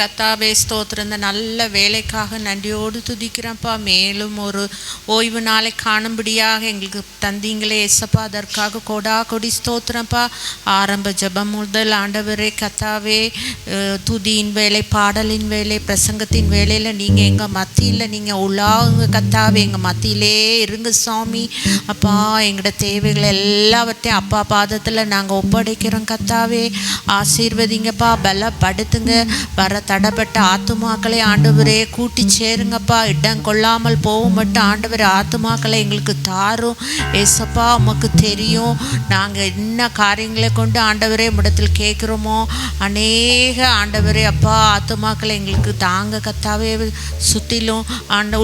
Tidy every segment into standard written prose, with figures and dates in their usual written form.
கத்தாவே ஸ்தோத்திரம். இந்த நல்ல வேலைக்காக நன்றியோடு துதிக்கிறேன்ப்பா. மேலும் ஒரு ஓய்வு நாளை காணும்படியாக எங்களுக்கு தந்தீங்களே ஏசப்பா, அதற்காக கொடா கொடி ஸ்தோத்திரம்ப்பா. ஆரம்ப ஜெபம் முதல் ஆண்டவரே கத்தாவே, துதியின் வேலை, பாடலின் வேலை, பிரசங்கத்தின் வேலையில் நீங்கள் எங்கள் மத்தியில் நீங்கள் உள்ளாங்க கத்தாவே, எங்கள் மத்தியிலே இருங்க சாமி. அப்பா, எங்களோட தேவைகள் எல்லாவற்றையும் அப்பா பாதத்தில் நாங்கள் ஒப்படைக்கிறோம் கத்தாவே. ஆசீர்வதிங்கப்பா, பலப்படுத்துங்க. வர தடைப்பட்ட ஆத்துமாக்களை ஆண்டவரே கூட்டி சேருங்கப்பா. இடம் கொள்ளாமல் போகும் மட்டும் ஆண்டவரே ஆத்துமாக்களை எங்களுக்கு தாரும் ஏசப்பா. உமக்கு தெரியும் நாங்கள் என்ன காரியங்களை கொண்டு ஆண்டவரே முடத்தில் கேட்குறோமோ. அநேக ஆண்டவரே அப்பா ஆத்துமாக்களை எங்களுக்கு தாங்க கத்தாவே. சுற்றிலும்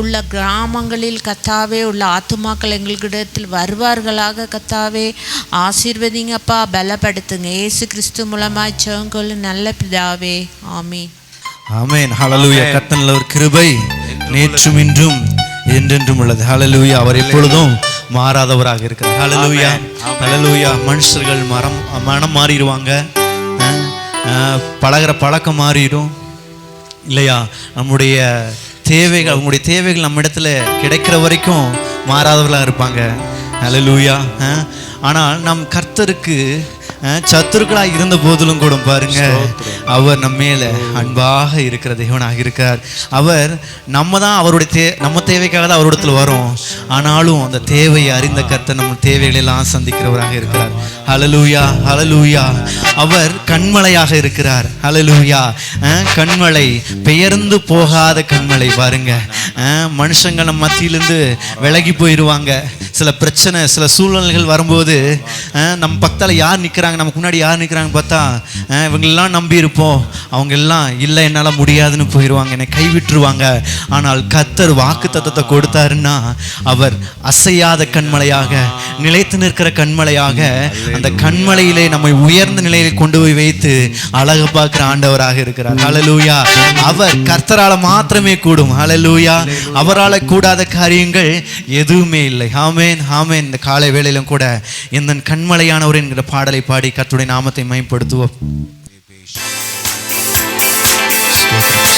உள்ள கிராமங்களில் கத்தாவே உள்ள ஆத்துமாக்கள் எங்களுக்கிடத்தில் வருவார்களாக கத்தாவே. ஆசீர்வதிங்கப்பா, பலப்படுத்துங்க. இயேசு கிறிஸ்து மூலமாய் ஜெபங்கொள்ளு நல்ல பிதாவே, ஆமென். ஆமென். ஹல்லேலூயா. கர்த்தர் ஒரு கிருபை நேற்றும் இன்றும் என்றென்றும் உள்ளது. ஹல்லேலூயா. அவர் எப்பொழுதும் மாறாதவராக இருக்கிறார். ஹல்லேலூயா, ஹல்லேலூயா. மனுஷர்கள் மனம் மாறிடுவாங்க, பழகிற பழக்கம் மாறிடும் இல்லையா? நம்முடைய தேவைகள், அவங்களுடைய தேவைகள் நம்ம இடத்துல கிடைக்கிற வரைக்கும் மாறாதவர்களாக இருப்பாங்க. ஹல்லேலூயா. ஆனால் நம் கர்த்தருக்கு சத்துருக்களாக இருந்த போதிலும் கூட பாருங்க, அவர் நம்ம மேல அன்பாக இருக்கிற தேவனாக இருக்கார். அவர் நம்ம தான் அவருடைய நம்ம தேவைக்காக தான் அவரிடத்துல வரோம். ஆனாலும் அந்த தேவையை அறிந்த கர்த்தர் நம்ம தேவைகளை எல்லாம் சந்திக்கிறவராக இருக்கிறார். ஹல்லேலூயா, ஹல்லேலூயா. அவர் கண்மலையாக இருக்கிறார். ஹல்லேலூயா. கண்மலை, பெயர்ந்து போகாத கண்மலை. பாருங்க, மனுஷங்க நம்ம மத்தியிலிருந்து விலகி போயிடுவாங்க. சில பிரச்சனை, சில சூழ்நிலைகள் வரும்போது நம்ம பக்கத்தில் யார் நிற்கிறாங்க, நமக்கு முன்னாடி யார் நிற்கிறாங்க பார்த்தா இவங்களெல்லாம் நம்பி இருப்போம், அவங்க எல்லாம் இல்லை என்னால் முடியாதுன்னு போயிடுவாங்க, என்னை கைவிட்டுருவாங்க. ஆனால் கர்த்தர் வாக்கு தத்தத்தை கொடுத்தாருன்னா அவர் அசையாத கண்மலையாக, நிலைத்து நிற்கிற கண்மலையாக, அந்த கண்மலையிலே நம்மை உயர்ந்த நிலையில் கொண்டு போய் வைத்து அழகு பார்க்கிற ஆண்டவராக இருக்கிறார். ஹல்லேலூயா. அவர் கர்த்தரால் மாத்திரமே கூடும். ஹல்லேலூயா. அவரால் கூடாத காரியங்கள் எதுவுமே இல்லை. ஆமென், ஆமென். இந்த காலை வேளையிலும் கூட இந்த கண்மலையானவர் என்கிற பாடலை பாடி கர்த்தருடைய நாமத்தை மகிமைப்படுத்துவோம்.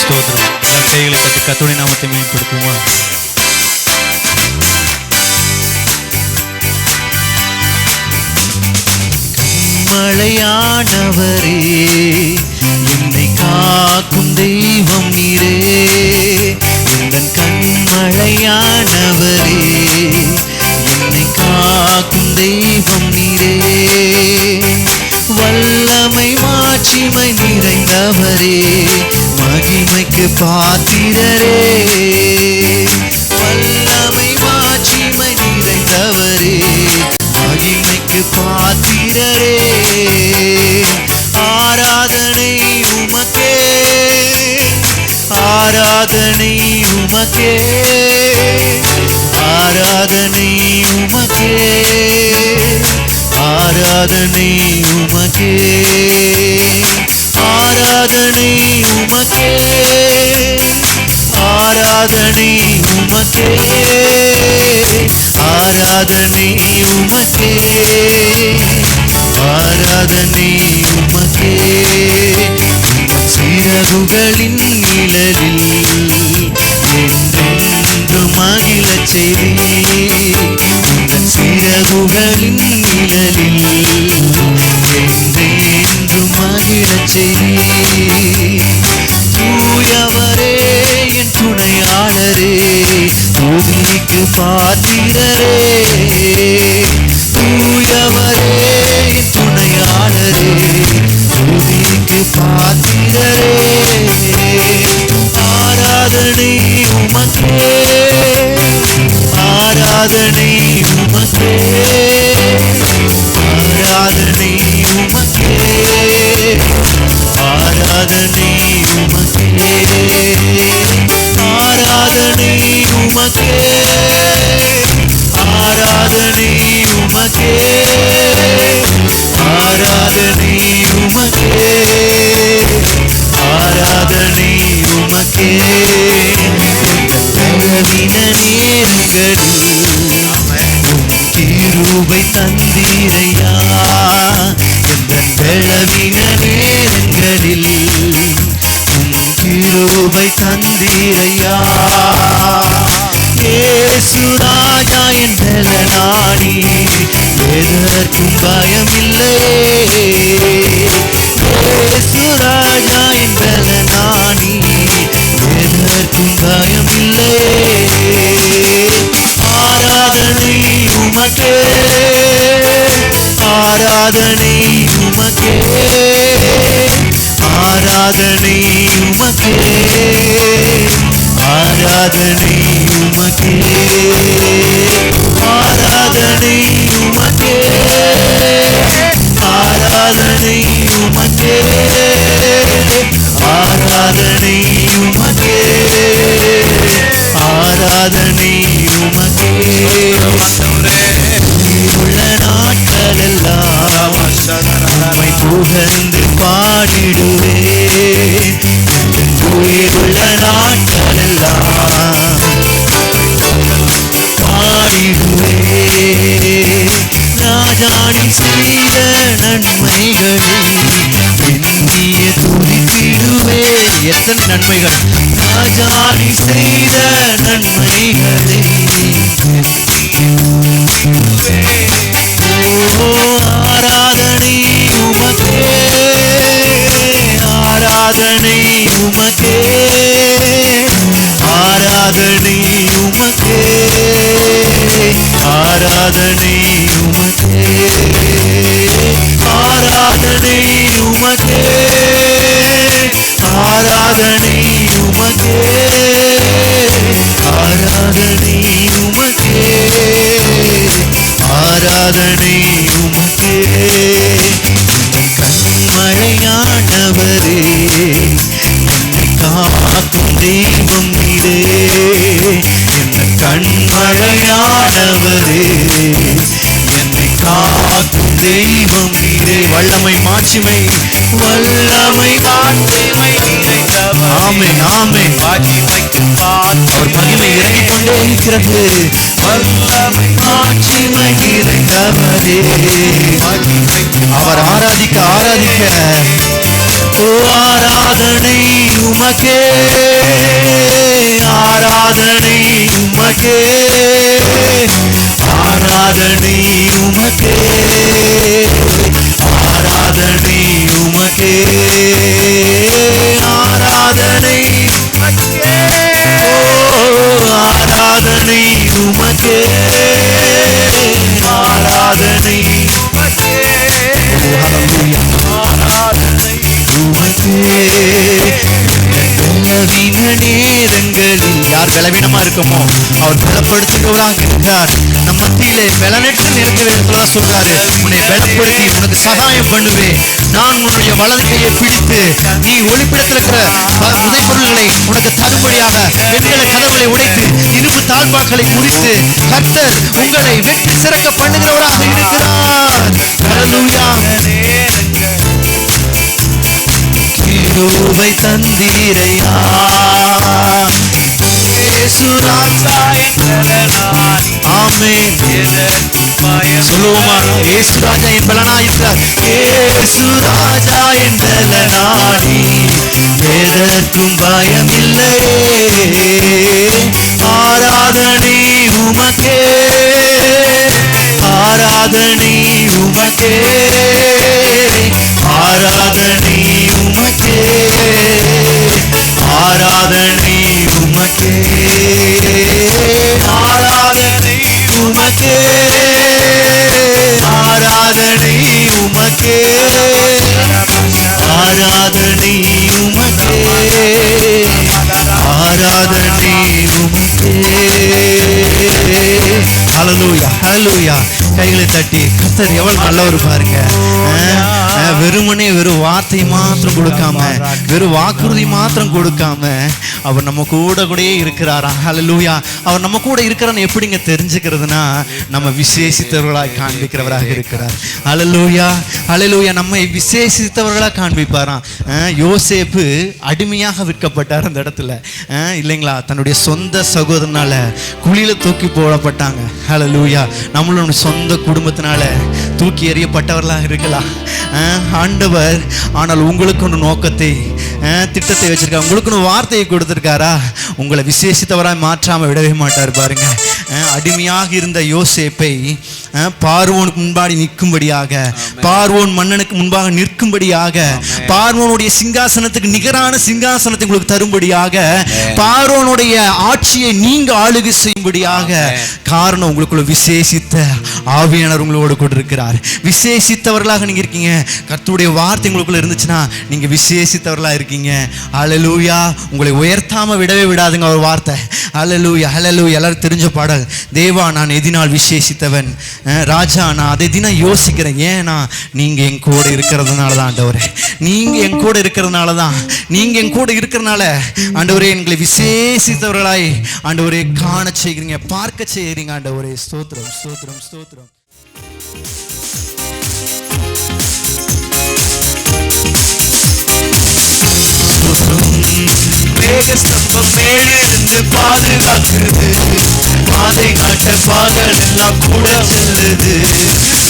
ஸ்தோத்திரம். எல்லாம் கைகளை தட்டி கர்த்தருடைய நாமத்தை மகிமைப்படுத்துவோமா? கண்மலையானவரே, என்னை காக்கும் தெய்வம் நீரே. எந்தன் கண்மலையானவரே, என்னை காக்கும் தெய்வம் நீரே. வல்லமை மாட்சிமை நிறைந்தவரே, மகிமைக்கு பாத்திரரே. வல்லமை மாட்சிமை நிறைந்தவரே, மகிமைக்கு பாத்திரரே. ஆராதனை உமக்கே, ஆராதனை உமக்கே, ஆராதனை உமக்கே, ஆராதனை உமக்கே, ஆராதனை உமக்கே, ஆராதனை உமக்கே, ஆராதனை உமக்கே, ஆராதனை உமக்கே. சிறகுகளின் நிழலில் என்றென்று மகிழச் செய்தீர். உங்கள் சிறகுகளின் நிழலில் என்றென்று மகிழச் செய்தீர். தூயவரே, என் துணையாளரே, துதிக்கு பாத்திரரே. தூயவரே, என் துணையாளரே, துதிக்கு பாத்திரரே. ஆராதனை உமக்கே, ஆராதனை உமக்கே, ஆராதனை உமக்கே, ஆராதனை உமக்கே, ஆராதனை உமக்கே, ஆராதனை உமக்கே, ஆராதனை உமக்கே, ஆராதனை உமக்கே. பலவீன நேரங்களில் கிருபை தந்தீரையா. எந்த பலவீன நேரங்களில் கிருபை தந்தீரையா இயேசு ராஜா என் பலனானி எதற்கும் பயமில்லையே இயேசு ராஜா என் பலனானி எதற்கும் பயமில்லையே ஆராதனை உமக்கே ஆராதனை உமக்கே ஆராதனை உமக்கே ஆராதனை உமக்கே ஆராதனை உமக்கே ஆராதனை உமக்கே ஆராதனை உமக்கே ஆராதனை உமக்கே உள்ள நாட்களெல்லாம் உம்மை புகழ்ந்து பாடிடுவேன் உயிருள்ள நாட்களெல்லாம் பாடிடுவேன் ராஜாணி செய்த நன்மைகளை எண்ணிய துதித்திடுவேன் எத்தனை நன்மைகள் ராஜாணி செய்த நன்மைகளை ஆராதனை உமக்கே ஆராதனை உமக்கே ஆராதனை உமக்கே ஆராதனை உமக்கே ஆராதனை உமக்கே ஆராதனை உமக்கே ஆராதனை உமக்கே ஆராதனை உமக்கே கண்மழையானவரே என்னை காக்கும் தெய்வம் நீரே என்ற கண்மழையானவரே என்னை காக்கும் தெய்வம் நீரே வல்லமை மாட்சிமை வல்லமை மாட்சிமை ஆமென் ஆமென் அவர் மகிமை இறங்கிக் கொண்டே இருக்கிறது வல்லமை மாட்சிமை நிறைந்தவரே அவர் ஆராதிக்க ஆராதிக்க ஓ ஆராதனை உமக்கே ஆராதனை உமக்கே ஆராதனை உமக்கே ஆராதனை உமக்கே ஆராதனை உமக்கே ஓ ஆராதனை உமக்கே ஆராதனை உமக்கே ஹல்லேலூயா ஆராதனை உமக்கே பலவீன நேரங்களில் யார் பலவீனமா இருக்கமோ அவர் பலப்படுத்துகிறவராக இருக்கிறார் நம் மத்தியிலே பலனற்ற நேரத்தில் சொல்றாரு உன்னை பலப்படுத்தி உனக்கு சகாயம் பண்ணுவேன் நான் உன்னுடைய வலது கையை பிடித்து நீ ஒளிப்பிடத்தில் இருக்கிற உதைப்பொருள்களை உனக்கு தரும்படியாக வெண்கல கதவுகளை உடைத்து இரும்பு தாழ்பாக்களை முறித்து கர்த்தர் உங்களை வெற்றி சிறக்க பண்ணுகிறவராக இருக்கிறார் ஹல்லேலூயா கிருபை தந்தீரையா இயேசு ராஜா என் பலனானி ஆமென் சொல்லுவோமா இயேசு ராஜா என் பலனாயிருக்கிறார் இயேசு ராஜா என் பலனானி எதற்கும் பயமில்லையே ஆராதனை உமக்கே ஆராதனை உமக்கே ஆராதனை உமக்கே ஆராதனை உமக்கே ஆராதனை உமக்கே ஆராதனை உமக்கே ஆராதனை உமக்கே ஆராதனை உமக்கே ஹல்லேலூயா ஹல்லேலூயா கைகளை தட்டி கர்த்தர் எவ்வளவு நல்லவர் பாருங்க வெறுமனே வெறும் வார்த்தை மாத்திரம் கொடுக்காம வெறும் வாக்குறுதி மாத்திரம் கொடுக்காம அவர் நம்ம கூடயே இருக்கிறாரா ஹல்லேலூயா அவர் நம்ம கூட இருக்கிறான்னு எப்படிங்க தெரிஞ்சுக்கிறதுனா நம்ம விசேஷித்தவர்களாய் காண்பிக்கிறவராக இருக்கிறார் ஹல்லேலூயா ஹல்லேலூயா நம்மை விசேஷித்தவர்களாக காண்பிப்பாராம் யோசேப்பு அடிமையாக விற்கப்பட்டார் அந்த இடத்துல இல்லைங்களா தன்னுடைய சொந்த சகோதரனால குழியில தூக்கி போடப்பட்டாங்க ஹல்லேலூயா நம்மளோட சொந்த குடும்பத்தினால தூக்கி எறியப்பட்டவர்களாக இருக்கலாம் ஆண்டவர் ஆனால் உங்களுக்கு ஒரு நோக்கத்தை திட்டத்தை வச்சிருக்காரு, உங்களுக்கு வார்த்தையை கொடுத்திருக்காரா? உங்களை விசேஷித்தவராய் மாற்றாம விடவே மாட்டார். பாருங்க, அடிமையாக இருந்த யோசேப்பை பார்வோனுக்கு முன்பாடி நிற்கும்படியாக, பார்வோன் மன்னனுக்கு முன்பாக நிற்கும்படியாக, பார்வோனுடைய சிங்காசனத்துக்கு நிகரான சிங்காசனத்தை உங்களுக்கு தரும்படியாக, பார்வோனுடைய ஆட்சியை நீங்க ஆளுகை செய்யும்படியாக. காரணம், உங்களுக்குள்ள விசேஷித்த ஆவியானவர் உங்களோடு கொண்டிருக்கிறார். விசேஷித்தவர்களாக நீங்க இருக்கீங்க. கர்த்தருடைய வார்த்தை உங்களுக்குள்ள இருந்துச்சுன்னா நீங்க விசேஷித்தவர்களா இருக்கீங்க. ஹல்லேலூயா. உங்களை உயர்த்தாம விடவே விடாதுங்க ஒரு வார்த்தை. ஹல்லேலூயா, ஹல்லேலூயா. எல்லாரும் தெரிஞ்ச பாடல், தேவா நான் எதினால் விசேஷித்தவன், ராஜா நான் அதை தினம் யோசிக்கிறேன். ஏன்னா நீங்க என் கூட இருக்கிறதுனால தான் ஆண்டவரே, நீங்க என் கூட இருக்கிறதுனால தான், நீங்க என் கூட இருக்கிறதுனால ஆண்டவரே எங்களை விசேஷித்தவர்களாய் ஆண்டவரே காண செய்கிறீங்க, பார்க்க செய்கிறீங்க ஆண்டவரே. ஸ்தோத்திரம், ஸ்தோத்திரம், ஸ்தோத்திரம். மேகஸ்தம்பம் மேலிருந்து பாதுகாக்குது, பாதை காட்ட பாகல் எல்லாம் கூட செல்லுது.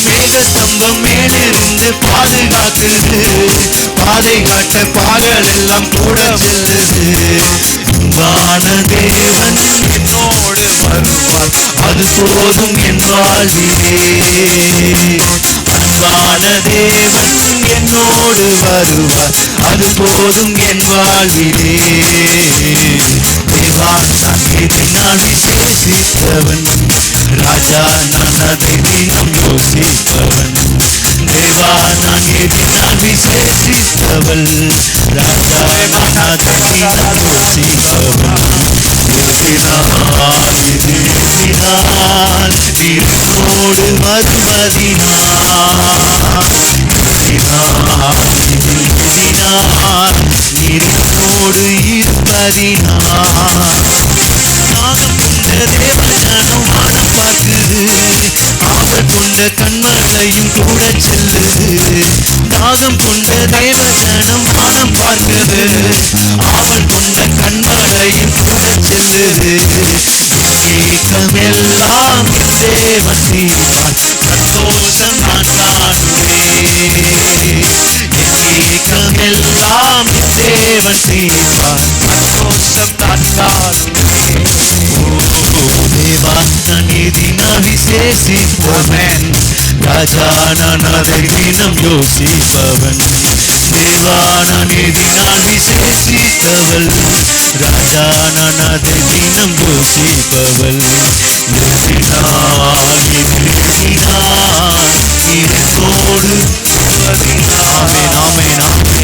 மேகஸ்தம்பம் மேலிருந்து பாதுகாக்குது, பாதை காட்ட பாகல் எல்லாம் கூட செல்லுது. அன்பான தேவன் என்னோடு வருவார், அது போதும் என் வாழ்விலே. அன்பான தேவன் என்னோடு வருவார், அது போதும் என் வாழ்விலே. தேவா நான் எதினால் விசேஷித்தவன், ராஜா நான் அதை தினம் யோசிப்பவன். தேவா நான் எதினால் விசேஷித்தவள், ராஜா நான் அதை தினம் யோசிப்பவன். எதினால் இது எதினால் நீரோடு வருவதினால், எதினால் இது எதினால் நீரோடு இருப்பதினால். நாகம் கொண்ட தேவஜனம் வானம் பார்க்குது, ஆவல் கொண்ட கண்மலையும் கூட செல்லுது. தாகம் கொண்ட தேவஜனம் வானம் பார்க்குது, ஆவல் கொண்ட கண்மலையும் கூட செல்லுது. ஏக்கமெல்லாம் தேவன் தீர்ப்பார், சந்தோஷம் நான் காணுவேன். ஏக்கமெல்லாம் தேவன் தீர்ப்பார், சந்தோஷம் நான் காணுவேன். தேவா நான் எதினால் விசேஷித்தவன், ராஜா நான் அதை தினம் யோசிப்பவன். தேவா நான் எதினால் விசேஷித்தவள், ராஜா நான் அதை தினம் யோசிப்பவள். எதினால் இது எதினால் இதோடு நாமே நாமே நாமே.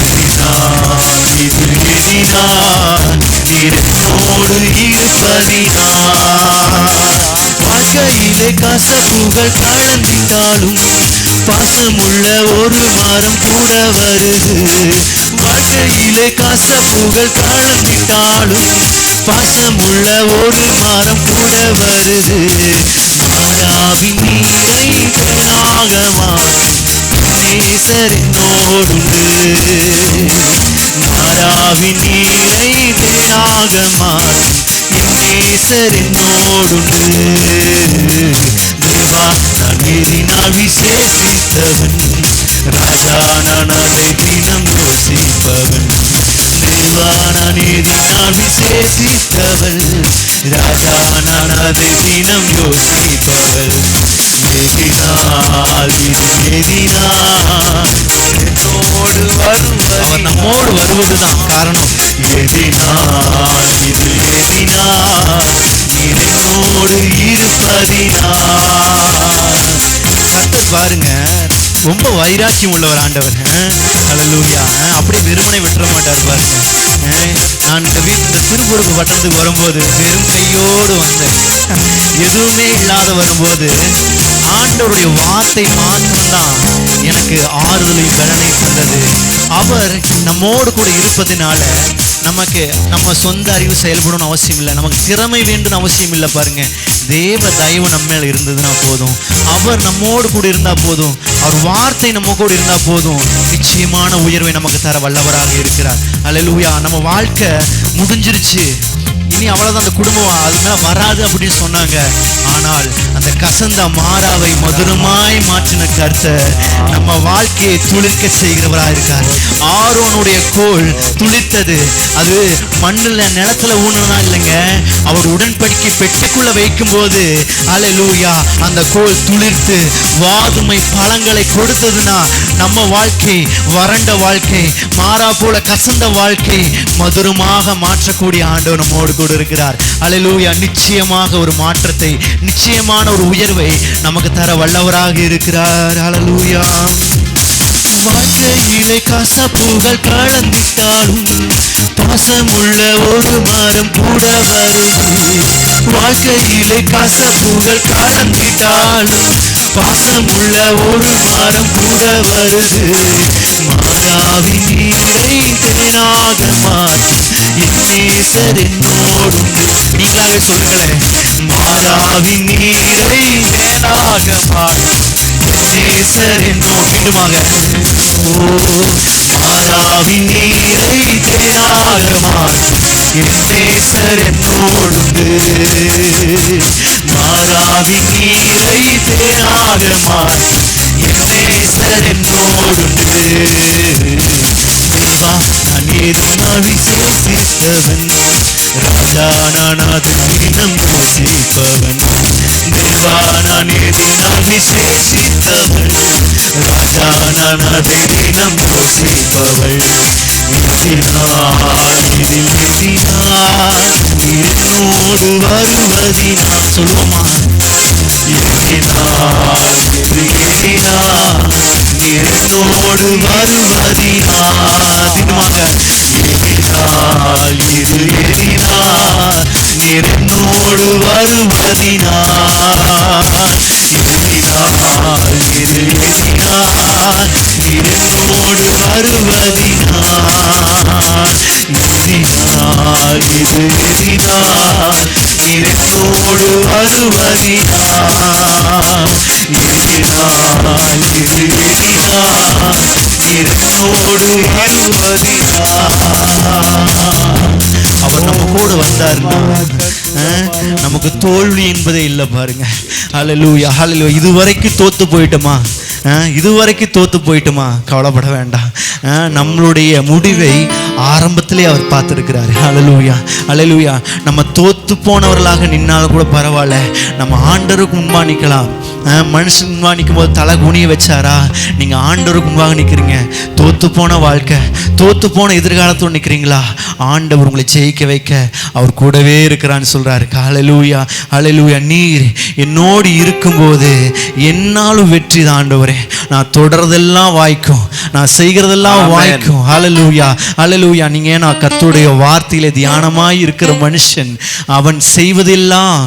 எதினால் இது எதினால் இதோடு இருப்பதினால். வாழ்க்கையிலே கசப்புகள் கலந்திட்டாலும் பாசமுள்ள ஒரு மரம் கூட வருது. வாழ்க்கையிலே கசப்புகள் கலந்திட்டாலும் பாசமுள்ள ஒரு மரம் கூட வருது. மாறாவின் நீரை தேனாக மாற்றும் நேசர் என்னோடுண்டு. மாறாவின் நீரை தேனாக மாற்றும் நேசர் என்னோடுண்டு. தேவா நான் எதினால் விசேஷித்தவன், ராஜா நான் அதை தினம் யோசிப்பவன். தேவா நான் எதினால் விசேஷித்தவள், ராஜா நான் அதை தினம் யோசிப்பவள். எதினால் இது எதினால் என்னோடு வருவது, அவர் நம்மோடு வருவதுதான் காரணம். எதினால் இது எதினால் என்னோடு இருப்பதினால். கர்த்தர் பாருங்க ரொம்ப வைராக்கியம் உள்ளவர் ஆண்டவர். ஹல்லேலூயா. அப்படியே வெறுமனை விட்டுற மாட்டார் பாருங்க. நான் இந்த திருப்பூருக்கு பட்டணத்துக்கு வரும்போது வெறும் கையோடு வந்தேன், எதுவுமே இல்லாத வரும்போது ஆண்டவருடைய வார்த்தை மாத்திரம்தான் எனக்கு ஆறுதலையும் பலனை தந்தது. அவர் நம்மோடு கூட இருப்பதினால நமக்கு நம்ம சொந்த அறிவு செயல்படணும்னு அவசியம் இல்லை, நமக்கு திறமை வேண்டும் அவசியம் இல்லை. பாருங்க, தேவ தயவு நம்ம மேல இருந்ததுன்னா போதும், அவர் நம்மோடு கூட இருந்தா போதும், அவர் வார்த்தை நம்ம கூட இருந்தா போதும், நிச்சயமான உயர்வை நமக்கு தர வல்லவராக இருக்கிறார். அல்லேலூயா. நம்ம வாழ்க்கை முடிஞ்சிருச்சு, இனி அவ்வளவுதான், அந்த குடும்பம் அது மேல வராது அப்படின்னு சொன்னாங்க. ஆனால் அந்த கசந்த மாறாவை மதுரமாய் மாற்றின கர்த்தர் நம்ம வாழ்க்கையை துளிர்க்க செய்கிறவராக இருக்கார். ஆரோனுடைய கோல் துளிர்த்தது, அது மண்ணுல நிலத்துல ஊனா இல்லைங்க, அவர் உடன்படிக்கை பெட்டிக்குள்ள வைக்கும் போது அல்லேலூயா அந்த கோல் துளிர்த்து வாதுமை பழங்களை கொடுத்ததுன்னா நம்ம வாழ்க்கை வறண்ட வாழ்க்கை, மாறா போல கசந்த வாழ்க்கை மதுரமாக மாற்றக்கூடிய ஆண்டவர் நம்மோடு கூட இருக்கிறார். அல்லேலூயா. நிச்சயமாக ஒரு மாற்றத்தை, நிச்சயமான ஒரு உயர்வை நமக்கு தர வல்லவராக இருக்கிறார். அல்லேலூயா. வாழ்க்கையிலே கசப்புகள் கலந்திட்டாலும் பாசமுள்ள ஒரு மரம் கூட வருது. வாழ்க்கையிலே கசப்புகள் கலந்திட்டாலும் பாசமுள்ள ஒரு மரம் கூட வருது. மாறாவின் நீரை தேனாக மாற்றும் என் நேசர் என்னோடும். நீங்களாவே சொல்லுங்களேன். மாறாவின் நீரை தேனாக மாற்றும் நேசர் என்னோடு. மீண்டுமாக. மாறாவின் நீரை தேனாக மாற்றும் என் நேசர் என்னோடு. மாறாவின் நீரை தேனாக மாற்றும் என் நேசர் என்னோடு. தேவா நான் ஏதோ விசேஷித்தவன், ராஜா நான் அது தினம் யோசிப்பவன். தேவா நான் ஏதோ விசேஷித்தவன், ராஜா நான் அதை தினம் யோசிப்பவள். இதில் என்னோடு வருவதினா சொல்லுவோமா? என்னோடு வருவதினா தினமாக இது எதினால் நீர் என்னோடு வருவதினா இது எதினால் நீர் என்னோடு வருவதினா இது எதினால் நீர் என்னோடு வருவதினா அவர் நம்ம கூட வந்தாருன்னா நமக்கு தோல்வி என்பதே இல்லை பாருங்க. ஹல்லேலூயா ஹல்லேலூயா. இதுவரைக்கும் தோத்து போயிட்டோமா? இதுவரைக்கும் தோத்து போயிட்டுமா? கவலைப்பட வேண்டாம். நம்மளுடைய முடிவை ஆரம்பத்திலே அவர் பார்த்துருக்கிறார். ஹல்லேலூயா ஹல்லேலூயா. நம்ம தோத்து போனவர்களாக நின்னாலும் கூட பரவாயில்ல, நம்ம ஆண்டவருக்கு முன்பாக நிற்கலாம். மனுஷன் முன்பாக நிற்கும் போது தலை குனிய வச்சாரா? நீங்கள் ஆண்டவருக்கு முன்பாக நிற்கிறீங்க. தோத்து போன வாழ்க்கை, தோத்து போன எதிர்காலத்தோடு நிற்கிறீங்களா? ஆண்டவர் உங்களை ஜெயிக்க வைக்க அவர் கூடவே இருக்கிறான்னு சொல்கிறாரு. ஹல்லேலூயா ஹல்லேலூயா. நீர் என்னோடு இருக்கும்போது என்னாலும் வெற்றி தான் ஆண்டவரே. நான் தொடர்றதெல்லாம் வாய்க்கும், நான் செய்கிறதெல்லாம் வாய்க்கும். ஹல்லேலூயா ஹல்லேலூயா. நீங்கள் நான் கர்த்தருடைய வார்த்தையிலே தியானமாய் இருக்கிற மனுஷன், அவன் செய்வதெல்லாம்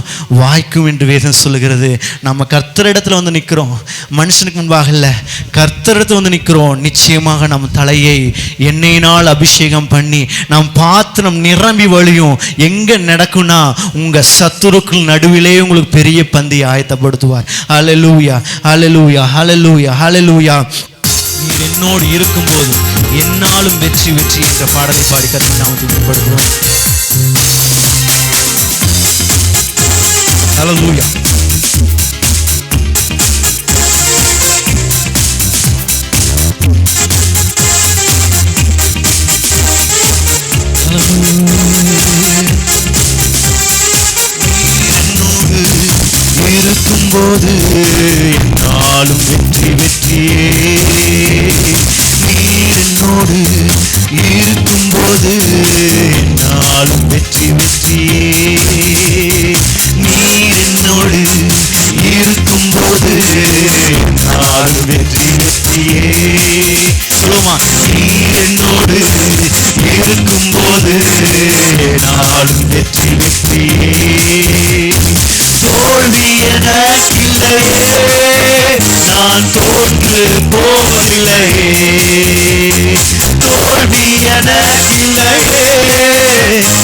வாய்க்கும் என்று வேதம் சொல்லுகிறது. நம்ம கர்த்தரிடத்தில் வந்து நிற்கிறோம், மனுஷனுக்கு முன்பாக இல்லை, கர்த்தரிடத்தில் வந்து நிற்கிறோம். நிச்சயமாக நம் தலையை எண்ணெயினால் அபிஷேகம் பண்ணி நம் பாத்திரம் நிரம்பி வழியும். எங்கே நடக்கும்னா உங்கள் சத்துருக்கள் நடுவிலே உங்களுக்கு பெரிய பந்தி ஆயத்தப்படுத்துவார். ஹல்லேலூயா ஹல்லேலூயா ஹல்லேலூயா ஹல்லேலூயா. நீர் என்னோடு இருக்கும்போது என்னாலும் வெற்றி வெற்றி என்ற பாடலை பாடி கர்த்தரை நாமத்தை மேம்படுத்துகிறோம். ஹல்லேலூயா. இருக்கும்போது என்னாலும் வெற்றி வெற்றியே. நீர் என்னோடு இருக்கும்போது என்னாலும் வெற்றி வெற்றியே. நீர் என்னோடு இருக்கும்போது என்னாலும் வெற்றி வெற்றியே. சொல்லுமா? நீர் என்னோடு இருக்கும்போது என்னாலும் வெற்றி வெற்றியே. தோல்வி எனக்கில்லையே, நான் தோற்று போவதில்லையே. தோல்வி எனக்கில்லையே,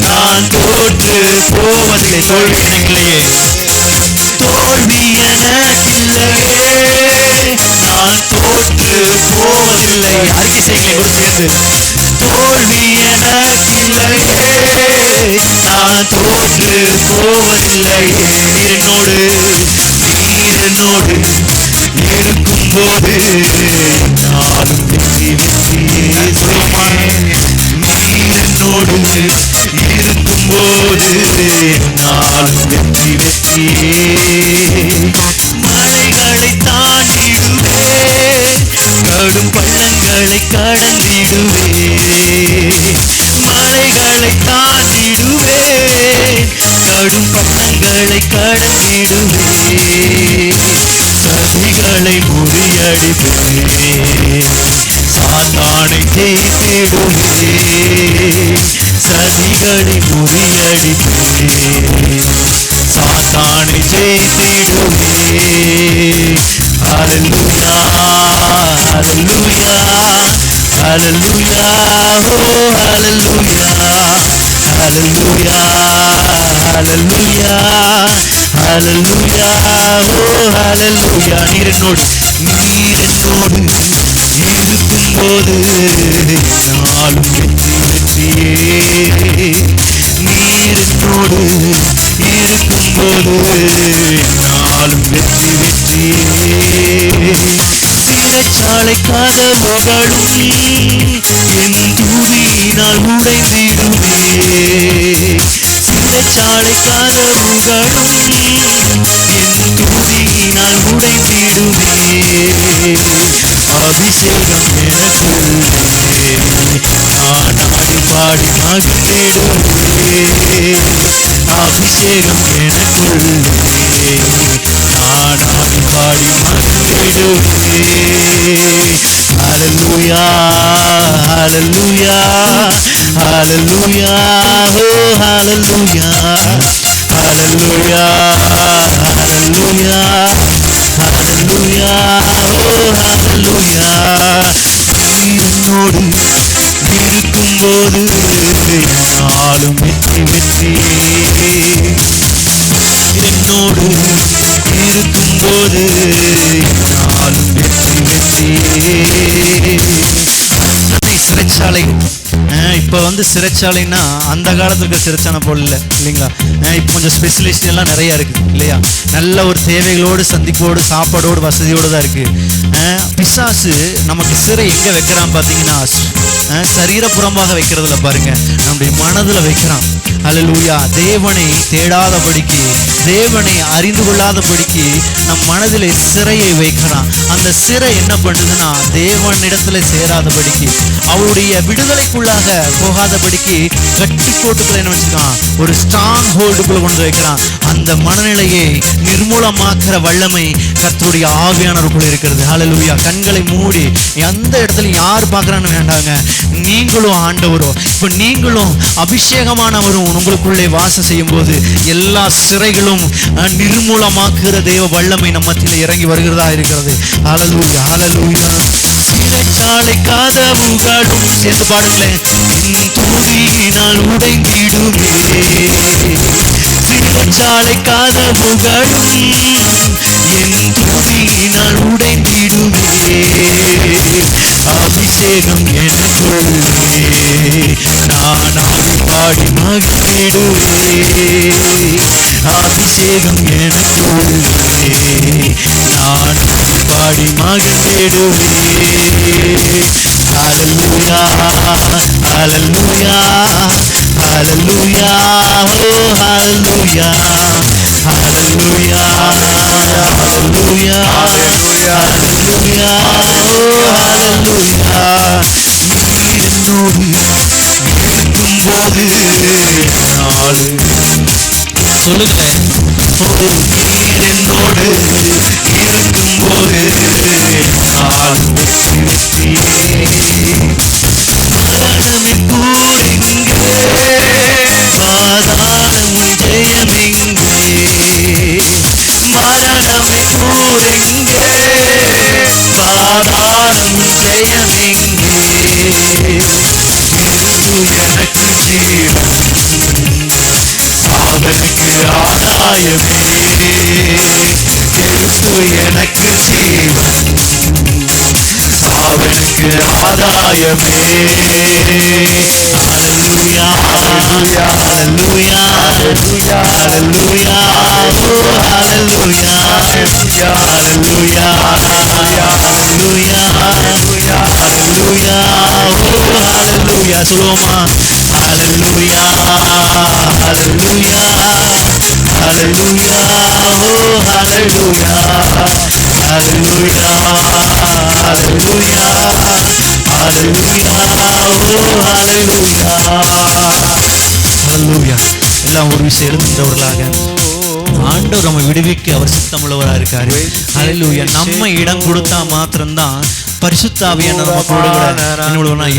நான் தோற்று போவதில்லை. தோல்வி எனக்கில்லையே, தோல்வி எனக்கில்லையே, நான் தோற்று போவதில்லை. அறிக்கை செய்யுங்களே கூட சேர்ந்து. தோல்வி எனக்கில்லையே, நான் தோற்று போவதில்லையே. நீர் என்னோடு இருக்கும்போது நானும் வெற்றி வெற்றியே. நீர் என்னோடு இருக்கும்போது நானும் வெற்றி வெற்றியே. மலைகளை தாண்டிடுவே, கடும் பள்ளங்களை கடந்திடுவே. மலைகளை தாண்டிடுவே, கடும் பள்ளங்களை கடந்திடுவே. சதிகளை முறியடிப்பே, சாத்தானை ஜெயித்திடுவே. சதிகளை முறியடிப்பே, சாத்தானை ஜெயித்திடுவே. ஹல்லேலூயா, ஹல்லேலூயா, ஹல்லேலூயா, ஓ ஹல்லேலூயா, ஹல்லேலூயா, ஹல்லேலூயா, ஹல்லேலூயா, ஓ ஹல்லேலூயா. நீர் என்னோடு இருக்கும்போது நாளும் வெற்றி வெற்றியே. நீர் என்னோடு இருக்கும்போது நாளும் வெற்றி வெற்றியே. சிறைச்சாலை கதவுகளும் என் துதியினால் உடைந்திடுவே. சிறைச்சாலை கதவுகளும் என் துதியினால் உடைந்திடுவே. அபிஷேகம் எனக்குள்ளே, நான் ஆடி பாடி மகிழ்ந்திடுவே. அபிஷேகம் எனக்குள்ளே, நான் ஆடி பாடி மகிழ்ந்திடுவே. ஹல்லேலூயா, ஹல்லேலூயா, ஹல்லேலூயா, ஓ ஹல்லேலூயா, ஹல்லேலூயா, ஹல்லேலூயா, ஹல்லேலூயா, ஓ ஹல்லேலூயா. நீர் என்னோடு இருக்கும்போது நாளும் வெற்றி வெற்றியே. என்னோடு இருக்கும்போது நாளும் வெற்றி வெற்றியே. சிறைச்சாலை இப்போ சிறைச்சாலைன்னா அந்த காலத்துல இருக்கிற சிறைச்சாலை போல் இல்லை இல்லைங்களா? இப்போ கொஞ்சம் ஸ்பெஷலிஸ்ட் எல்லாம் நிறைய இருக்கு இல்லையா? நல்ல ஒரு தேவைகளோடு சந்திப்போடு சாப்பாடோடு வசதியோடு தான் இருக்கு. பிசாசு நமக்கு சிறை எங்க வைக்கிறான் பார்த்தீங்கன்னா, சரீரப்புறமாக வைக்கிறதுல பாருங்க, நம்முடைய மனதில் வைக்கிறான். ஹல்லேலூயா. தேவனை தேடாதபடிக்கு, தேவனை அறிந்து கொள்ளாதபடிக்கு நம் மனதிலே சிறையை வைக்கிறான். அந்த சிறை என்ன பண்ணுதுன்னா, தேவனிடத்துல சேராதபடிக்கு, அவருடைய விடுதலைக்குள்ளாக போகாதபடிக்கு கட்டி போட்டுக்குள்ள என்ன வச்சுக்கான், ஒரு ஸ்ட்ராங் ஹோல்டுக்குள்ள கொண்டு வைக்கிறான். அந்த மனநிலையை நிர்மூலமாக்குற வல்லமை கர்த்தருடைய ஆவியானவருக்குள்ள இருக்கிறது. ஹல்லேலூயா. கண்களை மூடி எந்த இடத்துல யார் பார்க்கறான்னு வேண்டாங்க, நீங்களும் ஆண்டவரும் இப்ப நீங்களும் அபிஷேகமானவரும் உங்களுக்குள்ளே வாசம் செய்யும் போது எல்லா சிறைகளும் நிர்மூலமாக்குற தேவ வல்லமை நம்ம மத்தியில் இறங்கி வருகிறதா இருக்கிறது. ஹல்லேலூயா, ஹல்லேலூயா. சிறைச்சாலை கதவுகளும் சேர்ந்து பாடுங்களேன். துதியினால் உடைந்திடுவே. சிறைச்சாலை கதவுகளும் என் துதியினால் உடைந்திடுவே. அபிஷேகம் எனக்குள்ளே, நான் ஆடி பாடி மகிழ்ந்திடுவே. அபிஷேகம் எனக்குள்ளே, நான் ஆடி பாடி மகிழ்ந்திடுவே. ஹல்லேலூயா, ஹல்லேலூயா, ஹல்லேலூயா, ஓ ஹல்லேலூயா, ஹல்லேலூயா, ஹல்லேலூயா, ஹல்லேலூயா, ஓ ஹல்லேலூயா. நீர் என்னோடு இருக்கும்போது நாளு சொல்லுங்களேன். நீர் என்னோடு இருக்கும்போது நான் வெற்றி வெற்றியே. மரணமே கூறெங்கே, பாதாளமும் ஜெயமெங்கே. மரணமே கூறெங்கே, பாதாளமும் ஜெயமெங்கே. எனக்கு ஜீவன், சாவனுக்கு ஆதாயமே. இயேசு எனக்கு ஜீவன், சாவனுக்கு ஆதாயமே. ஹல்லேலூயா ஹல்லேலூயா ஹல்லேலூயா ஹல்லேலூயா ஹல்லேலூயா ஹல்லேலூயா ஹல்லேலூயா ஹல்லேலூயா ஹல்லேலூயா ஹல்லேலூயா சொல்லுவோமா? ஹல்லேலூயா ஹல்லேலூயா ஹல்லேலூயா ஹல்லேலூயா ஹல்லேலூயா ஹல்லேலூயா ஹல்லேலூயா ஹல்லேலூயா. எல்லாம் ஒரு விஷயம் எழுந்தவர்களாக ஆண்டவர் நம்ம விடுவிக்க அவர் சித்தமுள்ளவராக இருக்காரு. ஹல்லேலூயா. நம்ம இடம் கொடுத்தா மாத்திரம்தான் பரிசுத்த ஆவியானவர் நம்ம கூட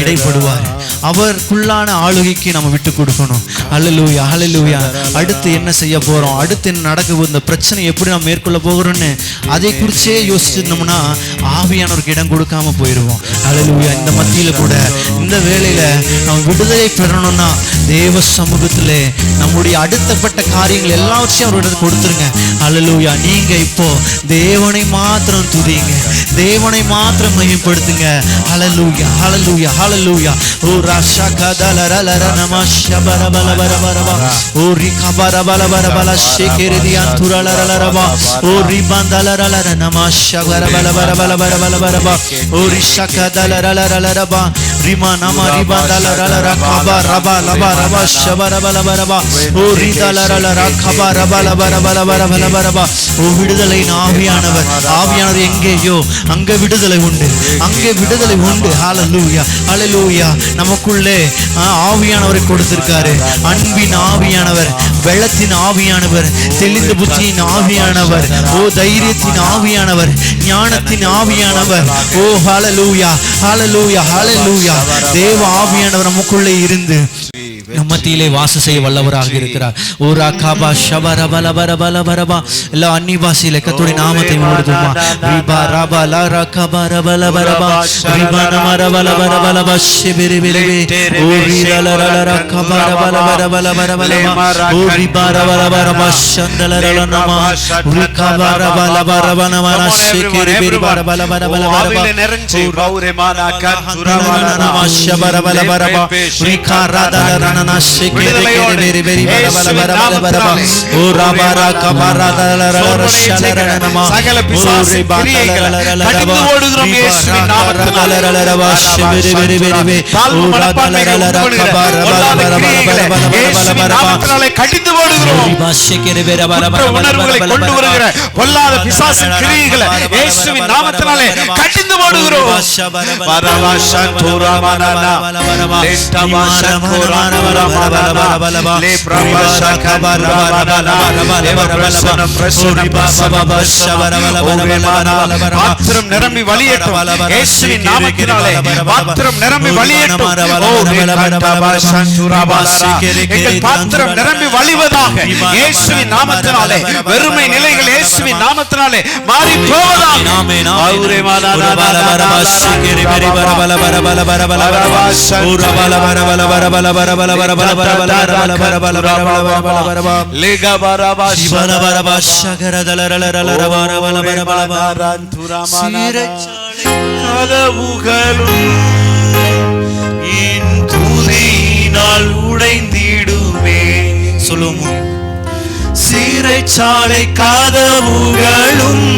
இடைப்படுவார். அவருக்குள்ளான ஆளுகைக்கு நம்ம விட்டு கொடுக்கணும். ஹல்லேலூயா ஹல்லேலூயா. அடுத்து என்ன செய்ய போறோம், அடுத்து என்ன நடக்க போகுது, இந்த பிரச்சனை எப்படி நம்ம மேற்கொள்ள போகிறோம்னு அதை குறிச்சே யோசிச்சிருந்தோம்னா ஆவியானவருக்கு இடம் கொடுக்காம போயிடுவோம். ஹல்லேலூயா. இந்த மத்தியில கூட இந்த வேளையில நம்ம விடுதலை பெறணும்னா தேவ சமூகத்திலே நம்முடைய அடுத்தப்பட்ட காரியங்கள் எல்லாவற்றையும் அவர்கிட்ட கொடுத்துருங்க. ஹல்லேலூயா. நீங்க இப்போ தேவனை மாத்திரம் துதிங்க, தேவனை மாத்திரம் மகிமைப்படுத்துங்க. ஹல்லேலூயா ஹல்லேலூயா ஹல்லேலூயா. ஓ ராஷா கதலரலர நமஷபரபலபரபரபா. ஓ ரிகபரபலபரபல ஷேகெரிதியான் துரலரலரபா. ஓ ரிபந்தலரலர நமஷபரபலபரபரபரபரபா. ஓ ரிஷகதலரலரலரபா. ரிமா நம ரிபந்தலரலர கபரபா லபா ரபா ஷபரபலபரபா. ஓ ரிதலரலர கபரபலபரபரபரபரபா. ஓ விடுதலையின் ஆவியானவர், ஆவியானவர் எங்கேயோ அங்க விடுதலை உண்டு, அங்கே விடுதலை உண்டு. ஹல்லேலூயா ஹல்லேலூயா. நமக்குள்ளே ஆவியானவரை கொடுத்திருக்காரு. அன்பின் ஆவியானவர், வெள்ளத்தின் ஆவியானவர், தெளிந்த புத்தியின் ஆவியானவர், ஓ தைரியத்தின் ஆவியானவர், ஞானத்தின் ஆவியானவர். ஓ ஹல்லேலூயா ஹல்லேலூயா ஹல்லேலூயா. தேவ ஆவியானவர் நமக்குள்ளே இருந்து மத்தியிலே வாசம் செய்ய வல்லவராக இருக்கிறார். ஓ ராகாபா ஷபரபலபரபரபரபா. எல்லா அன்னி பாஷையில கர்த்தருடைய நாமத்தை உயர்த்துமா. ரிபா ரபா லா ரகபா ரபலபரபா. ரிபா நமரபலபரபலபா ஷிபிரிபிரிபி. ஓ ரிலலலல ரகபா ரபலபரபலபரபலபா. ஓ ரிபா ரபலபரபா ஷந்தலலலனமா. ரிகபா ரபலபரபனமன ஷிகிரிபிரிபா ரபலபரபலபரபா. நிறைஞ்சி பௌரமானா கந்துரமானா ஷபரபலபரபா. ரிகா ரதலரன விடுதலையோடு சகல பிசாசின் கிரியைகளை கடிந்து ஓடுகிறோம் இயேசுவின் நாமத்தினாலே. தாழ்வு மனப்பான்மைகளை உட்கொள்கிற பொல்லாத கிரியைகளை இயேசுவின் நாமத்தினாலே கடிந்து ஓடுகிறோம். குற்ற உணர்வுகளை கொண்டு வருகிற பொல்லாத பிசாசின் கிரியைகளை இயேசுவின் நாமத்தினாலே கடிந்து ஓடுகிறோம். பாத்திரம் நிரம்பி வழியட்டும் இயேசுவின் நாமத்தினாலே. பாத்திரம் நிரம்பி வழியட்டும். எங்கள் பாத்திரம் நிரம்பி வழிவதாக இயேசுவின் நாமத்தினாலே. வெறுமை நிலைகள் இயேசுவின் நாமத்தினாலே மாறி போவதாக. உடைந்திடுமே. சொல்லுவோம். சிறைச்சாலை கதவுகளும்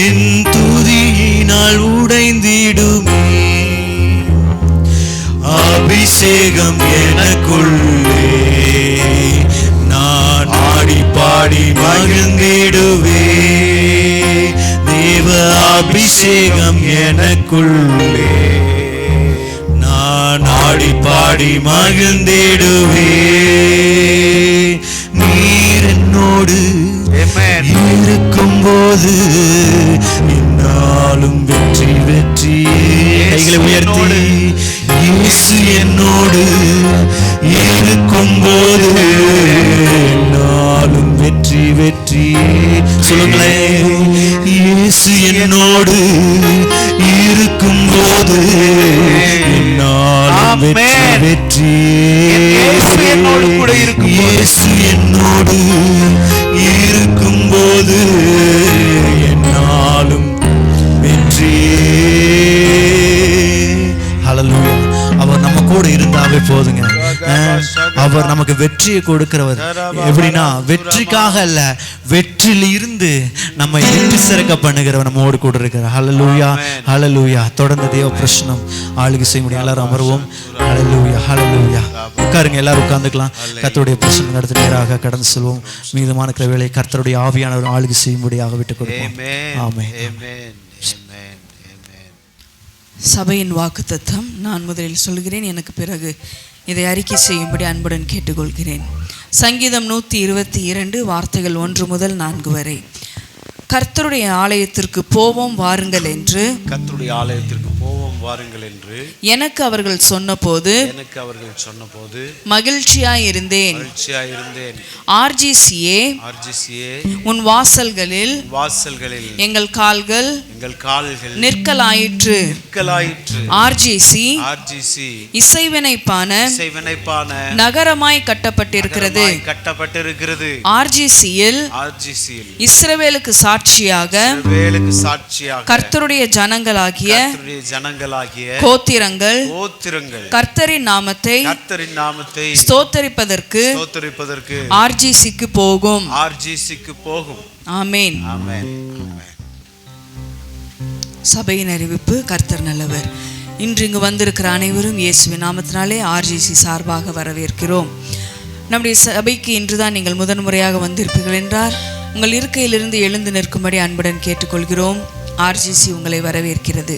என் துதியினால் உடைந்திடுமே. அபிஷேகம் எனக்குள்ளே நான் ஆடி பாடி மகிழ்ந்திடுவே. தேவ அபிஷேகம் எனக்குள்ளே நான் ஆடி பாடி மகிழ்ந்திடுவே. நீர் என்னோடு இருக்கும் போது என்னாலும் வெற்றி வெற்றி. கைகளை உயர்த்தி இயேசு என்னோடு இருக்கும் போது என்னாலும் வெற்றி வெற்றி. சொல்லுங்களேன். இயேசு என்னோடு இருக்கும் போது என்னாலும் வெற்றி வெற்றி. இயேசு என்னோடு இருக்கும் போது நமக்கு வெற்றியை கொடுக்கிறவர். எப்படின்னா வெற்றிக்காக அல்ல, வெற்றியில் இருந்து நம்ம வெற்றி சிறக்க பண்ணுகிறவர் நம்மோடு கூட இருக்கிறார். ஹல்லேலூயா, ஹல்லேலூயா. தொடர்ந்து தேவ பிரசனம் ஆளுகை செய்ய முடியும். எல்லாரும் அமர்வோம். ஹல்லேலூயா, ஹல்லேலூயா. உட்காருங்க, எல்லாரும் உட்கார்ந்துக்கலாம். கர்த்தருடைய பிரசனம் அடுத்த நேராக கடந்து செல்வோம். மீதமான வேளையை கர்த்தருடைய ஆவியானவர் ஆளுகை செய்யும்படியாக விட்டுக் கொடுப்போம். ஆமென். சபையின் வாக்குத்தத்தம் நான் முதலில் சொல்கிறேன், எனக்கு பிறகு இதை அறிக்கை செய்யும்படி அன்புடன் கேட்டுக்கொள்கிறேன். சங்கீதம் 122 வார்த்தைகள் 1 முதல் 4 வரை. கர்த்தருடைய ஆலயத்திற்கு போவோம் வாருங்கள் என்று, கர்த்தருடைய ஆலயத்திற்கு போவோம் வாருங்கள் என்று எனக்கு அவர்கள் சொன்னபோது மகிழ்ச்சியாய் இருந்தேன். ஆர்ஜிசியே, உன் வாசல்களில் எங்கள் கால்கள் நிற்கலாயிற்று. ஆர்ஜிசி இசைவினைப்பான நகரமாய் கட்டப்பட்டிருக்கிறது. ஆர்ஜிசியில் இஸ்ரவேலுக்கு சாட்சியாக கர்த்தருடைய ஜனங்களாகிய கோத்திரங்கள் கர்த்தரின் நாமத்தை ஸ்தோத்தரிப்பதற்கு ஆர்ஜிசிக்கு போகும். ஆமென். சபையின் அறிவிப்பு. கர்த்தர் நல்லவர். இன்று இங்கு வந்திருக்கிற அனைவரும் இயேசுவின் நாமத்தினாலே ஆர்ஜிசி சார்பாக வரவேற்கிறோம். நம்முடைய சபைக்கு இன்றுதான் நீங்கள் முதன்முறையாக வந்திருப்பீர்கள் என்றால் உங்கள் இருக்கையிலிருந்து எழுந்து நிற்கும்படி அன்புடன் கேட்டுக்கொள்கிறோம். ஆர்ஜிசி உங்களை வரவேற்கிறது.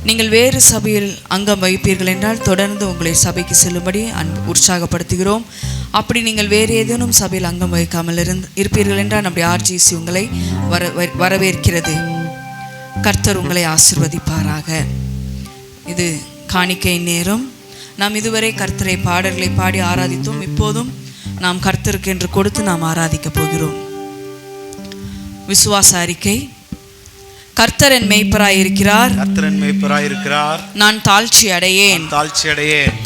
நீங்கள் வேறு சபையில் அங்கம் வகிப்பீர்கள் என்றால் தொடர்ந்து உங்களை சபைக்கு செல்லும்படி உற்சாகப்படுத்துகிறோம். அப்படி நீங்கள் வேறு ஏதேனும் சபையில் அங்கம் வகிக்காமல் இருப்பீர்கள் என்றால் நம்முடைய ஆர்ஜிசி உங்களை வரவேற்கிறது. கர்த்தர் உங்களை ஆசீர்வதிப்பாராக. இது காணிக்கை நேரம். நாம் இதுவரை கர்த்தரை பாடல்களை பாடி ஆராதித்தோம். இப்போதும் நாம் கர்த்தருக்கு என்று கொடுத்து நாம் ஆராதிக்கப் போகிறோம். விசுவாச அறிக்கை. கர்த்தர் என் மேய்ப்பராயிருக்கிறார், நான் தாழ்ச்சி அடையேன்.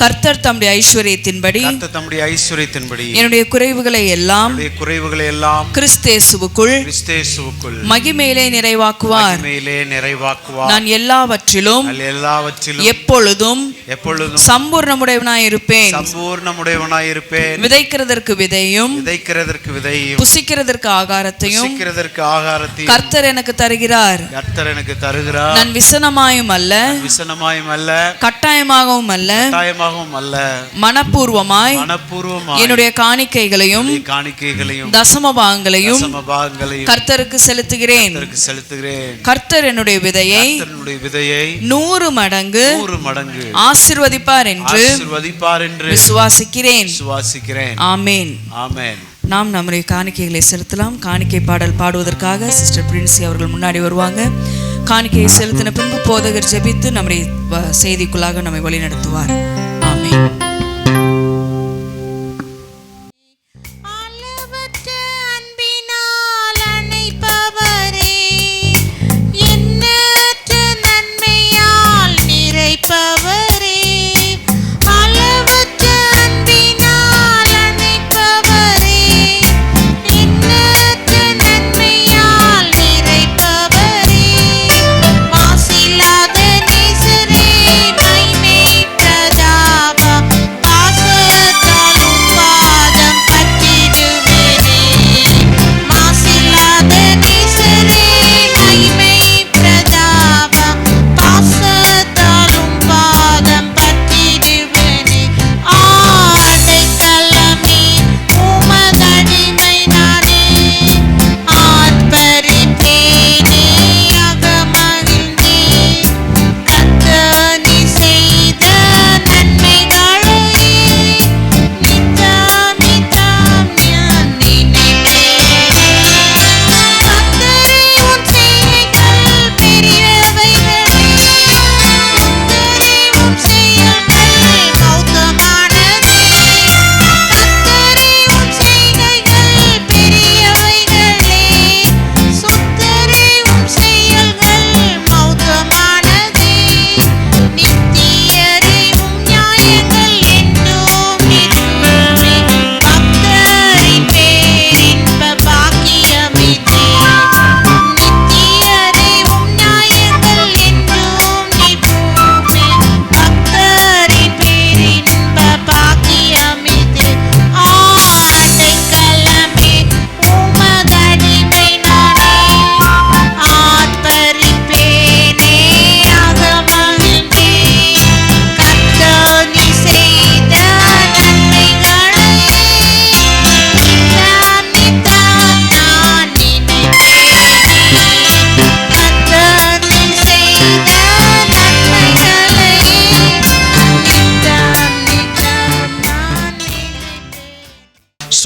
கர்த்தர் தம்முடைய ஐஸ்வரியத்தின்படி என்னுடைய குறைவுகளை எல்லாம் கிறிஸ்தேசுவுக்குள் மகிமையிலே நிறைவாக்குவார். நான் எல்லாவற்றிலும் எப்பொழுதும் சம்பூர்ணமுடையவனாயிருப்பேன். விதைக்கிறதற்கு விதையும் புசிக்கிறதற்கு ஆகாரத்தையும் கர்த்தர் எனக்கு தருகிறார். நான் விசனமாயும் அல்ல கட்டாயமாகவும் அல்ல மனப்பூர்வமாய் என்னுடைய காணிக்கைகளையும் தசமபாகங்களையும் கர்த்தருக்கு செலுத்துகிறேன். கர்த்தர் என்னுடைய விதையை 100 மடங்கு ஆசீர்வதிப்பார் என்று விசுவாசிக்கிறேன். ஆமென். நாம் நம்முடைய காணிக்கைகளை செலுத்தலாம். காணிக்கை பாடல் பாடுவதற்காக சிஸ்டர் பிரின்சி அவர்கள் முன்னாடி வருவாங்க. காணிக்கையை செலுத்தின பின்பு போதகர் ஜெபித்து நம்முடைய செய்திக்குள்ளாக நம்மை வழி நடத்துவார். ஆமென். மாசில்லாத நேசரே மைமை பிரதா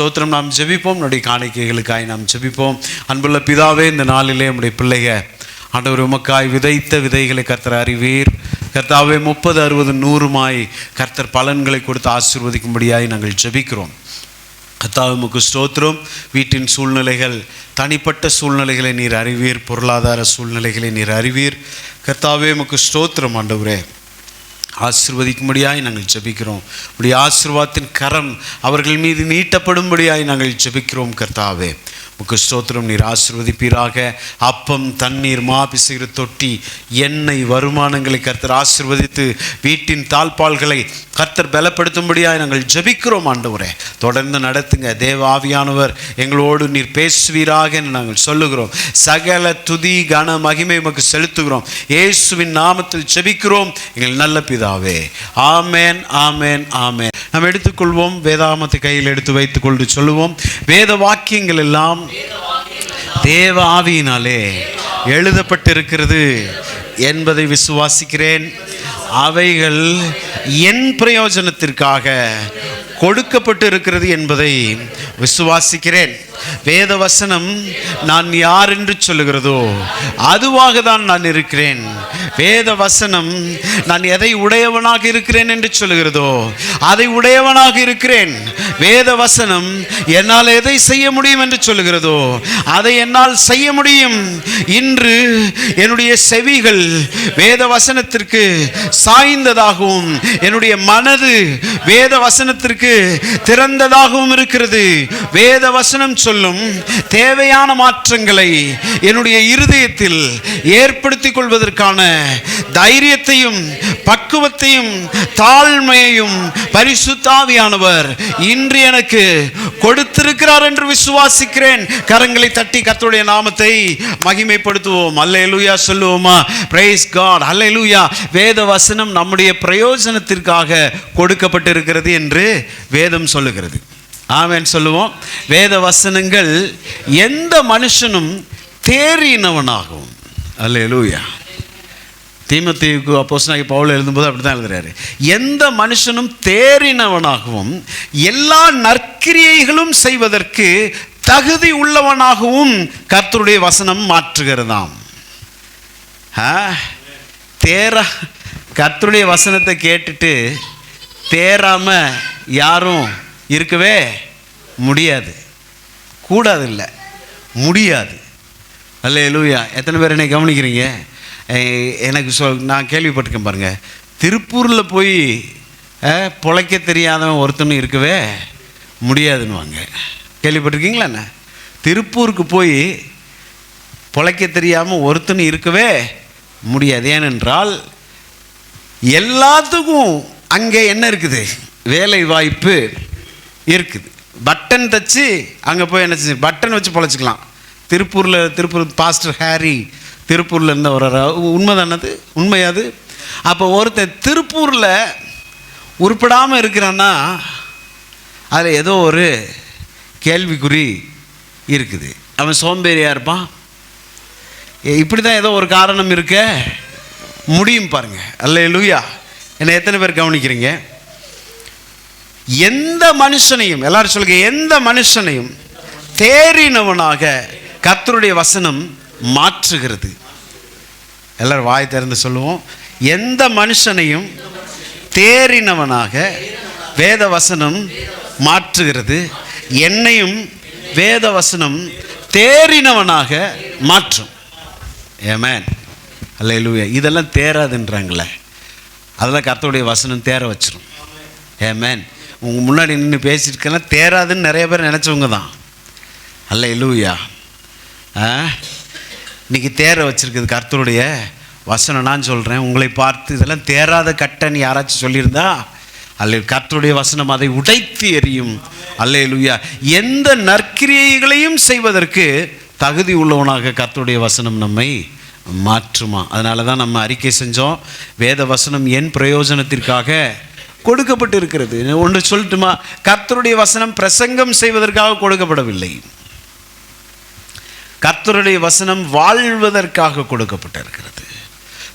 ஸ்தோத்திரம். நாம் ஜெபிப்போம். நம்முடைய காணிக்கைகளுக்காய் நாம் ஜெபிப்போம். அன்புள்ள பிதாவே, இந்த நாளிலே நம்முடைய பிள்ளைக ஆண்டவர் உமக்காய் விதைத்த விதைகளை கர்த்தர் அறிவீர். கர்த்தாவே 30, 60, 100 கர்த்தர் பலன்களை கொடுத்து ஆசீர்வதிக்கும்படியாய் நாங்கள் ஜெபிக்கிறோம். கர்த்தாவே உமக்கு ஸ்தோத்திரம். வீட்டின் சூழ்நிலைகள், தனிப்பட்ட சூழ்நிலைகளை நீர் அறிவீர், பொருளாதார சூழ்நிலைகளை நீர் அறிவீர். கர்த்தாவே உமக்கு ஸ்தோத்திரம். ஆண்டவரே, ஆசீர்வதிக்கும்படியாய் நாங்கள் ஜெபிக்கிறோம். உடைய ஆசீர்வாதத்தின் கரம் அவர்கள் மீது நீட்டப்படும்படியாய் நாங்கள் ஜெபிக்கிறோம். கர்த்தாவே உமக்கு ஸ்தோத்திரம். நீர் ஆசீர்வதிப்பீராக. அப்பம், தண்ணீர், மா பிசைகிற தொட்டி, எண்ணெய், வருமானங்களை கர்த்தர் ஆசீர்வதித்து வீட்டின் தாழ்பால்களை கர்த்தர் பலப்படுத்தும்படியாய் நாங்கள் ஜெபிக்கிறோம். ஆண்டவரே, தொடர்ந்து நடத்துங்க. தேவ ஆவியானவர் எங்களோடு நீர் பேசுவீராக என்று நாங்கள் சொல்லுகிறோம். சகல துதி, கன, மகிமை உமக்கு செலுத்துகிறோம். இயேசுவின் நாமத்தில் ஜெபிக்கிறோம் எங்கள் நல்ல பிதாவே. ஆமேன், ஆமேன், ஆமேன். நாம் எடுத்துக்கொள்வோம். வேதாகமத்தை கையில் எடுத்து வைத்துக் கொண்டு சொல்லுவோம். வேத வாக்கியங்கள் எல்லாம் தேவ ஆவியினாலே எழுதப்பட்டிருக்கிறது என்பதை விசுவாசிக்கிறேன். அவைகள் என் பிரயோஜனத்திற்காக கொடுக்கப்பட்டு இருக்கிறது என்பதை விசுவாசிக்கிறேன். வேத வசனம் நான் யார் என்று சொல்லுகிறதோ அதுவாக தான் நான் இருக்கிறேன். வேத வசனம் நான் எதை உடையவனாக இருக்கிறேன் என்று சொல்லுகிறதோ அதை உடையவனாக இருக்கிறேன். வேத வசனம் என்னால் எதை செய்ய முடியும் என்று சொல்லுகிறதோ அதை என்னால் செய்ய முடியும். இன்று என்னுடைய செவிகள் வேத வசனத்திற்கு சாய்ந்ததாகவும் என்னுடைய மனது வேத வசனத்திற்கு திறந்ததாகவும் இருக்கிறது. வேத வசனம் சொல்லும் தேவையான மாற்றங்களை என்னுடைய இருதயத்தில் ஏற்படுத்திக் கொள்வதற்கான தைரியத்தையும் பக்குவத்தையும் தாழ்மையையும் பரிசுத்த ஆவியானவர் இன்று எனக்கு கொடுத்திருக்கிறார் என்று விசுவாசிக்கிறேன். கரங்களை தட்டி கர்த்தருடைய நாமத்தை மகிமைப்படுத்துவோம். அல்லேலூயா சொல்லுவோமா? பிரைஸ் காட், அல்லேலூயா. வேத வசனம் நம்முடைய பிரயோஜனத்திற்காக கொடுக்கப்பட்டிருக்கிறது என்று வேதம் சொல்லுகிறது. ஆமென் சொல்லுவோம். வேத வசனங்கள் எந்த மனுஷனும் தேறினவனாகவும், அல்லேலூயா. தீமோத்தேயுக்கு அப்போஸ்தலனாகிய பவுல் எழுதும்போது அப்படி தான் எழுதுறாரு. எந்த மனுஷனும் தேறினவனாகவும் எல்லா நற்கிரியைகளும் செய்வதற்கு தகுதி உள்ளவனாகவும் கர்த்தருடைய வசனம் மாற்றுகிறதாம். கர்த்தருடைய வசனத்தை கேட்டுட்டு தேறாம யாரும் இருக்கவே முடியாது. கூடாது, இல்லை, முடியாது. அல்லேலூயா. எத்தனை பேர் என்னை கவனிக்கிறீங்க? எனக்கு நான் கேள்விப்பட்டிருக்கேன் பாருங்க. திருப்பூரில் போய் பொழைக்க தெரியாதவன் ஒருத்தனும் இருக்கவே முடியாதுன்னுவாங்க. கேள்விப்பட்டிருக்கீங்களா? என்ன, திருப்பூருக்கு போய் பொழைக்க தெரியாமல் ஒருத்தனும் இருக்கவே முடியாது. ஏனென்றால் எல்லாத்துக்கும் அங்கே என்ன இருக்குது? வேலை வாய்ப்பு இருக்குது. பட்டன் தச்சு அங்கே போய் என்ன செஞ்சு பட்டன் வச்சு பொழைச்சிக்கலாம். திருப்பூர் பாஸ்டர் ஹாரி திருப்பூரில் இருந்த ஒரு உண்மைதானது, உண்மையாது. அப்போ ஒருத்தர் திருப்பூரில் உருப்படாமல் இருக்கிறான்னா அதில் ஏதோ ஒரு கேள்விக்குறி இருக்குது. அவன் சோம்பேறியாக இருப்பான். இப்படி தான் ஏதோ ஒரு காரணம் இருக்க முடியும் பாருங்க. அல்லேலூயா. என்னை எத்தனை பேர் கவனிக்கிறீங்க? எந்த மனுஷனையும், எல்லாரும் சொல்லுங்க, எந்த மனுஷனையும் தேறினவனாக கர்த்தருடைய வசனம் மாற்றுகிறது. எல்லாரும் வாய் திறந்து சொல்லுவோம். எந்த மனுஷனையும் தேறினவனாக வேத வசனம் மாற்றுகிறது. என்னையும் வேத வசனம் தேறினவனாக மாற்றும். ஆமென், அல்லேலூயா. இதெல்லாம் தேராதுன்றாங்களே, அதெல்லாம் கர்த்தருடைய வசனம் தேர வச்சிரும். ஆமென். உங்கள் முன்னாடி நின்று பேசிட்டுக்கெல்லாம் தேராதுன்னு நிறைய பேர் நினச்சவங்க தான். அல்லேலூயா. இன்றைக்கி தேர வச்சுருக்குது கர்த்தருடைய வசனம். நான் சொல்கிறேன், உங்களை பார்த்து இதெல்லாம் தேராத கட்டன்னு யாராச்சும் சொல்லியிருந்தா அல்ல, கர்த்தருடைய வசனம் அதை உடைத்து எறியும். அல்லேலூயா. எந்த நற்கிரியைகளையும் செய்வதற்கு தகுதி உள்ளவனாக கர்த்தருடைய வசனம் நம்மை மாற்றுமா. அதனால தான் நம்ம அறிக்கை செஞ்சோம், வேத வசனம் என் பிரயோஜனத்திற்காக கொடுக்கப்பட்டு இருக்கிறது. ஒன்று சொல்லட்டுமா? கர்த்தருடைய வசனம் பிரசங்கம் செய்வதற்காக கொடுக்கப்படவில்லை. கர்த்தருடைய வசனம் வாழ்வதற்காக கொடுக்கப்பட்டிருக்கிறது.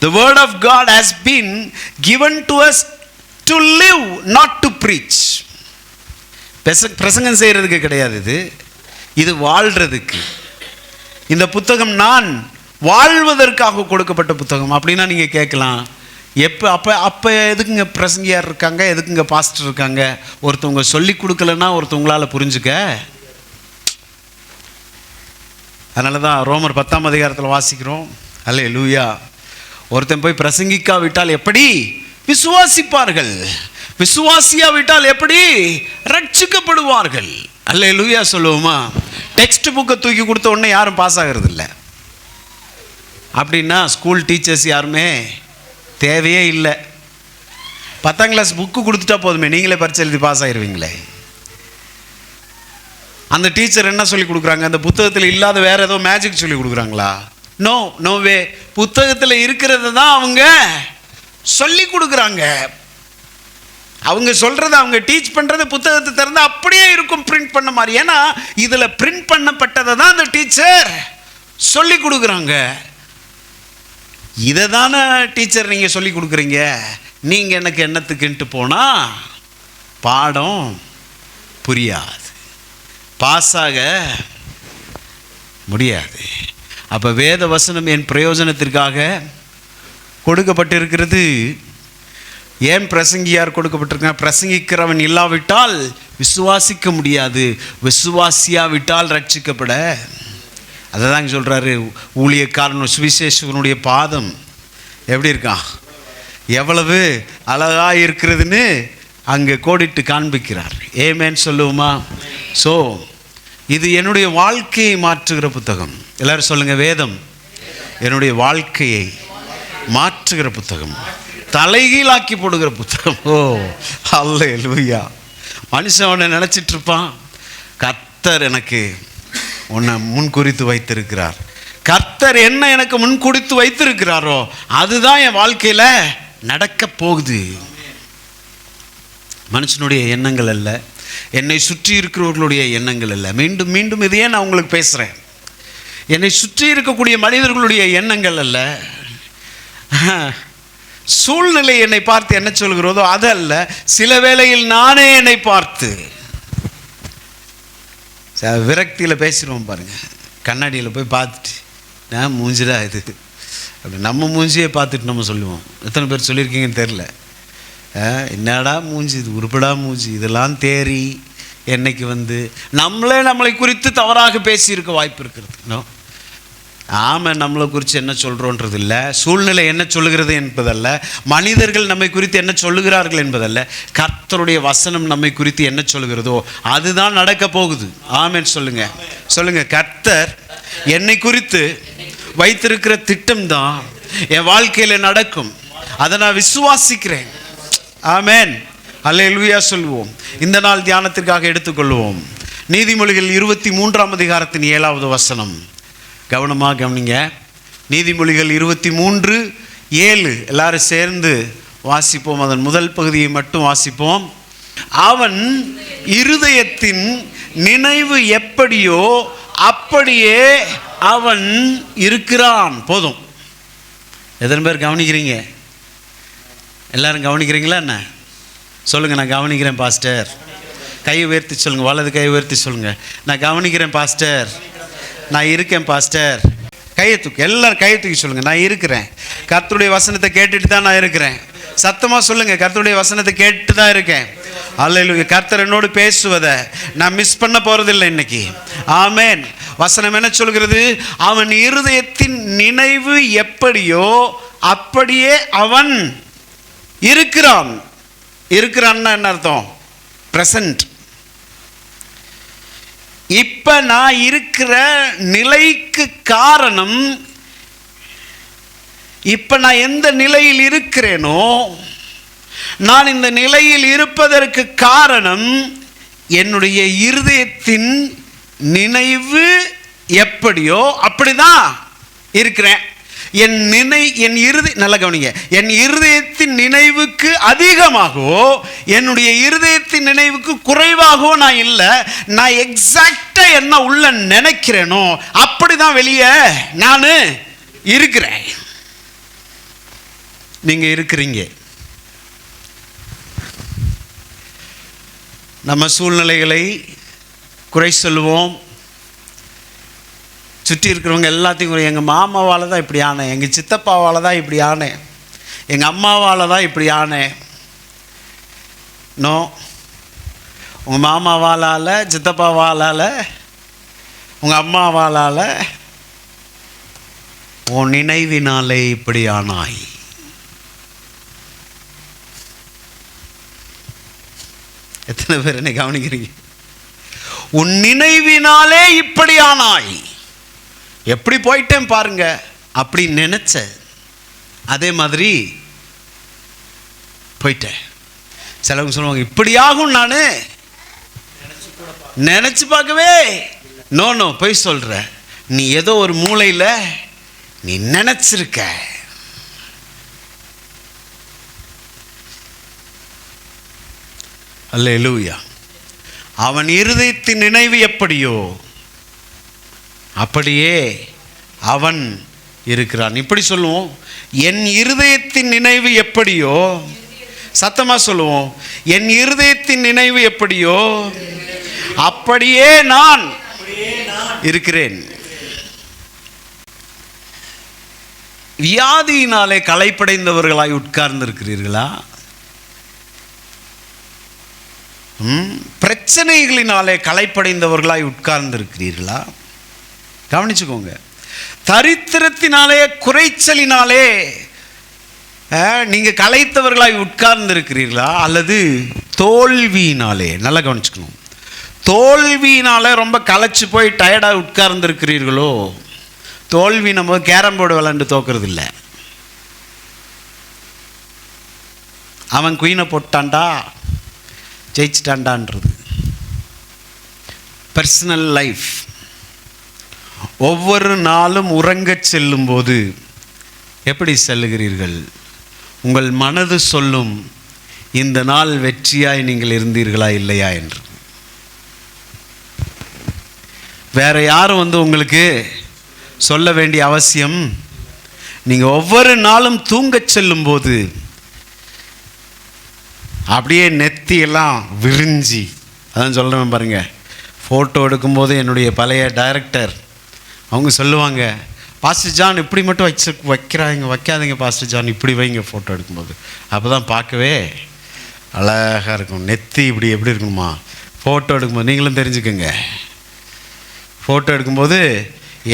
The word of God has been given to us to live, not to preach. பிரசங்கம் செய்கிறதுக்கு கிடையாது, இது வாழ்கிறதுக்கு. இந்த புத்தகம் நான் வாழ்வதற்காக கொடுக்கப்பட்ட புத்தகம். அப்படின்னா நீங்கள் கேட்கலாம், அப்போ எதுக்குங்க பிரசங்கியார் இருக்காங்க, எதுக்குங்க பாஸ்டர் இருக்காங்க? ஒருத்தவங்க சொல்லி கொடுக்கலன்னா ஒருத்தவங்களால் புரிஞ்சுக்க. அதனால தான் ரோமர் 10ஆம் அதிகாரத்தில் வாசிக்கிறோம், அல்லேலூயா, ஒருத்தன் போய் பிரசங்கிக்காவிட்டால் எப்படி விசுவாசிப்பார்கள், விசுவாசியாவிட்டால் எப்படி ரட்சிக்கப்படுவார்கள். அல்லேலூயா சொல்லுவோமா? டெக்ஸ்ட் புக்கை தூக்கி கொடுத்த உடனே யாரும் பாஸ் ஆகிறது இல்லை. அப்படின்னா ஸ்கூல் டீச்சர்ஸ் யாருமே தேவையே இல்லை. 10ஆம் கிளாஸ் புக்கு கொடுத்துட்டா போதுமே, நீங்களே பரீட்சை எழுதி பாஸ் ஆகிடுவீங்களே. அந்த டீச்சர் என்ன சொல்லி கொடுக்குறாங்க? அந்த புத்தகத்தில் இல்லாத வேற ஏதோ மேஜிக் சொல்லி கொடுக்குறாங்களா? No, no way. புத்தகத்தில் இருக்கிறது தான் அவங்க சொல்லி கொடுக்குறாங்க. அவங்க சொல்றது, அவங்க டீச் பண்றது புத்தகத்தை திறந்து அப்படியே இருக்கும், பிரிண்ட் பண்ண மாதிரி. ஏன்னா இதுல பிரிண்ட் பண்ணப்பட்டதை தான் அந்த டீச்சர் சொல்லி கொடுக்குறாங்க. இதை தானே டீச்சர் நீங்க சொல்லி கொடுக்குறீங்க. நீங்க எனக்கு என்னத்துக்குன்ட்டு போனா பாடம் புரியாது, பாஸ் ஆக முடியாது. அப்ப வேத வசனம் என் பிரயோஜனத்திற்காக கொடுக்கப்பட்டிருக்கிறது. ஏன் பிரசங்கியார் கொடுக்கப்பட்டிருக்காங்க? பிரசங்கிக்கிறவன் இல்லாவிட்டால் விசுவாசிக்க முடியாது, விசுவாசியாவிட்டால் ரட்சிக்கப்பட. அதை தாங்க சொல்றாரு, ஊழியக்காரன் சுவிசேஷகனுடைய பாதம் எப்படி இருக்கான், எவ்வளவு அழகா இருக்கிறதுன்னு அங்கே கோடிட்டு காண்பிக்கிறார். ஏமேன்னு சொல்லுவோமா? ஸோ இது என்னுடைய வாழ்க்கையை மாற்றுகிற புத்தகம். எல்லாரும் சொல்லுங்க, வேதம் என்னுடைய வாழ்க்கையை மாற்றுகிற புத்தகம், தலைகீழாக்கி போடுகிற புத்தகம். ஓ அல்லேலூயா. மனுஷன் அவனை நினச்சிட்டு இருப்பான், கர்த்தர் எனக்கு உன்னை முன்குறித்து வைத்திருக்கிறார், கர்த்தர் என்ன எனக்கு முன்குறித்து வைத்திருக்கிறாரோ அதுதான் என் வாழ்க்கையில் நடக்க போகுது. மனுஷனுடைய எண்ணங்கள் அல்ல, என்னை சுற்றி இருக்கிறவர்களுடைய எண்ணங்கள் அல்ல. மீண்டும் மீண்டும் இதையே நான் உங்களுக்கு பேசுகிறேன். என்னை சுற்றி இருக்கக்கூடிய மனிதர்களுடைய எண்ணங்கள் அல்ல, சூழ்நிலை என்னை பார்த்து என்ன சொல்கிறதோ அது அல்ல. சில வேளையில் நானே என்னை பார்த்து விரக்தியில் பேசிடுவோம் பாருங்க. கண்ணாடியில் போய் பார்த்துட்டு நான் மூஞ்சிடா இது அப்படி நம்ம மூஞ்சியை பார்த்துட்டு நம்ம சொல்லுவோம். எத்தனை பேர் சொல்லியிருக்கீங்கன்னு தெரில. என்னடா மூஞ்சி இது, உருப்படா மூஞ்சி, இதெல்லாம் தேறி என்னைக்கு நம்மளை குறித்து தவறாக பேசியிருக்க வாய்ப்பு இருக்கிறது. நோ, ஆமாம், நம்மளை குறித்து என்ன சொல்கிறோன்றது இல்லை, சூழ்நிலை என்ன சொல்லுகிறது என்பதல்ல, மனிதர்கள் நம்மை குறித்து என்ன சொல்லுகிறார்கள் என்பதல்ல, கர்த்தருடைய வசனம் நம்மை குறித்து என்ன சொல்லுகிறதோ அதுதான் நடக்க போகுது. ஆமென் சொல்லுங்க, சொல்லுங்க. கர்த்தர் என்னை குறித்து வைத்திருக்கிற திட்டம் தான் என் வாழ்க்கையில் நடக்கும். அதை நான் விசுவாசிக்கிறேன். ஆமென், அல்லேலூயா சொல்லுவோம். இந்த நாள் தியானத்திற்காக எடுத்துக்கொள்வோம் நீதிமொழிகள் 23ஆம் அதிகாரத்தின் 7வது வசனம். கவனமாக கவனிங்க. நீதிமொழிகள் 23:7 எல்லாரும் சேர்ந்து வாசிப்போம். அதன் முதல் பகுதியை மட்டும் வாசிப்போம். அவன் இருதயத்தின் நினைவு எப்படியோ அப்படியே அவன் இருக்கிறான். போதும். எத்தனை பேர் கவனிக்கிறீங்க? எல்லாரும் கவனிக்கிறீங்களா என்ன? சொல்லுங்க, நான் கவனிக்கிறேன் பாஸ்டர். கை உயர்த்தி சொல்லுங்க, வலது கை உயர்த்தி சொல்லுங்க, நான் கவனிக்கிறேன் பாஸ்டர், நான் இருக்கேன் பாஸ்டர். கையை தூக்கி, எல்லாரும் கையை தூக்கி சொல்லுங்க, நான் இருக்கிறேன். கர்த்தருடைய வசனத்தை கேட்டுட்டு தான் நான் இருக்கிறேன். சத்தமா சொல்லுங்க, கர்த்தருடைய வசனத்தை கேட்டு தான் இருக்கேன். அல்லேலூயா. கர்த்தர் என்னோடு பேசுவதை நான் மிஸ் பண்ண போறதில்லை இன்னைக்கு. ஆமென். வசனம் என்ன சொல்கிறது? அவன் இருதயத்தின் நினைவு எப்படியோ அப்படியே அவன் இருக்கிறான். இருக்கிறான்னா என்ன அர்த்தம்? பிரசன்ட். இப்ப நான் இருக்கிற நிலைக்கு காரணம், இப்ப நான் எந்த நிலையில் இருக்கிறேனோ, நான் இந்த நிலையில் இருப்பதற்கு காரணம் என்னுடைய இருதயத்தின் நினைவு எப்படியோ அப்படிதான் இருக்கிறேன். நல்ல கவனிங்க, என் இருதயத்தின் நினைவுக்கு அதிகமாகவோ என்னுடைய இருதயத்தின் நினைவுக்கு குறைவாகவோ நான் இல்லை. நான் எக்ஸாக்டா என்ன உள்ள நினைக்கிறேனோ அப்படிதான் வெளியே நான் இருக்கிறேன். நீங்க இருக்கிறீங்க. நம்ம சூழ்நிலைகளை குறை சொல்லுவோம். சுற்றி இருக்கிறவங்க எல்லாத்தையும் எங்கள் மாமாவால் தான் இப்படி ஆனேன், எங்கள் சித்தப்பாவால் தான் இப்படி ஆனேன், எங்கள் அம்மாவால் தான் இப்படி ஆனேன். நோ, உங்கள் மாமாவாலால், சித்தப்பாவாலால், உங்கள் அம்மாவாலால், உன் நினைவினாலே இப்படி ஆனாய். எத்தனை பேர் என்னை கவனிக்கிறீங்க? உன் நினைவினாலே இப்படி ஆனாய். எப்படி போயிட்டேன் பாருங்க, அப்படி நினைச்ச அதே மாதிரி போயிட்டேன். சிலவங்க சொல்லுவாங்க இப்படியாகும், நான் நினைச்சு பார்க்கவே. நோ நோ, போய் சொல்ற. நீ ஏதோ ஒரு மூலையில் நீ நினைச்சிருக்க. அல்லேலூயா. அவன் இருதயத்தின் நினைவு எப்படியோ அப்படியே அவன் இருக்கிறான். இப்படி சொல்லுவோம், என் இருதயத்தின் நினைவு எப்படியோ, சத்தமா சொல்லுவோம், என் இருதயத்தின் நினைவு எப்படியோ அப்படியே நான் இருக்கிறேன். வியாதியினாலே களைப்படைந்தவர்களாய் உட்கார்ந்து இருக்கிறீர்களா? பிரச்சனைகளினாலே களைப்படைந்தவர்களாய் உட்கார்ந்து இருக்கிறீர்களா? கவனிச்சுக்கோங்க. தரித்திரத்தினாலே, குறைச்சலினாலே நீங்க களைத்தவர்களாய் உட்கார்ந்து இருக்கிறீர்களா? அல்லது தோல்வியினாலே, நல்லா கவனிச்சுக்கணும், தோல்வியினாலே ரொம்ப களைச்சு போய் டயர்டாக உட்கார்ந்து இருக்கிறீர்களோ? தோல்வி நம்ம கேரம் போர்டு விளையாண்டு தோக்கிறது இல்லை. அவன் குயினை போட்டான்டா ஜெயிச்சிட்டான்டான்றது. Personal life. ஒவ்வொரு நாளும் உறங்கச் செல்லும் போது எப்படி செல்லுகிறீர்கள்? உங்கள் மனது சொல்லும், இந்த நாள் வெற்றியாய் நீங்கள் இருந்தீர்களா இல்லையா என்று. வேற யாரும் உங்களுக்கு சொல்ல வேண்டிய அவசியம். நீங்கள் ஒவ்வொரு நாளும் தூங்கச் செல்லும் போது அப்படியே நெத்தியெல்லாம் விரிஞ்சி, அதான் சொல்கிறேன் பாருங்க. ஃபோட்டோ எடுக்கும்போது என்னுடைய பழைய டைரக்டர் அவங்க சொல்லுவாங்க, பாஸ்டர் ஜான் இப்படி மட்டும் வைக்காதீங்க பாஸ்டர் ஜான், இப்படி வைங்க ஃபோட்டோ எடுக்கும்போது, அப்போ தான் பார்க்கவே அழகாக இருக்கும். நெத்தி இப்படி எப்படி இருக்கணுமா ஃபோட்டோ எடுக்கும்போது. நீங்களும் தெரிஞ்சுக்கோங்க, ஃபோட்டோ எடுக்கும்போது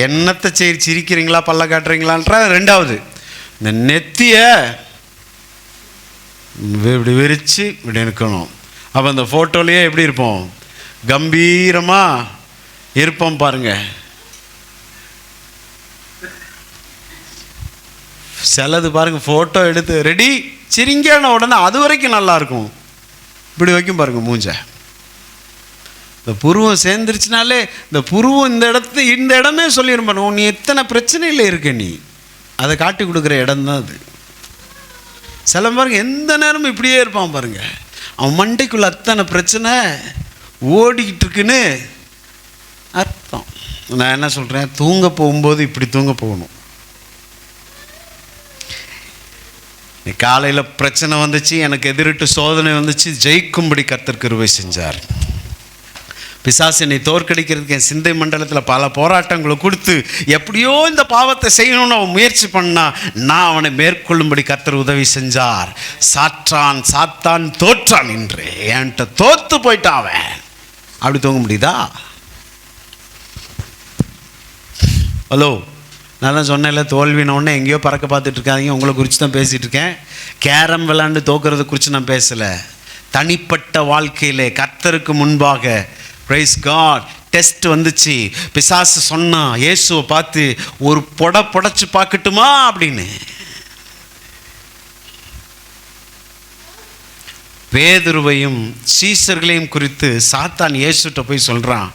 என்னத்தை சிரிக்கிறீங்களா பல்ல காட்டுறீங்களான்ற ரெண்டாவது, இந்த நெத்தியை இப்படி விரித்து இப்படி இருக்கணும். அப்போ அந்த ஃபோட்டோலேயே எப்படி இருப்போம்? கம்பீரமாக இருப்போம் பாருங்க. சிலது பாருங்க, ஃபோட்டோ எடுத்து ரெடி சிரிங்கான உடனே அது வரைக்கும் நல்லாயிருக்கும், இப்படி வைக்கும் பாருங்க மூஞ்ச. இந்த புருவம் சேர்ந்துருச்சுனாலே, இந்த புருவம் இந்த இடமே சொல்லிடும், நீ எத்தனை பிரச்சனையில் இருக்க, நீ அதை காட்டி கொடுக்குற இடம் தான் அது. சில பாருங்க எந்த நேரமும் இப்படியே இருப்பான் பாருங்க, அவன் மண்டைக்குள்ள அத்தனை பிரச்சனை ஓடிக்கிட்டு இருக்குன்னு அர்த்தம். நான் என்ன சொல்கிறேன், தூங்க போகும்போது இப்படி தூங்க போகணும். காலையில் பிரச்சனை வந்துச்சு, எனக்கு எதிரிட்டு சோதனை வந்துச்சு, ஜெயிக்கும்படி கர்த்தர் கிருபை செஞ்சார். பிசாசு என்னை தோற்கடிக்கிறதுக்கு என் சிந்தை மண்டலத்தில் பல போராட்டங்களை கொடுத்து எப்படியோ இந்த பாவத்தை செய்யணும்னு அவன் முயற்சி பண்ணா, நான் அவனை மேற்கொள்ளும்படி கர்த்தர் உதவி செஞ்சார். சாத்தான் தோற்றான் என்று என்கிட்ட தோத்து போயிட்டான் அவன். அப்படி தூங்க முடியுதா? ஹலோ, நான் தான் சொன்னேன்ல, தோல்வினோடனே எங்கேயோ பறக்க பார்த்துட்டு இருக்காதீங்க. உங்களை குறித்து தான் பேசிகிட்டு இருக்கேன். கேரம் விளாண்டு தோக்கிறத குறித்து நான் பேசலை. தனிப்பட்ட வாழ்க்கையிலே கர்த்தருக்கு முன்பாக, பிரைஸ் காட், டெஸ்ட் வந்துச்சு. பிசாசு சொன்னா இயேசுவை பார்த்து, ஒரு புடைச்சு பார்க்கட்டுமா அப்படின்னு. பேதுருவையும் சீசர்களையும் குறித்து சாத்தான் இயேசுகிட்ட போய் சொல்கிறான்,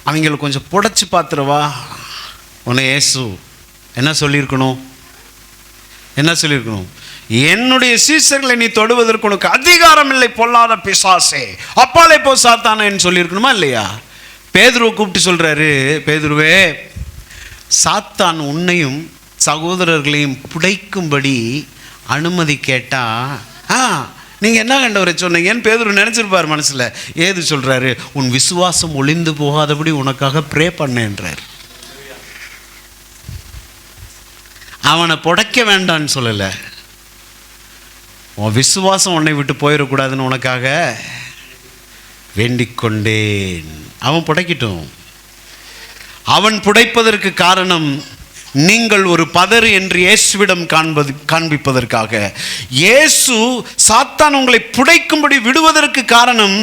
அவங்களை கொஞ்சம் புடைச்சு பார்த்துருவா. உன்னை இயேசு என்ன சொல்லியிருக்கணும்? என்னுடைய சீசர்களை நீ தொடுவதற்கு உனக்கு அதிகாரம் இல்லை, பொல்லாத பிசாசே, அப்பாலே போ சாத்தானேன்னு சொல்லியிருக்கணுமா இல்லையா? பேதுருவை கூப்பிட்டு சொல்கிறாரு, பேதுருவே, சாத்தான் உன்னையும் சகோதரர்களையும் புடைக்கும்படி அனுமதி கேட்டா நீங்கள் என்ன ஆண்டவரே சொன்னீங்கன்னு பேதுரு நினச்சிருப்பார் மனசில். ஏது சொல்கிறாரு? உன் விசுவாசம் ஒளிந்து போகாதபடி உனக்காக ப்ரே பண்ணேன்றார். அவனை புடைக்க வேண்டான்னு சொல்லலை, உன் விசுவாசம் உன்னை விட்டு போயிடக்கூடாதுன்னு உனக்காக வேண்டிக் கொண்டேன். அவன் புடைக்கட்டும். அவன் புடைப்பதற்கு காரணம் நீங்கள் ஒரு பதறு என்று இயேசுவிடம் காண்பிப்பதற்காக. இயேசு சாத்தான் உங்களை புடைக்கும்படி விடுவதற்கு காரணம்,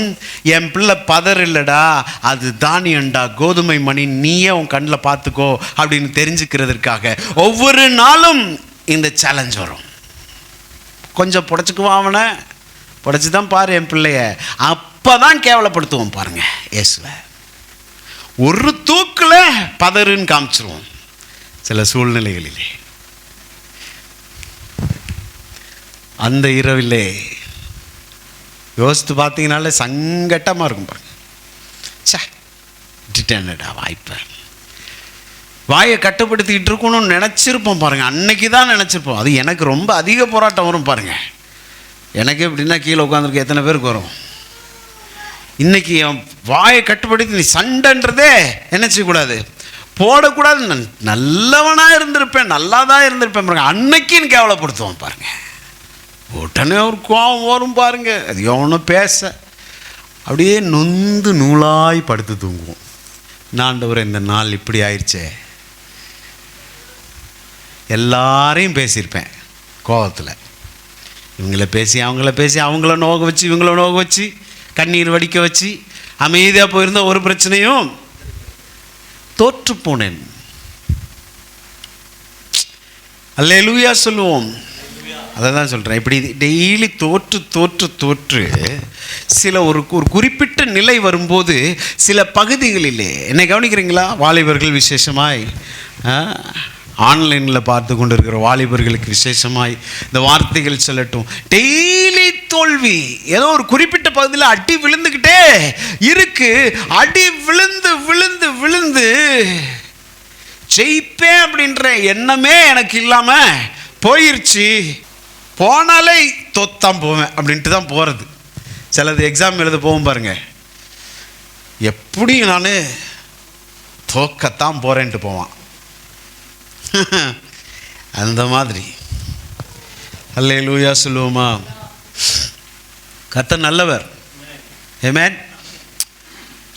என் பிள்ளை பதறு இல்லடா, அது தானியண்டா, கோதுமை மணி, நீயே உன் கண்ணில் பார்த்துக்கோ அப்படின்னு தெரிஞ்சுக்கிறதுக்காக. ஒவ்வொரு நாளும் இந்த சேலஞ்ச் வரும். கொஞ்சம் புடைச்சிக்குவான், அவனை புடைச்சி தான் பாரு என் பிள்ளைய, அப்போ தான் கேவலப்படுத்துவோம் பாருங்க இயேசுவை. ஒரு தூக்கில் பதறுன்னு காமிச்சிருவோம் சில சூழ்நிலைகளிலே. அந்த இரவிலே யோசித்து பார்த்தீங்கனாலே சங்கட்டமாக இருக்கும் பாருங்க. டிட்டனடா வாய்ப்பை வாயை கட்டுப்படுத்திக்கிட்டு இருக்கணும்னு நினச்சிருப்போம் பாருங்கள். அன்னைக்கு தான் நினச்சிருப்போம். அது எனக்கு ரொம்ப அதிக போராட்டம் வரும் பாருங்கள். எனக்கு எப்படின்னா கீழே உட்காந்துருக்க எத்தனை பேருக்கு வரும். இன்றைக்கி என் வாயை கட்டுப்படுத்தி நீ சண்டைன்றதே என்ன செய்யக்கூடாது, போடக்கூடாது. நல்லவனாக இருந்திருப்பேன், நல்லா தான் இருந்திருப்பேன் பாருங்க. அன்னைக்குன்னு கேவலப்படுத்துவோம் பாருங்க. உடனே ஒரு கோவம் வரும் பாருங்க. அது எவனும் பேச அப்படியே நொந்து நூலாய் படுத்து தூங்குவோம். ஆண்டவரே இந்த நாள் இப்படி ஆயிடுச்சே. எல்லாரையும் பேசியிருப்பேன் கோவத்தில். இவங்கள பேசி அவங்கள நோக வச்சு இவங்கள நோக வச்சு கண்ணீர் வடிக்க வச்சு அமைதியாக போயிருந்த ஒரு பிரச்சனையும் தோற்று போனேன். அல்லேலூயா சொல்லுவோம். அதை தான் சொல்கிறேன். இப்படி டெய்லி தோற்று சில ஒரு குறிப்பிட்ட நிலை வரும்போது சில பகுதிகளிலே என்னை கவனிக்கிறீங்களா? வாலிபர்கள் விசேஷமாய், ஆன்லைனில் பார்த்து கொண்டு இருக்கிற வாலிபர்களுக்கு விசேஷமாய் இந்த வார்த்தைகள் சொல்லட்டும். டெய்லி தோல்வி. ஏதோ ஒரு குறிப்பிட்ட பகுதியில் அடி விழுந்துக்கிட்டே இருக்கு. அடி விழுந்து விழுந்து விழுந்து ஜெயிப்பேன் அப்படின்ற எண்ணமே எனக்கு இல்லாமல் போயிடுச்சு. போனாலே தோத்தான் போவேன் அப்படின்ட்டு தான் போகிறது. சிலது எக்ஸாம் எழுத போகும் பாருங்க, எப்படி நான் தோக்கத்தான் போகிறேன்ட்டு போவான். அந்த மாதிரி அல்லேலூயா சொல்லுவோமா? கர்த்தர் நல்லவர். ஆமென்.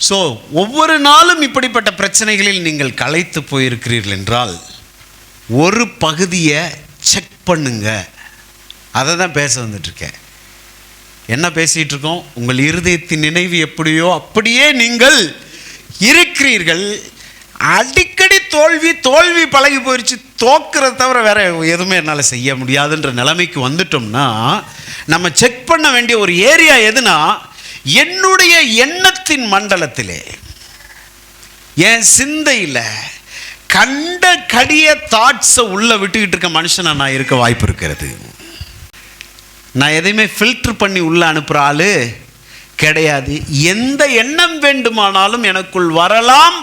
ஸோ ஒவ்வொரு நாளும் இப்படிப்பட்ட பிரச்சனைகளில் நீங்கள் களைத்து போயிருக்கிறீர்கள் என்றால் ஒரு பகுதியை செக் பண்ணுங்க. அதை தான் பேச வந்துட்டுருக்கேன். என்ன பேசிகிட்டு இருக்கோம்? உங்கள் இருதயத்தின் நினைவு எப்படியோ அப்படியே நீங்கள் இருக்கிறீர்கள். அடிக்கடி தோல்வி பழகி போயிடுச்சு. தோக்கிறத தவிர வேற எதுவுமே என்னால் செய்ய முடியாதுன்ற நிலைமைக்கு வந்துட்டோம்னா நம்ம செக் பண்ண வேண்டிய ஒரு ஏரியா எதுனா, என்னுடைய எண்ணத்தின் மண்டலத்திலே, என் சிந்தையில் கண்ட கடிய தாட்ஸை உள்ள விட்டுக்கிட்டு இருக்க மனுஷனை நான் இருக்க வாய்ப்பு இருக்கிறது. நான் எதையுமே ஃபில்டர் பண்ணி உள்ள அனுப்புகிற ஆளு கிடையாது. எந்த எண்ணம் வேண்டுமானாலும் எனக்குள் வரலாம்,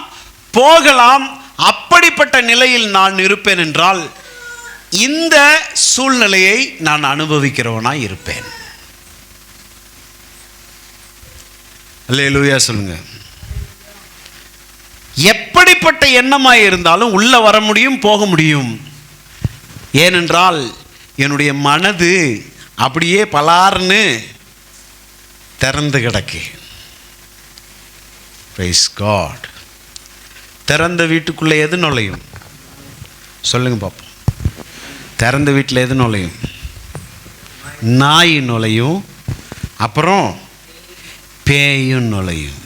போகலாம். அப்படிப்பட்ட நிலையில் நான் இருப்பேன் என்றால் இந்த சூழ்நிலையை நான் அனுபவிக்கிறவனாய் இருப்பேன். அல்லேலூயா சொல்லுங்க. எப்படிப்பட்ட எண்ணமாய் இருந்தாலும் உள்ள வர முடியும், போக முடியும். ஏனென்றால் என்னுடைய மனது அப்படியே பலார்னு திறந்து கிடக்கு. Praise God. திறந்த வீட்டுக்குள்ளே எது நுழையும் சொல்லுங்க பார்ப்போம். திறந்த வீட்டில் எது நுழையும்? நாய் நுழையும், அப்புறம் பேயும் நுழையும்.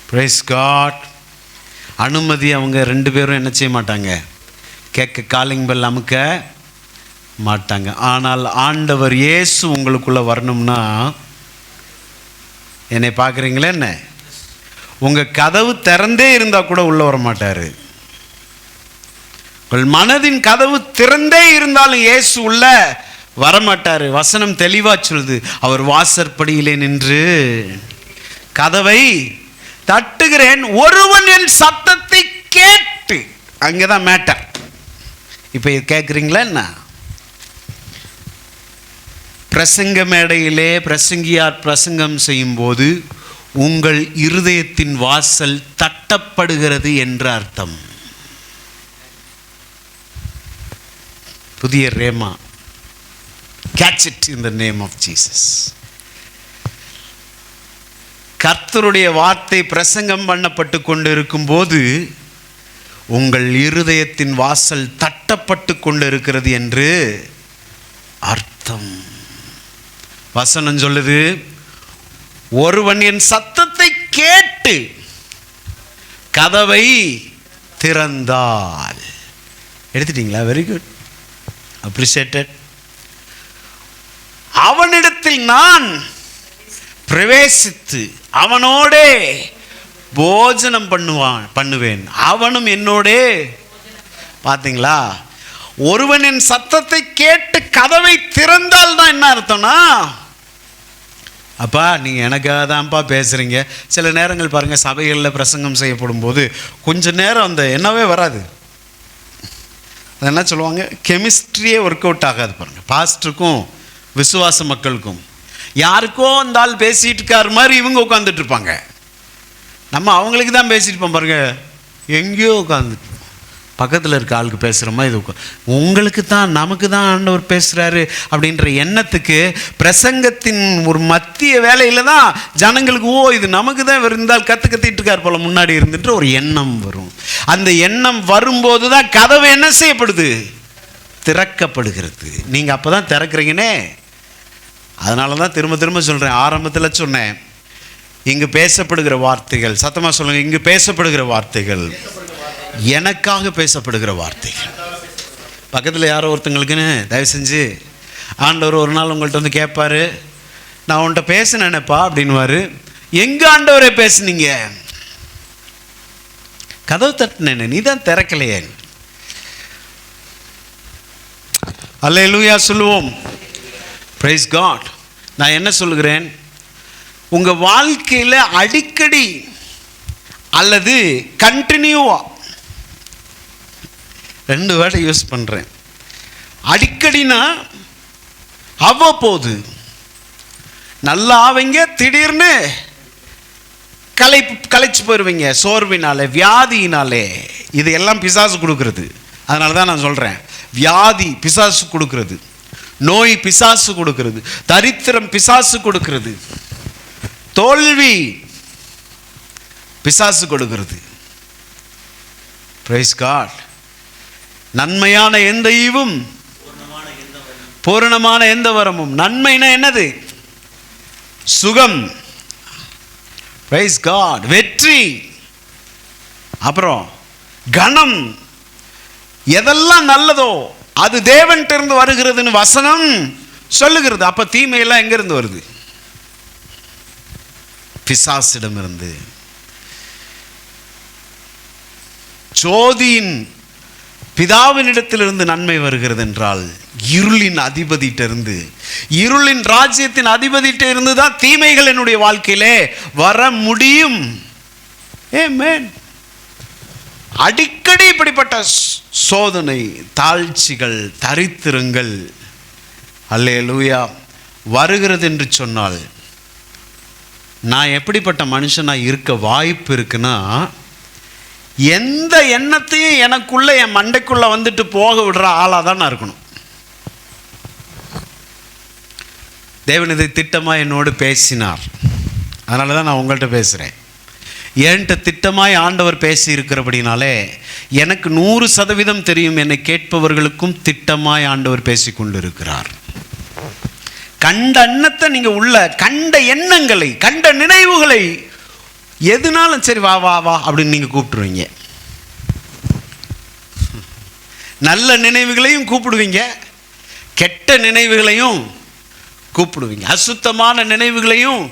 Praise God. அனுமதி அவங்க ரெண்டு பேரும் என்ன செய்ய மாட்டாங்க, கேட்க காலிங் பெல் அமுக்க மாட்டாங்க. ஆனால் ஆண்டவர் இயேசு உங்களுக்குள்ளே வரணும்னா, என்னை பார்க்குறீங்களே, என்ன உங்கள் கதவு திறந்தே இருந்தால் கூட உள்ளே வர மாட்டார். உங்கள் மனதின் கதவு திறந்தே இருந்தாலும் இயேசு உள்ள வரமாட்டார். வசனம் தெளிவாக சொல்லுது, அவர் வாசற்படியிலே நின்று கதவை தட்டுகிறேன், ஒருவன் என் சத்தத்தை கேட்டு. அங்கே தான் மேட்டர். இப்போ கேட்குறீங்களா என்ன? பிரசங்க மேடையிலே பிரசங்கியார் பிரசங்கம் செய்யும்போது உங்கள் இருதயத்தின் வாசல் தட்டப்படுகிறது என்று அர்த்தம். புதிய rhema, catch it in the name of Jesus. கர்த்தருடைய வார்த்தை பிரசங்கம் பண்ணப்பட்டு கொண்டிருக்கும் போது உங்கள் இருதயத்தின் வாசல் தட்டப்பட்டு கொண்டிருக்கிறது என்று அர்த்தம். வசனம் சொல்லுது, ஒருவன் என் சத்தத்தை கேட்டு கதவை திறந்தால். எடுத்துட்டீங்களா? Very good, appreciated. அவனிடத்தில் நான் பிரவேசித்து அவனோடே போஜனம் பண்ணுவேன், அவனும் என்னோடே. பார்த்தீங்களா? ஒருவன் என் சத்தத்தை கேட்டு கதவை திறந்தால் தான் என்ன அர்த்தம்னா, அப்பா நீங்கள் எனக்காக தான்ப்பா பேசுகிறீங்க. சில நேரங்கள் பாருங்கள், சபைகளில் பிரசங்கம் செய்யப்படும் போது கொஞ்ச நேரம் அந்த என்னவே வராது. அது என்ன சொல்லுவாங்க, கெமிஸ்ட்ரியே ஒர்க் அவுட் ஆகாது பாருங்கள். பாஸ்டருக்கும் விசுவாச மக்களுக்கும் யாருக்கோ அந்த ஆள் பேசிகிட்டு இருக்கார் மாதிரி இவங்க உட்காந்துட்டு இருப்பாங்க. நம்ம அவங்களுக்கு தான் பேசிட்டு இருப்போம் பாருங்க, எங்கேயோ உட்காந்துட்டு பக்கத்தில் இருக்க ஆளுக்கு பேசுகிற மாதிரி இது உங்களுக்கு தான் நமக்கு தான் ஆண்டவர் பேசுகிறாரு அப்படின்ற எண்ணத்துக்கு பிரசங்கத்தின் ஒரு மத்திய வேலையில் தான் ஜனங்களுக்கு ஓ இது நமக்கு தான் இருந்தால் கத்திட்டு இருக்கார் போல முன்னாடி இருந்துட்டு ஒரு எண்ணம் வரும். அந்த எண்ணம் வரும்போது தான் கதவு என்ன செய்யப்படுது, திறக்கப்படுகிறது. நீங்கள் அப்போ தான் திறக்கிறீங்கன்னே. அதனால தான் திரும்ப திரும்ப சொல்கிறேன், ஆரம்பத்தில் சொன்னேன், இங்கு பேசப்படுகிற வார்த்தைகள், சத்தமாக சொல்லுங்கள், இங்கு பேசப்படுகிற வார்த்தைகள் எனக்காக பேசப்படுகிற வார்த்தைகள். பக்கத்தில் யாரோ ஒருத்தங்களுக்குன்னு தயவு செஞ்சு ஆண்டவர் ஒரு நாள் உங்கள்கிட்ட வந்து கேட்பார், நான் உன்கிட்ட பேசினேனப்பா அப்படின்வாரு. எங்கே ஆண்டவரே பேசுனீங்க? கதவு தட்டினேன், நீ தான் திறக்கலையே. அல்லேலூயா சொல்லுவோம். Praise God. நான் என்ன சொல்லுகிறேன், உங்கள் வாழ்க்கையில் அடிக்கடி அல்லது கண்டினியூவா, ரெண்டு வேர்டை யூஸ் பண்ணுறேன். அடிக்கடினா அவ்வப்போது நல்லா ஆவீங்க, திடீர்னு களைச்சு போயிடுவீங்க, சோர்வினாலே வியாதியினாலே. இது எல்லாம் பிசாசு கொடுக்கறது. அதனால தான் நான் சொல்கிறேன், வியாதி பிசாசு கொடுக்கறது, நோய் பிசாசு கொடுக்கிறது, தரித்திரம் பிசாசு கொடுக்கிறது, தோல்வி பிசாசு கொடுக்கிறது. Praise God. நன்மையான எந்த ஈவும் பூரணமான எந்த வரமும். நன்மைனா என்னது? சுகம், பிரைஸ் காட், வெற்றி, அப்புறம் கனம். எதெல்லாம் நல்லதோ அது தேவன்கிட்ட இருந்து வருகிறதுன்னு வசனம் சொல்லுகிறது. அப்ப தீமையெல்லாம் எங்க இருந்து வருது? பிசாசிடம் இருந்து. ஜோதியின் பிதாவினிடத்திலிருந்து நன்மை வருகிறது என்றால் இருளின் அதிபதியிட்ட இருந்து, இருளின் ராஜ்யத்தின் அதிபதியிட்ட இருந்து தான் தீமைகள் என்னுடைய வாழ்க்கையிலே வர முடியும். ஆமென். அடிக்கடி இப்படிப்பட்ட சோதனை, தாழ்ச்சிகள், தரித்திரங்கள் அல்லேலூயா வருகிறது என்று சொன்னால் நான் எப்படிப்பட்ட மனுஷனாக இருக்க வாய்ப்பு இருக்குன்னா, எந்த எண்ணத்தையும் எனக்குள்ள என் மண்டைக்குள்ள வந்துட்டு போக விடுற ஆளாக தான் நான் இருக்கணும். தேவன் இதை திட்டமாக என்னோடு பேசினார். அதனால தான் நான் உங்கள்கிட்ட பேசுகிறேன். என்கிட்ட திட்டமாய் ஆண்டவர் பேசி இருக்கிறபடினாலே எனக்கு 100% தெரியும், என்னை கேட்பவர்களுக்கும் திட்டமாய் ஆண்டவர் பேசி கொண்டு இருக்கிறார். கண்ட எண்ணத்தை நீங்கள் உள்ள கண்ட எண்ணங்களை, கண்ட நினைவுகளை எதுனாலும் சரி வா வா வா அப்படின்னு நீங்கள் கூப்பிட்டுருவீங்க. நல்ல நினைவுகளையும் கூப்பிடுவீங்க, கெட்ட நினைவுகளையும் கூப்பிடுவீங்க, அசுத்தமான நினைவுகளையும்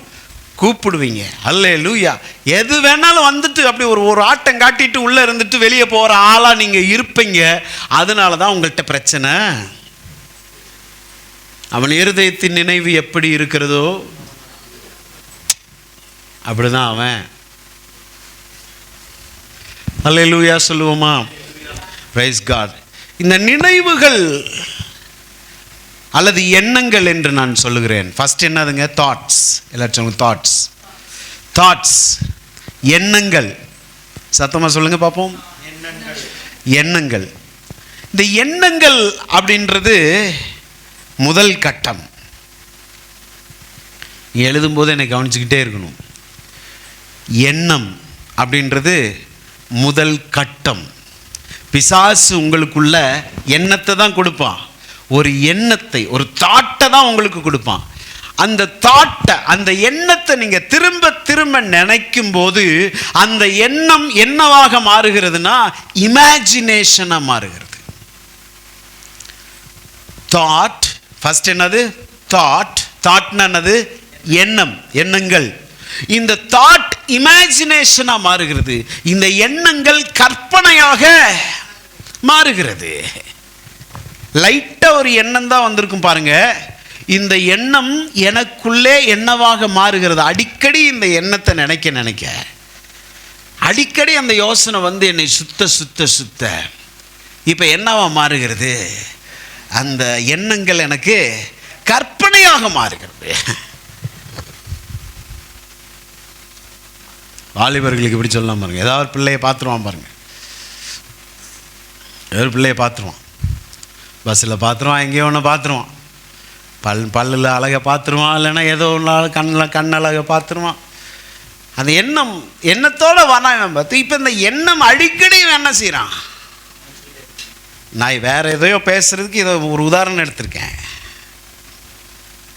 கூப்பிடுவீங்க. அல்லேலூயா. எது வேணாலும் வந்துட்டு அப்படி ஒரு ஆட்டம் காட்டிட்டு உள்ளே இருந்துட்டு வெளியே போகிற ஆளாக நீங்கள் இருப்பீங்க. அதனால தான் உங்கள்கிட்ட பிரச்சனை. அவன் இருதயத்தின் நினைவு எப்படி இருக்கிறதோ அப்படிதான் அவன். அல்லேலூயா சொல்லுவோமா? Praise God. இந்த நினைவுகள் அல்லது எண்ணங்கள் என்று நான் சொல்லுகிறேன். ஃபர்ஸ்ட் என்னதுங்க? தாட்ஸ். எல்லாச்சும் தாட்ஸ் எண்ணங்கள். சத்தமாக சொல்லுங்க பார்ப்போம். எண்ணங்கள். இந்த எண்ணங்கள் அப்படின்றது முதல் கட்டம். எழுதும்போது என்னை கவனிச்சுக்கிட்டே இருக்கணும். எண்ணம் அப்படின்றது முதல் கட்டம். பிசாசு உங்களுக்குள்ள எண்ணத்தை தான் கொடுப்பான். ஒரு எண்ணத்தை, ஒரு தாட்டை தான் உங்களுக்கு கொடுப்பான். அந்த தாட்டை, அந்த எண்ணத்தை நீங்க திரும்ப திரும்ப நினைக்கும் போது அந்த எண்ணம் என்னவாக மாறுகிறதுனா இமேஜினேஷனா மாறுகிறது. தாட் ஃபர்ஸ்ட் என்னது? தாட்னா என்னது? எண்ணம், எண்ணங்கள். இந்த தாட் இமேஜினேஷனா மாறுகிறது. இந்த எண்ணங்கள் கற்பனையாக மாறுகிறது. லைட்டா ஒரு எண்ணம் தான் வந்திருக்கும் பாருங்க. இந்த எண்ணம் எனக்குள்ளே என்னவாக மாறுகிறது. அடிக்கடி இந்த எண்ணத்தை நினைக்க அடிக்கடி அந்த யோசனை வந்து என்னை சுத்த இப்போ என்னவா மாறுகிறது? அந்த எண்ணங்கள் எனக்கு கற்பனையாக மாறுகிறது. வாலிபர்களுக்கு இப்படி சொல்லலாம் பாருங்க. ஏதாவது ஒரு பிள்ளையை பார்த்துருவான் பாருங்க. ஏதாவது பிள்ளையை பார்த்துருவான், பஸ்ஸில் பார்த்துருவான், எங்கேயோ ஒன்று பார்த்துருவான், பல்லில் அழகை பார்த்துருவான், இல்லைன்னா ஏதோ ஒன்று கண்ணழகை பார்த்துருவான். அந்த எண்ணத்தோடு வரான் பார்த்து. இப்போ இந்த எண்ணம் அடிக்கடி என்ன செய்கிறான்? நான் வேறு எதையோ பேசுகிறதுக்கு இதை ஒரு உதாரணம் எடுத்திருக்கேன்.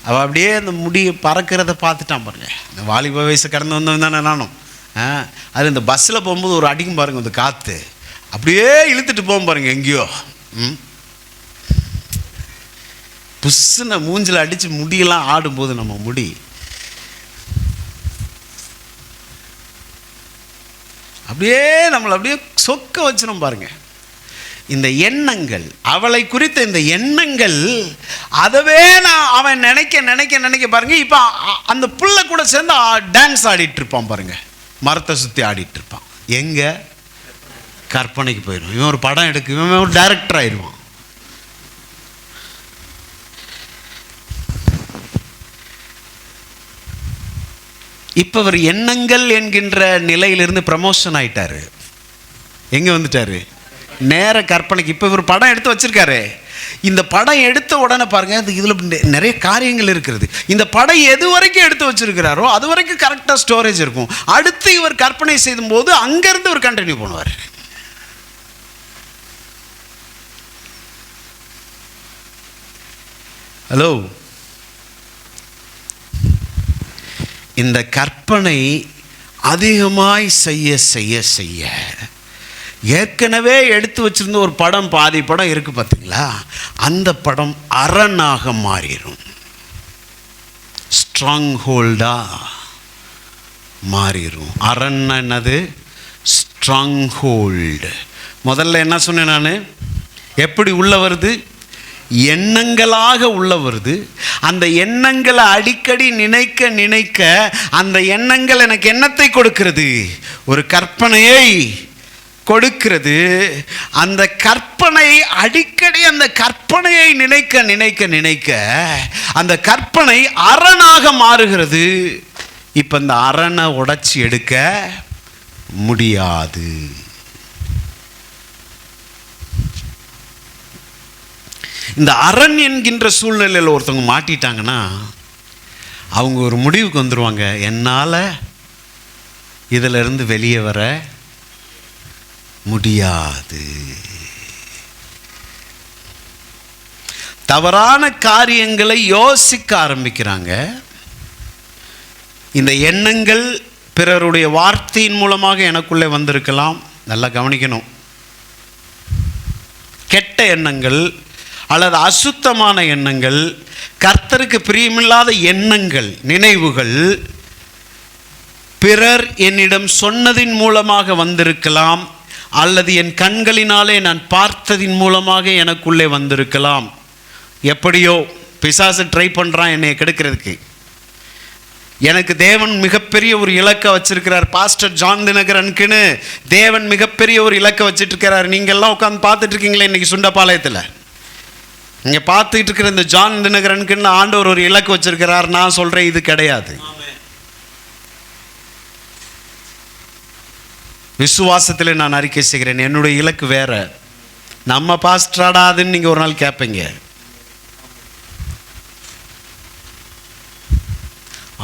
அவள் அப்படியே அந்த முடி பறக்கிறத பார்த்துட்டான் பாருங்க. இந்த வாலிப வயசு கடந்து வந்தவன் தானே நானும். அது இந்த பஸ்ஸில் போகும்போது ஒரு அடிக்கும் பாருங்க, அந்த காற்று அப்படியே இழுத்துட்டு போகும் பாருங்க எங்கேயோ. புஷ்ஷுன்னு மூஞ்சில் அடித்து முடியெல்லாம் ஆடும்போது நம்ம முடி அப்படியே நம்மளை அப்படியே சொக்க வச்சிடும் பாருங்க. இந்த எண்ணங்கள், அவளை குறித்த இந்த எண்ணங்கள், அதவே நான் அவன் நினைக்க பாருங்க. இப்போ அந்த புள்ள கூட சேர்ந்து டான்ஸ் ஆடிட்டு இருப்பான் பாருங்க, மரத்தை சுற்றி ஆடிட்டு இருப்பான். எங்க? கற்பனைக்கு போயிடும். இவன் ஒரு படம் எடுக்க, இவன் ஒரு டைரக்டர் ஆயிடுவான். இப்போ அவர் எண்ணங்கள் என்கின்ற நிலையிலிருந்து ப்ரமோஷன் ஆயிட்டாரு. எங்க வந்துட்டாரு? நேர கற்பனைக்கு. இப்போ இவர் படம் எடுத்து வச்சிருக்காரு. இந்த படம் எடுத்த உடனே பாருங்க, இதில் நிறைய காரியங்கள் இருக்கிறது. இந்த படம் எது வரைக்கும் எடுத்து வச்சிருக்கிறாரோ அது வரைக்கும் கரெக்டாக ஸ்டோரேஜ் இருக்கும். அடுத்து இவர் கற்பனை செய்யும் போது அங்கிருந்து இவர் கண்டினியூ பண்ணுவார். ஹலோ, இந்த கற்பனை அதிகமாய் செய்ய ஏற்கனவே எடுத்து வச்சிருந்த ஒரு படம், பாதி படம் இருக்கு பார்த்தீங்களா, அந்த படம் அரணாக மாறிடும், ஸ்ட்ராங் ஹோல்டா மாறிடும். அரண் என்னது? Strong hold. முதல்ல என்ன சொன்னேன் நான்? எப்படி உள்ள வருது? எண்ணங்களாக உள்ள வருது. அந்த எண்ணங்களை அடிக்கடி நினைக்க அந்த எண்ணங்கள் எனக்கு எண்ணத்தை கொடுக்கிறது, ஒரு கற்பனையை கொடுக்கிறது. அந்த கற்பனை அடிக்கடி அந்த கற்பனையை நினைக்க அந்த கற்பனை அரணாக மாறுகிறது. இப்போ இந்த அரணை உடைச்சி எடுக்க முடியாது. இந்த அரண் என்கின்ற சூழ்நிலையில் ஒருத்தவங்க மாட்டிட்டாங்கன்னா அவங்க ஒரு முடிவுக்கு வந்துடுவாங்க, என்னால் இதிலிருந்து வெளியே வர முடியாது. தவறான காரியங்களை யோசிக்க ஆரம்பிக்கிறாங்க. இந்த எண்ணங்கள் பிறருடைய வார்த்தையின் மூலமாக எனக்குள்ளே வந்திருக்கலாம். நல்லா கவனிக்கணும். கெட்ட எண்ணங்கள் அல்லது அசுத்தமான எண்ணங்கள், கர்த்தருக்கு பிரியமில்லாத எண்ணங்கள், நினைவுகள் பிறர் என்னிடம் சொன்னதின் மூலமாக வந்திருக்கலாம், அல்லது என் கண்களினாலே நான் பார்த்ததின் மூலமாக எனக்குள்ளே வந்திருக்கலாம். எப்படியோ பிசாசு ட்ரை பண்ணுறான் என்னை கெடுக்கிறதுக்கு. எனக்கு தேவன் மிகப்பெரிய ஒரு இலக்கை வச்சிருக்கிறார். பாஸ்டர் ஜான் தினகரனுக்குன்னு தேவன் மிகப்பெரிய ஒரு இலக்கை வச்சுட்டு இருக்கிறார். நீங்கள்லாம் உட்காந்து பார்த்துட்டு இருக்கீங்களே இன்னைக்கு சுண்டபாளையத்தில். இங்கே பார்த்துக்கிட்டு இருக்கிற இந்த ஜான் தினகரனுக்குன்னு ஆண்டவர் ஒரு இலக்கு வச்சிருக்கிறார். நான் சொல்கிறேன், இது கிடையாது. விசுவாசத்தில் நான் அறிக்கை செய்கிறேன், என்னுடைய இலக்கு வேற. நம்ம பாஸ்டராடாதுன்னு நீங்கள் ஒரு நாள் கேட்பீங்க.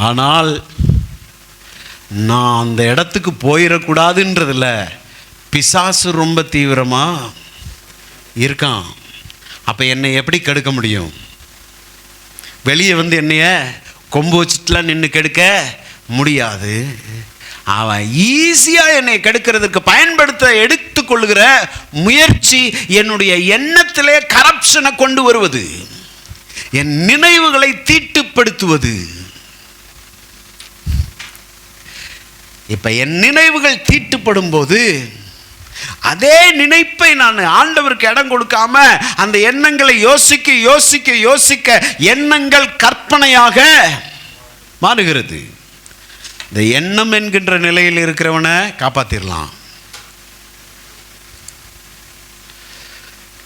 ஆனால் நான் அந்த இடத்துக்கு போயிடக்கூடாதுன்றதில்ல. பிசாசு ரொம்ப தீவிரமாக இருக்கான். அப்போ என்னை எப்படி கெடுக்க முடியும்? வெளியே வந்து என்னைய கொம்பு வச்சுட்டுலாம் நின்று கெடுக்க முடியாது. அவன் ஈஸியாக என்னை கெடுக்கிறதுக்கு பயன்படுத்த எடுத்துக்கொள்ளுகிற முயற்சி என்னுடைய எண்ணத்திலே கரப்ஷனை கொண்டு வருவது, என் நினைவுகளை தீட்டுப்படுத்துவது. இப்போ என் நினைவுகள் தீட்டுப்படும் போது அதே நினைப்பை நான் ஆண்டவருக்கு இடம் கொடுக்காம அந்த எண்ணங்களை யோசிக்க யோசிக்க யோசிக்க எண்ணங்கள் கற்பனையாக மாறுகிறது. இந்த எண்ணம் என்கின்ற நிலையில் இருக்கிறவனை காப்பாத்திரலாம்.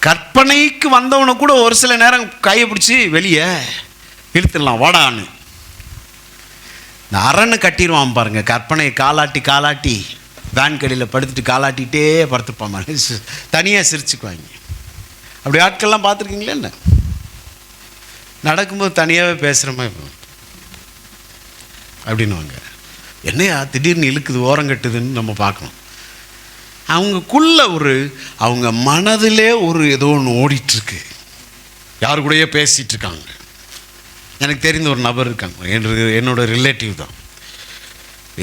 கற்பனைக்கு வந்தவனை கூட ஒரு சில நேரம் கையை பிடிச்சி வெளியே இழுத்துடலாம், வாடான்னு. இந்த அரணை கட்டிடுவான் பாருங்க, கற்பனையை காலாட்டி காலாட்டி வேன் கடியில் படுத்துட்டு காலாட்டிகிட்டே படுத்துப்பாங்க, தனியாக சிரிச்சுக்குவாங்க. அப்படி ஆட்கள்லாம் பார்த்துருக்கீங்களா? என்ன நடக்கும்போது தனியாகவே பேசுகிறோமா அப்படின்னுவாங்க. என்னையா திடீர்னு இழுக்குது, ஓரங்கட்டுதுன்னு நம்ம பார்க்கணும். அவங்கக்குள்ள அவங்க மனதிலே ஏதோ ஒன்று ஓடிட்டுருக்கு. யாரு கூடயே பேசிகிட்டு இருக்காங்க. எனக்கு தெரிந்த ஒரு நபர் இருக்காங்க, என்னோட ரிலேட்டிவ் தான்.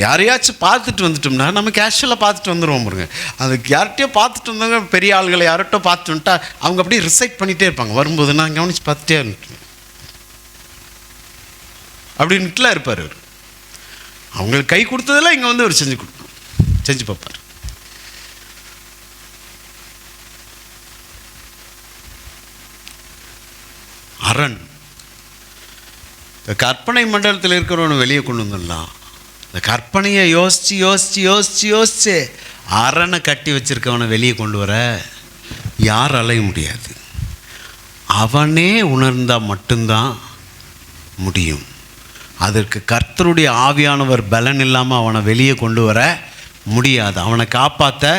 யாரையாச்சும் பார்த்துட்டு வந்துட்டோம்னா நம்ம கேஷுவலாக பார்த்துட்டு வந்துடுவோம் பாருங்க. அதுக்கு யார்கிட்டயோ பார்த்துட்டு வந்தாங்க, பெரிய ஆளுகளை யார்கிட்ட பார்த்துட்டு வந்துட்டா அவங்க அப்படியே ரிசைட் பண்ணிகிட்டே இருப்பாங்க. வரும்போது நான் கவனித்து பார்த்துட்டே இருந்துட்டேன் அப்படின்ட்டுலாம் இருப்பார் அவர். அவங்களுக்கு கை கொடுத்ததெல்லாம் இங்கே வந்து அவர் செஞ்சு பார்ப்பார். அரண் இந்த கற்பனை மண்டலத்தில் இருக்கிறவனை வெளியே கொண்டு வந்துடலாம். இந்த கற்பனையை யோசிச்சு யோசிச்சு யோசிச்சு யோசிச்சு அரணை கட்டி வச்சிருக்கவனை வெளியே கொண்டு வர யார் அலைய முடியாது. அவனே உணர்ந்தால் மட்டும்தான் முடியும். அதற்கு கர்த்தருடைய ஆவியானவர் பலன் இல்லாமல் அவனை வெளியே கொண்டு வர முடியாது, அவனை காப்பாற்ற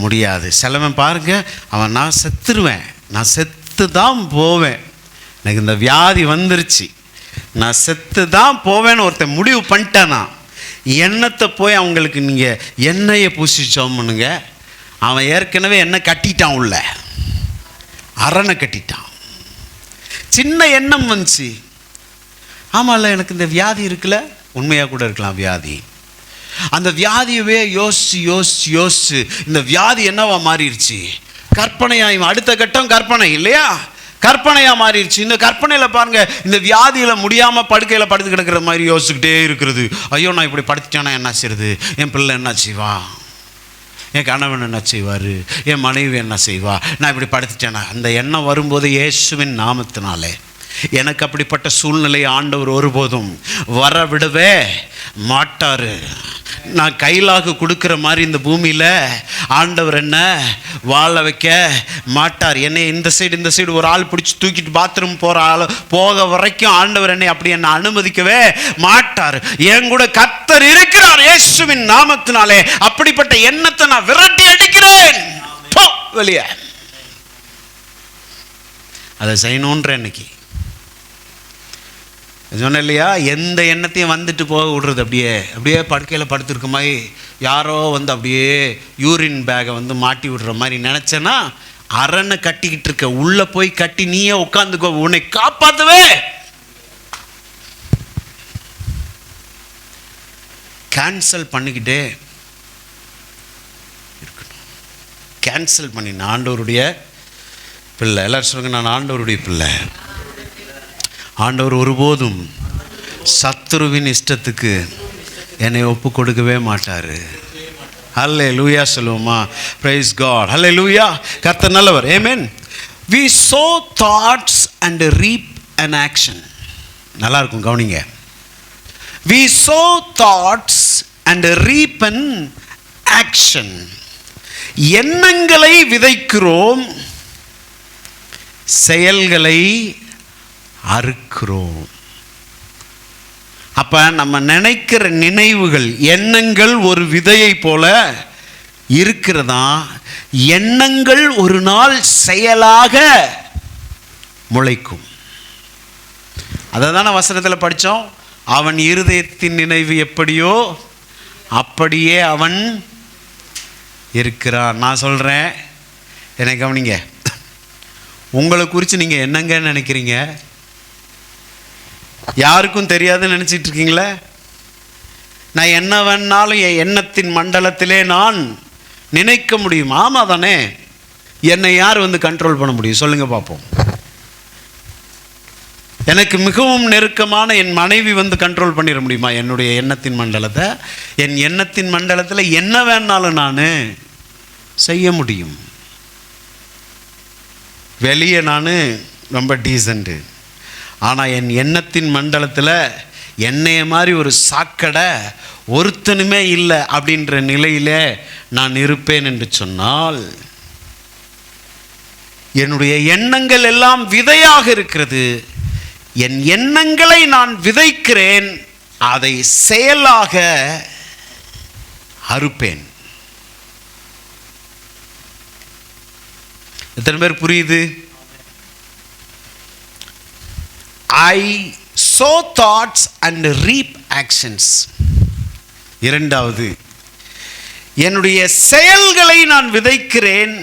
முடியாது. சிலவன் பாருங்க, அவன் நான் செத்துருவேன், நான் செத்து தான் போவேன், எனக்கு இந்த வியாதி வந்துருச்சு, நான் செத்து தான் போவேன்னு ஒருத்தன் முடிவு பண்ணிட்டானா, எண்ணத்தை போய் அவங்களுக்கு நீங்கள் எண்ணெயை பூசிச்சோம் பண்ணுங்க, அவன் ஏற்கனவே எண்ணெய் கட்டிட்டான், உள்ள அரணை கட்டிட்டான். சின்ன எண்ணம் வந்துச்சு, ஆமாம்ல எனக்கு இந்த வியாதி இருக்குல்ல, உண்மையாக கூட இருக்கலாம் வியாதி. அந்த வியாதியவே யோசிச்சு யோசிச்சு யோசிச்சு இந்த வியாதி என்னவா மாறிடுச்சு, கற்பனையாக. அடுத்த கட்டம் கற்பனை இல்லையா, கற்பனையாக மாறிடுச்சு. இந்த கற்பனையில் பாருங்க, இந்த வியாதியில் முடியாமல் படுக்கையில் படுத்து கிடக்கிற மாதிரி யோசிச்சுக்கிட்டே இருக்கிறது. ஐயோ நான் இப்படி படுத்துட்டேன்னா என்ன செய்யுது, என் பிள்ளை என்ன செய்வா, என் கணவன் என்ன செய்வார், என் மனைவி என்ன செய்வா, நான் இப்படி படுத்துட்டேன்னா. அந்த எண்ணம் வரும்போது இயேசுவின் நாமத்தினாலே எனக்கு அப்படிப்பட்ட சூழ்நிலை ஆண்டவர் ஒருபோதும் வர விடவே மாட்டார். நான் கையிலாக கொடுக்குற மாதிரி இந்த பூமியில் ஆண்டவர் என்ன வாழ வைக்க மாட்டார். என்னை இந்த சைடு ஒரு ஆள் பிடிச்சி தூக்கிட்டு பாத்ரூம் போக வரைக்கும் ஆண்டவர் என்னை அப்படி என்னை அனுமதிக்கவே மாட்டார். என் கூட கர்த்தர் இருக்கிறார் இயேசுவின் நாமத்தினாலே. அப்படிப்பட்ட எண்ணத்தை நான் விரட்டி அடிக்கிறேன் வெளியே. அதை செய்யணுன்ற இன்னைக்கு சொன்ன இல்லையா, எந்த எண்ணத்தையும் வந்துட்டு போக விடுறது, அப்படியே படுக்கையில் படுத்துருக்க மாதிரி யாரோ வந்து அப்படியே யூரின் பேகை வந்து மாட்டி விடுற மாதிரி நினச்சேன்னா அரணை கட்டிக்கிட்டு இருக்க, உள்ளே போய் கட்டி நீயே உட்காந்துக்கோ, உன்னை காப்பாற்றவே. கேன்சல் பண்ணிக்கிட்டே இருக்கணும். கேன்சல் பண்ணி நான் ஆண்டவருடைய பிள்ளை. எல்லாரும் சொல்லுங்க, நான் ஆண்டவருடைய பிள்ளை. ஆண்டவர் ஒருபோதும் சத்துருவின் இஷ்டத்துக்கு என்னை ஒப்பு கொடுக்கவே மாட்டார். ஹல்லேலூயா சொல்லுவோமா? பிரைஸ் காட், ஹல்லேலூயா. கர்த்தர் நல்லவர். ஆமென். we sow thoughts and reap an action. நல்லா இருக்கும், கவனிங்க. we sow thoughts and reap an action. எண்ணங்களை விதைக்கிறோம், செயல்களை அறுக்கிறோம். அப்ப நம்ம நினைக்கிற நினைவுகள், எண்ணங்கள் ஒரு விதையை போல இருக்கிறதா, எண்ணங்கள் ஒரு நாள் செயலாக முளைக்கும். அதை தானே வசனத்தில் படித்தோம். அவன் இருதயத்தின் நினைவு எப்படியோ அப்படியே அவன் இருக்கிறான். நான் சொல்கிறேன், என்னை கவனிங்க. உங்களை குறித்து நீங்கள் என்னங்க நினைக்கிறீங்க? யாருக்கும் தெரியாதுன்னு நினச்சிட்டு இருக்கீங்களே? நான் என்ன வேணாலும் என் எண்ணத்தின் மண்டலத்திலே நான் நினைக்க முடியும். ஆமாம் தானே? என்னை யார் வந்து கண்ட்ரோல் பண்ண முடியும்? சொல்லுங்கள் பார்ப்போம். எனக்கு மிகவும் நெருக்கமான என் மனைவி வந்து கண்ட்ரோல் பண்ணிட முடியுமா என்னுடைய எண்ணத்தின் மண்டலத்தை? என் எண்ணத்தின் மண்டலத்தில் என்ன வேணாலும் நான் செய்ய முடியும். வெளியே நான் ரொம்ப டீசண்ட்டு, ஆனால் என் எண்ணத்தின் மண்டலத்தில் என்னைய மாதிரி ஒரு சாக்கடை ஒருத்தனுமே இல்லை அப்படின்ற நிலையில் நான் இருப்பேன் என்று சொன்னால், என்னுடைய எண்ணங்கள் எல்லாம் விதையாக இருக்கிறது. என் எண்ணங்களை நான் விதைக்கிறேன், அதை செயலாக அறுப்பேன். எத்தனை பேர் புரியுது? I sow thoughts and reap actions. இரண்டாவது, என்னுடைய செயல்களை நான் விதைக்கிறேன்.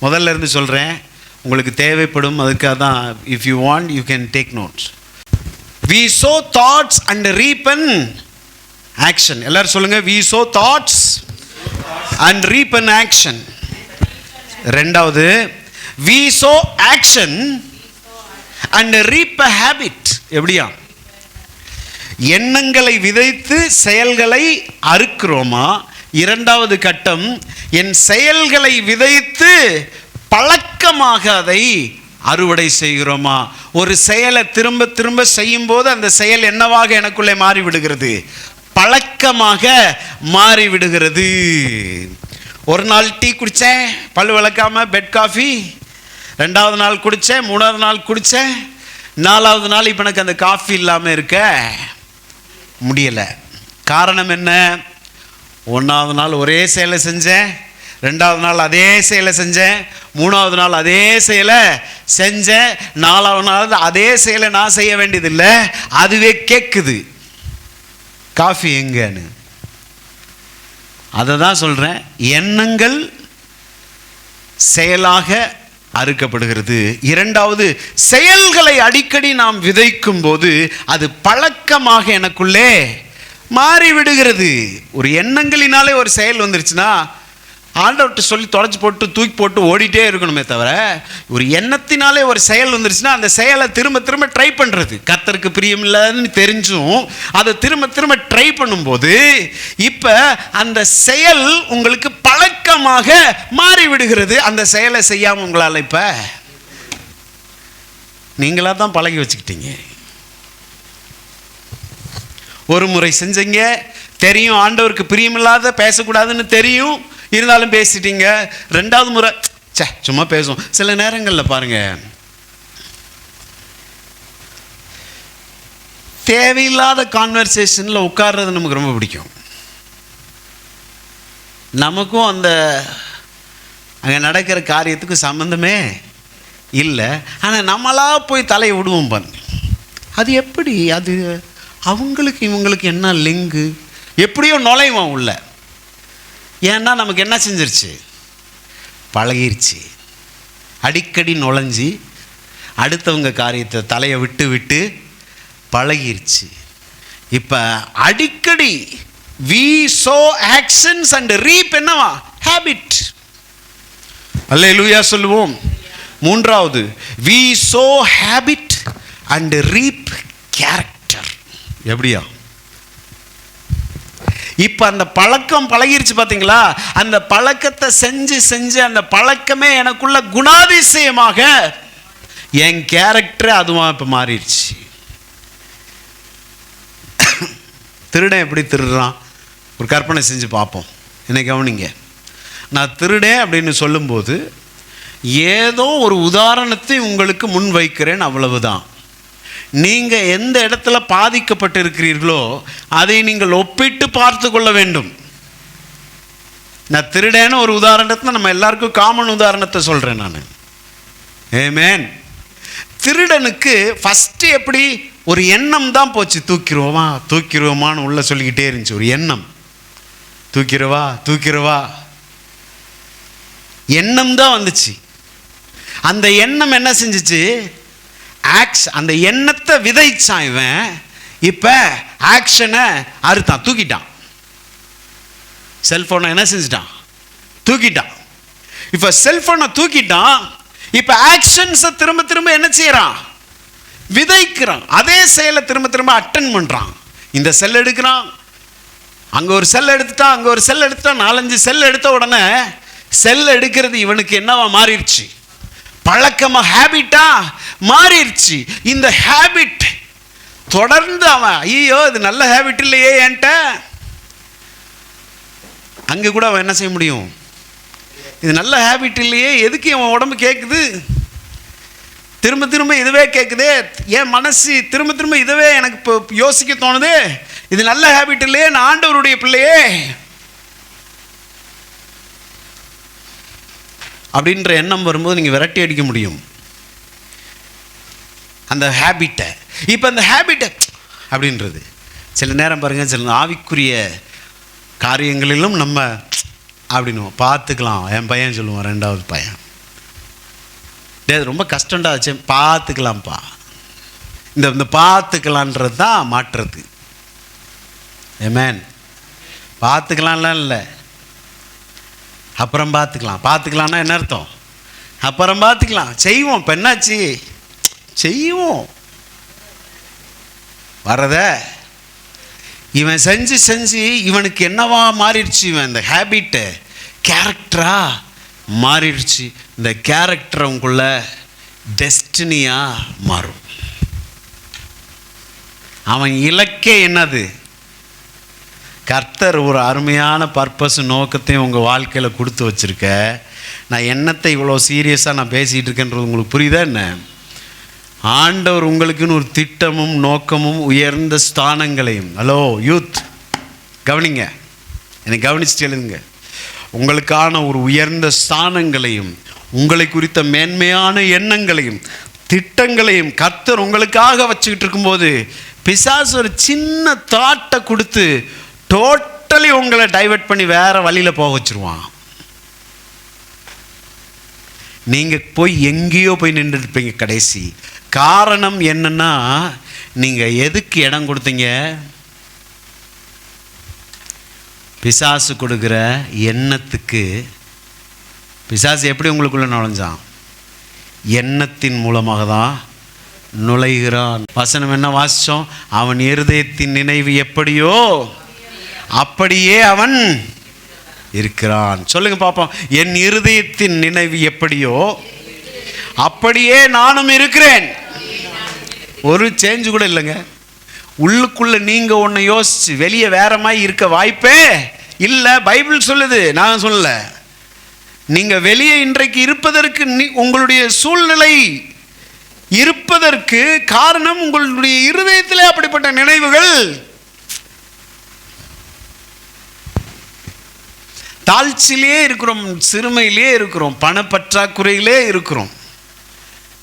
முதல்ல இருந்து சொல்றேன், உங்களுக்கு தேவைப்படும், அதுக்காக தான். If you want you can take notes. We sow thoughts and reap an action. எல்லாரும் சொல்லுங்க, we sow thoughts and reap an action. ரெண்டாவது, we sow action and reap a habit. எப்படியா? எண்ணங்களை விதைத்து செயல்களை அறுக்கிறோமா? இரண்டாவது கட்டம், என் செயல்களை விதைத்து பழக்கமாக அதை அறுவடை செய்கிறோமா? ஒரு செயலை திரும்ப திரும்ப செய்யும் போது அந்த செயல் என்னவாக எனக்குள்ளே மாறிவிடுகிறது? பழக்கமாக மாறிவிடுகிறது. ஒரு நாள் டீ குடித்தேன், பல் விளக்காம பெட் காஃபி. ரெண்டாவது நாள் குடித்தேன், மூணாவது நாள் குடித்தேன், நாலாவது நாள் இப்போ எனக்கு அந்த காஃபி இல்லாமல் இருக்க முடியலை. காரணம் என்ன? ஒன்றாவது நாள் ஒரே செயலை செஞ்சேன், ரெண்டாவது நாள் அதே செயலை செஞ்சேன், மூணாவது நாள் அதே செயலை செஞ்சேன், நாலாவது நாள் அதே செயலை நான் செய்ய வேண்டியதில்லை, அதுவே கேட்குது காஃபி எங்கன்னு. அதை தான் சொல்கிறேன், எண்ணங்கள் செயலாக அறுக்கப்படுகிறது. இரண்டாவது, செயல்களை அடிக்கடி நாம் விதைக்கும் போது அது பழக்கமாக எனக்குள்ளே மாறிவிடுகிறது. ஒரு எண்ணங்களினாலே ஒரு செயல் வந்துருச்சுன்னா ஆண்டவர்கிட்ட சொல்லி தொலைச்சி போட்டு தூக்கி போட்டு ஓடிட்டே இருக்கணுமே தவிர, ஒரு எண்ணத்தினாலே ஒரு செயல் வந்துருச்சுன்னா அந்த செயலை திரும்ப திரும்ப ட்ரை பண்ணுறது, கர்த்தருக்கு பிரியமில்லைன்னு தெரிஞ்சும் அதை திரும்ப திரும்ப ட்ரை பண்ணும்போது இப்போ அந்த செயல் உங்களுக்கு பழக்கமாக மாறிவிடுகிறது. அந்த செயலை செய்யாமல் உங்களால் இப்போ நீங்களாக தான் பழகி வச்சுக்கிட்டீங்க. ஒரு முறை செஞ்சீங்க, தெரியும் ஆண்டவருக்கு பிரியமில்லாத பேசக்கூடாதுன்னு தெரியும், இருந்தாலும் பேசிட்டீங்க. ரெண்டாவது முறை சும்மா பேசுவோம். சில நேரங்களில் பாருங்க, தேவையில்லாத கான்வர்சேஷனில் உட்கார்றது நமக்கு ரொம்ப பிடிக்கும். நமக்கும் அந்த அங்கே நடக்கிற காரியத்துக்கும் சம்மந்தமே இல்லை, ஆனால் நம்மளா போய் தலையை விடுவோம் பாருங்க. அது எப்படி? அது அவங்களுக்கு இவங்களுக்கு என்ன லிங்கு? எப்படியோ நுழைவான் உள்ள. ஏன்னா நமக்கு என்ன செஞ்சிருச்சு? பழகிருச்சு. அடிக்கடி நுழைஞ்சி அடுத்தவங்க காரியத்தை தலையை விட்டு விட்டு பழகிருச்சு. இப்போ அடிக்கடி we sow actions and reap என்னவா? habit. அல்லேலூயா சொல்லுவோம். மூன்றாவது, we sow habit and reap character. எப்படியா? இப்போ அந்த பழக்கம் பழகிருச்சு பார்த்தீங்களா? அந்த பழக்கத்தை செஞ்சு செஞ்சு அந்த பழக்கமே எனக்குள்ள குணாதிசயமாக என் கேரக்டர் அதுவாக இப்போ மாறிடுச்சு. திருடன் எப்படி திருடுறான்? ஒரு கற்பனை செஞ்சு பார்ப்போம். என்னை கவனிங்க. நான் திருடேன் அப்படின்னு சொல்லும்போது ஏதோ ஒரு உதாரணத்தை உங்களுக்கு முன் வைக்கிறேன், அவ்வளவுதான். நீங்கள் எந்த இடத்துல பாதிக்கப்பட்டிருக்கிறீர்களோ அதை நீங்கள் ஒப்பிட்டு பார்த்து கொள்ள வேண்டும். நான் திருடேன்னு ஒரு உதாரணத்தை நம்ம எல்லாருக்கும் காமன் உதாரணத்தை சொல்கிறேன் நான். ஆமென். திருடனுக்கு ஃபஸ்ட்டு எப்படி ஒரு எண்ணம் தான் போச்சு, தூக்கிடுவோமான்னு உள்ள சொல்லிக்கிட்டே இருந்துச்சு. ஒரு எண்ணம், தூக்கிடுவா எண்ணம் தான் வந்துச்சு. அந்த எண்ணம் என்ன செஞ்சிச்சு, அந்த எண்ணத்தை விதைச்சான் இவன். இப்போ ஆக்ஷனை அறுத்தான், தூக்கிட்டான். செல்ஃபோனை என்ன செஞ்சிட்டான், தூக்கிட்டான். இப்போ செல்ஃபோனை தூக்கிட்டான். இப்போ ஆக்ஷன்ஸை திரும்ப திரும்ப என்ன செய்யறான், விதைக்கிறான். அதே செயலை திரும்ப திரும்ப அட்டன் பண்ணுறான். இந்த செல் எடுக்கிறான், அங்கே ஒரு செல் எடுத்துட்டான், அங்கே ஒரு செல் எடுத்துட்டான், 4-5 செல் எடுத்த உடனே செல் எடுக்கிறது இவனுக்கு என்னவா மாறிடுச்சு, பழக்கமாக ஹேபிட்டா மாறிடுச்சு. இந்த ஹேபிட் தொடர்ந்து அவன் ஐயோ இது நல்ல ஹேபிட் இல்லையே என்கிட்ட, அங்கே கூட அவன் என்ன செய்ய முடியும், இது நல்ல ஹேபிட் இல்லையே, எதுக்கு அவன் உடம்பு கேட்குது, திரும்ப திரும்ப இதுவே கேட்குதே, என் மனசு திரும்ப திரும்ப இதுவே எனக்கு இப்போ யோசிக்க தோணுது, இது நல்ல ஹேபிட் இல்லையே, நான் ஆண்டவருடைய பிள்ளையே அப்படின்ற எண்ணம் வரும்போது நீங்கள் விரட்டி அடிக்க முடியும் அந்த ஹேபிட்டை. இப்போ அந்த ஹேபிட்டை அப்படின்றது சில நேரம் பாருங்கள், சில ஆவிக்குரிய காரியங்களிலும் நம்ம அப்படின்னுவோம், பார்த்துக்கலாம். என் பையன் சொல்லுவான், 2வது பையன், ரொம்ப கஷ்டம்டா ஆச்சு, பார்த்துக்கலாம்ப்பா. இந்த பார்த்துக்கலான்றது தான் மாற்றுறது. ஆமென். பார்த்துக்கலாம்லாம் இல்லை, அப்புறம் பார்த்துக்கலாம்னா என்ன அர்த்தம், அப்புறம் பார்த்துக்கலாம், செய்வோம். இப்போ என்னாச்சு, செய்வோம் வரத இவன் செஞ்சு செஞ்சு இவனுக்கு என்னவா மாறிடுச்சு, இவன் இந்த ஹேபிட்டு கேரக்டரா மாறிடுச்சு. இந்த கேரக்டர் அவங்களுக்குள்ள டெஸ்டினியாக மாறும். அவன் இலக்கே என்னது, கர்த்தர் ஒரு அருமையான பர்பஸ் நோக்கத்தையும் உங்கள் வாழ்க்கையில் கொடுத்து வச்சுருக்க. நான் எண்ணத்தை இவ்வளோ சீரியஸாக நான் பேசிகிட்டு இருக்கேன்றது உங்களுக்கு புரியுதா என்ன? ஆண்டவர் உங்களுக்குன்னு ஒரு திட்டமும் நோக்கமும் உயர்ந்த ஸ்தானங்களையும், ஹலோ யூத் கவனிங்க, என்னை கவனிச்சுட்டு எழுதுங்க, உங்களுக்கான ஒரு உயர்ந்த ஸ்தானங்களையும் உங்களை குறித்த மேன்மையான எண்ணங்களையும் திட்டங்களையும் கர்த்தர் உங்களுக்காக வச்சுக்கிட்டு இருக்கும்போது பிசாசு ஒரு சின்ன தாட்டை கொடுத்து டோட்டலி உங்களை டைவர்ட் பண்ணி வேற வழியில் போக வச்சிருவான். நீங்கள் போய் எங்கேயோ போய் நின்று இருப்பீங்க கடைசி. காரணம் என்னன்னா, நீங்கள் எதுக்கு இடம் கொடுத்தீங்க, பிசாசு கொடுக்குற எண்ணத்துக்கு. பிசாசு எப்படி உங்களுக்குள்ள நுழைஞ்சான், எண்ணத்தின் மூலமாக தான் நுழைகிறான். வசனம் என்ன வாசிச்சோம், அவன் இருதயத்தின் நினைவு எப்படியோ அப்படியே அவன் இருக்கிறான். சொல்லுங்க பாப்போம், என் இருதயத்தின் நினைவு எப்படியோ அப்படியே நானும் இருக்கிறேன். ஒரு சேஞ்சு கூட இல்லைங்க. உள்ளுக்குள்ள நீங்க ஒன்று யோசிச்சு வெளியே வேற மாதிரி இருக்க வாய்ப்பே இல்லை. பைபிள் சொல்லுது, நான் சொல்லல. நீங்க வெளியே இன்றைக்கு இருப்பதற்கு உங்களுடைய சூழ்நிலை இருப்பதற்கு காரணம் உங்களுடைய இருதயத்திலே அப்படிப்பட்ட நினைவுகள். தாழ்ச்சியிலே இருக்கிறோம், சிறுமையிலே இருக்கிறோம், பணப்பற்றாக்குறையிலே இருக்கிறோம்.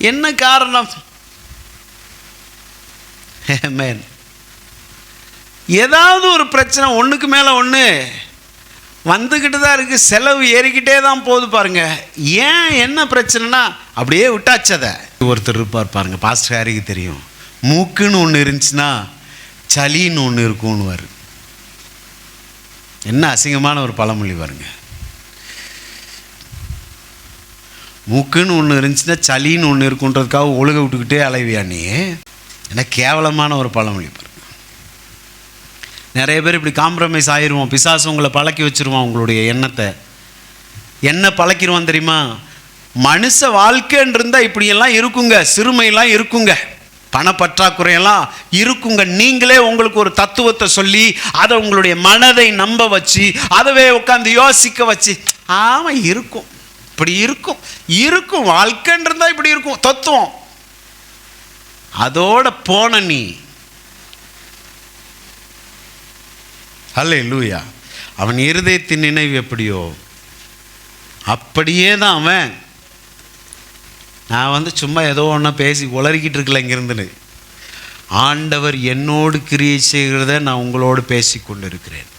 என்ன காரணம்? ஆமென். ஏதாவது ஒரு பிரச்சனை ஒன்றுக்கு மேலே ஒன்று வந்துக்கிட்டு தான் இருக்குது. செலவு ஏறிக்கிட்டே தான் போகுது பாருங்க. ஏன் என்ன பிரச்சனைனா அப்படியே விட்டாச்சதை. ஒருத்தர் இருப்பார் பாருங்க, பாஸ்டர் ஹாரிக்கு தெரியும், மூக்குன்னு ஒன்று இருந்துச்சுன்னா சளின்னு ஒன்று இருக்கும்னுவார். என்ன அசிங்கமான ஒரு பழமொழி பாருங்க. மூக்குன்னு ஒன்று இருந்துச்சுன்னா சளின்னு ஒன்று இருக்குன்றதுக்காக ஒழுக விட்டுக்கிட்டே அலைவியா நீ? என்ன கேவலமான ஒரு பழமொழி பாருங்க. நிறைய பேர் இப்படி காம்ப்ரமைஸ் ஆயிடுவோம். பிசாசு உங்களை பழக்கி வச்சுருவான். உங்களுடைய எண்ணத்தை என்ன பழக்கிடுவான் தெரியுமா? மனுஷ வாழ்க்கைன்னு இருந்தால் இப்படியெல்லாம் இருக்குங்க, சிறுமையெல்லாம் இருக்குங்க. பணப்பற்றாக்குறையெல்லாம் இருக்குங்க. நீங்களே உங்களுக்கு ஒரு தத்துவத்தை சொல்லி அதை உங்களுடைய மனதை நம்ப வச்சு அதவே உட்காந்து யோசிக்க வச்சு, ஆமாம் இருக்கும், இப்படி இருக்கும், இருக்கும் வாழ்க்கைன்றதா இப்படி இருக்கும் தத்துவம். அதோட போன நீ அல்லேலூயா. அவன் இருதயத்தின் நினைவு எப்படியோ அப்படியே தான் அவன். நான் சும்மா ஏதோ ஒன்றா பேசி உளறிக்கிட்டு இருக்கல இங்கிருந்துன்னு. ஆண்டவர் என்னோடு கிரியை செய்கிறத நான் உங்களோடு பேசி கொண்டு இருக்கிறேன்.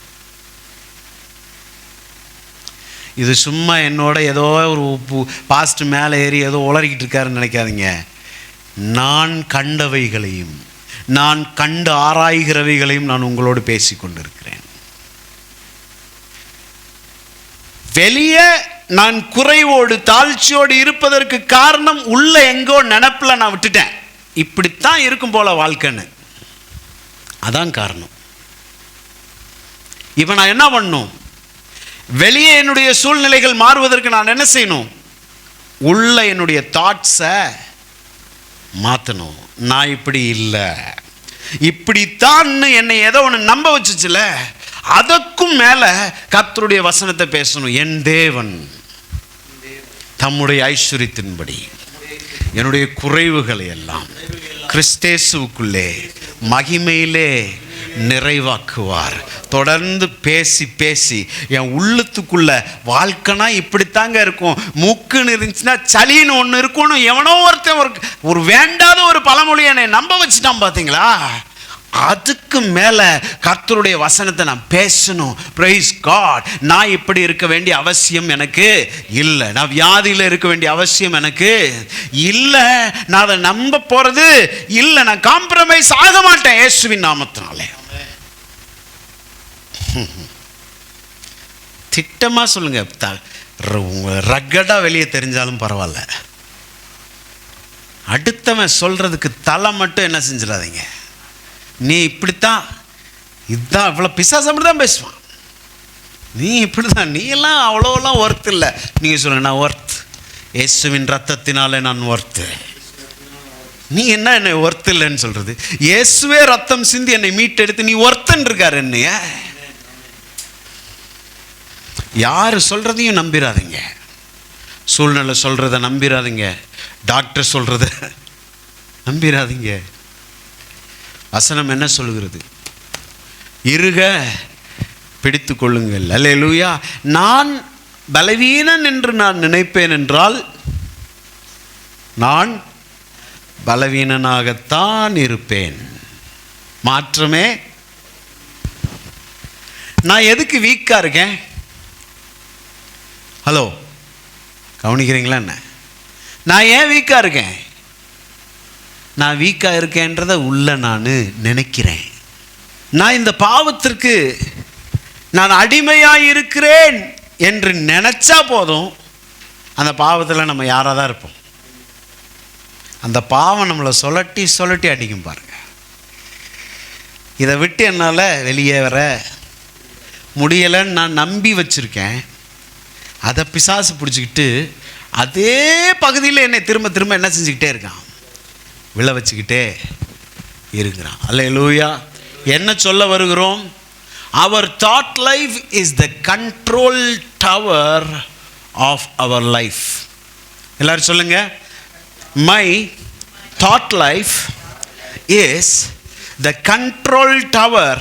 இது சும்மா என்னோட ஏதோ ஒரு பாஸ்ட் மேலே ஏறி ஏதோ உளறிக்கிட்டு இருக்காருன்னு நினைக்காதீங்க. நான் கண்டவைகளையும் நான் கண்டு ஆராய்கிறவைகளையும் நான் உங்களோடு பேசி கொண்டிருக்கிறேன். வெளியே நான் குறைவோடு தாழ்ச்சியோடு இருப்பதற்கு காரணம் உள்ள எங்கோ நினப்பில் நான் விட்டுட்டேன், இப்படித்தான் இருக்கும் போல வாழ்க்கைன்னு. அதான் காரணம். இப்போ நான் என்ன பண்ணணும்? வெளியே என்னுடைய சூழ்நிலைகள் மாறுவதற்கு நான் என்ன செய்யணும்? உள்ள என்னுடைய தாட்ஸை மாற்றணும். நான் இப்படி இல்லை, இப்படித்தான் என்னை ஏதோ ஒன்று நம்ப வச்சுச்சுல, அதற்கும் மேல கர்த்தருடைய வசனத்தை பேசணும். என் தேவன் தம்முடைய ஐஸ்வரியத்தின்படி என்னுடைய குறைவுகளை எல்லாம் கிறிஸ்தேசுவுக்குள்ளே மகிமையிலே நிறைவாக்குவார். தொடர்ந்து பேசி பேசி என் உள்ளத்துக்குள்ள வாழ்க்கைனா இப்படித்தாங்க இருக்கும். மூக்குன்னு இருந்துச்சுன்னா சளின்னு ஒன்று இருக்கணும். எவனோ ஒருத்தன் ஒரு வேண்டாத ஒரு பழமொழி என்னை நம்ப வச்சுட்டான் பார்த்தீங்களா? அதுக்கு மேலே கர்த்தருடைய வசனத்தை நான் பேசணும். Praise God. நான் இப்படி இருக்க வேண்டிய அவசியம் எனக்கு இல்லை. நான் வியாதியில் இருக்க வேண்டிய அவசியம் எனக்கு இல்லை. நான் அதை நம்ப போகிறது இல்லை. நான் காம்ப்ரமைஸ் ஆக மாட்டேன் இயேசுவின் நாமத்தினாலே. திட்டமாக சொல்லுங்க, ரக்கடாக வெளியே தெரிஞ்சாலும் பரவாயில்ல. அடுத்தவன் சொல்றதுக்கு தலை மட்டும் என்ன செஞ்சிடாதீங்க. நீ இப்படித்தான், இதுதான், இவ்வளோ பிசாசு அப்படி தான் பேசுவான். நீ இப்படி தான், நீ எல்லாம் அவ்வளோலாம் ஒர்த் இல்லை. நீங்கள் சொல்லுங்க, நான் ஒர்த், இயேசுவின் ரத்தத்தினாலே நான் ஒர்த்து. நீ என்ன என்னை ஒர்த் இல்லைன்னு சொல்கிறது? இயேசுவே ரத்தம் சிந்தி என்னை மீட்டெடுத்து நீ ஒர்த்துன்னு இருக்காரு என்னைய. யார் சொல்கிறதையும் நம்பிடாதீங்க. சூழ்நிலை சொல்கிறத நம்பிடாதீங்க. டாக்டர் சொல்கிறத நம்பிடாதீங்க. வசனம் என்ன சொல்கிறது? இருக பிடித்து கொள்ளுங்கள். அல்லேலூயா. நான் பலவீனன் என்று நான் நினைப்பேன் என்றால் நான் பலவீனனாகத்தான் இருப்பேன். மாற்றமே. நான் எதுக்கு வீக்காக இருக்கேன்? ஹலோ, கவனிக்கிறீங்களா என்ன? நான் ஏன் வீக்காக இருக்கேன்? நான் வீக்காக இருக்கேன்றதை உள்ள நான் நினைக்கிறேன். நான் இந்த பாவத்திற்கு நான் அடிமையாக இருக்கிறேன் என்று நினச்சா போதும், அந்த பாவத்தில் நம்ம யாராக தான் இருப்போம். அந்த பாவம் நம்மளை சொல்லட்டி சொல்லட்டி அடிக்கும் பாருங்க. இதை விட்டு என்னால் வெளியே வர முடியலைன்னு நான் நம்பி வச்சுருக்கேன். அதை பிசாசு பிடிச்சிக்கிட்டு அதே பகுதியில் என்னை திரும்ப திரும்ப என்ன செஞ்சுக்கிட்டே இருக்கான்? விழ வச்சுக்கிட்டே இருக்கிறான். அல்லேலூயா. என்ன சொல்ல வருகிறோம்? Our thought life is the control tower of our life. எல்லாரும் சொல்லுங்க. My thought life is the control tower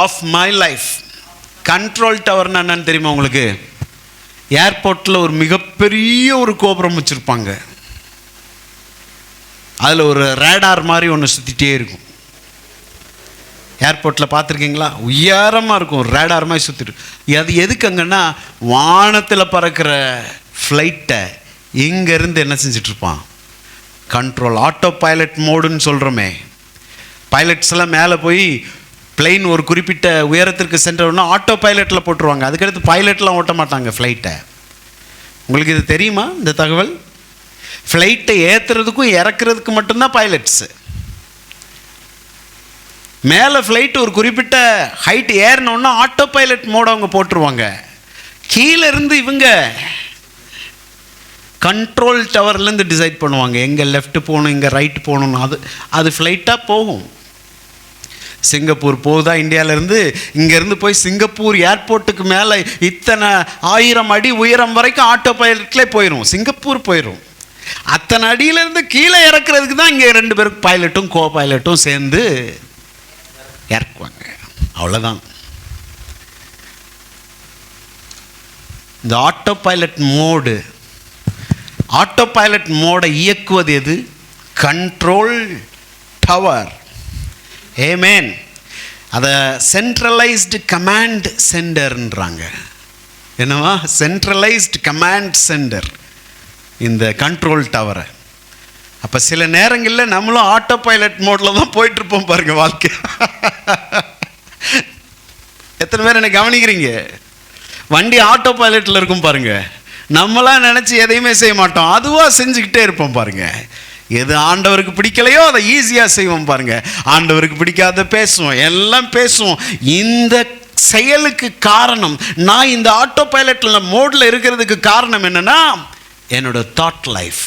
of my life. Control டவர்னா என்னன்னு தெரியுமா உங்களுக்கு? ஏர்போர்ட்டில் ஒரு மிகப்பெரிய ஒரு கோபுரம் வச்சுருப்பாங்க. அதில் ஒரு ரேடார் மாதிரி ஒன்று சுற்றிட்டே இருக்கும். ஏர்போர்ட்டில் பார்த்துருக்கீங்களா? உயரமாக இருக்கும், ரேடார் மாதிரி சுற்றிட்டு. அது எதுக்குங்கன்னா வானத்தில் பறக்கிற ஃப்ளைட்டை இங்கேருந்து என்ன செஞ்சிட்ருப்பான்? கண்ட்ரோல். ஆட்டோ பைலட் மோடுன்னு சொல்கிறோமே. பைலட்ஸ் எல்லாம் மேலே போய் பிளெயின் ஒரு குறிப்பிட்ட உயரத்திற்கு சென்றவுடனே ஆட்டோ பைலட்டில் போட்டுருவாங்க. அதுக்கடுத்து பைலட்லாம் ஓட்ட மாட்டாங்க ஃப்ளைட்டை. உங்களுக்கு இது தெரியுமா இந்த தகவல்? ஃப்ளைட்டை ஏற்றுறதுக்கும் இறக்குறதுக்கு மட்டும்தான் பைலட்ஸு. மேலே ஃப்ளைட்டு ஒரு குறிப்பிட்ட ஹைட் ஏறினோன்னா ஆட்டோ பைலட் மோட அவங்க போட்டுருவாங்க. கீழே இருந்து இவங்க கண்ட்ரோல் டவர்லேருந்து டிசைட் பண்ணுவாங்க எங்கே லெஃப்ட் போகணும், எங்கே ரைட் போகணுன்னு. அது ஃப்ளைட்டாக போகும். சிங்கப்பூர் போகுதா இந்தியாவிலேருந்து, இங்கேருந்து போய் சிங்கப்பூர் ஏர்போர்ட்டுக்கு மேலே இத்தனை 1000 அடி உயரம் வரைக்கும் ஆட்டோ பைலட்லேயே போயிடும், சிங்கப்பூர் போயிடும். அத்தனை அடியிலேருந்து கீழே இறக்குறதுக்கு தான் இங்கே 2 பேருக்கு பைலட்டும் கோ பைலட்டும் சேர்ந்து இறக்குவாங்க. அவ்வளோதான். இந்த ஆட்டோ பைலட் மோடை இயக்குவது எது? Control tower. ஆமென். அதை சென்ட்ரலைஸ்டு கமாண்ட் சென்டர்ன்றாங்க. என்னவா? சென்ட்ரலைஸ்டு கமாண்ட் சென்டர் இந்த கண்ட்ரோல் டவரை. அப்போ சில நேரங்களில் நம்மளும் ஆட்டோ பைலட் மோடில் தான் போயிட்டுருப்போம் பாருங்கள் வாழ்க்கை. எத்தனை பேர் என்ன கவனிக்கிறீங்க? வண்டி ஆட்டோ பைலட்டில் இருக்கும் பாருங்கள். நம்மளாம் நினச்சி எதையுமே செய்ய மாட்டோம், அதுவாக செஞ்சுக்கிட்டே இருப்போம் பாருங்கள். எது ஆண்டவருக்கு பிடிக்கலையோ அதை ஈஸியாக செய்வோம் பாருங்கள். ஆண்டவருக்கு பிடிக்காத பேசுவோம், எல்லாம் பேசுவோம். இந்த செயலுக்கு காரணம், நான் இந்த ஆட்டோ பைலட்டில் மோடில் இருக்கிறதுக்கு காரணம் என்னென்னா, என்னோட தாட் லைஃப்,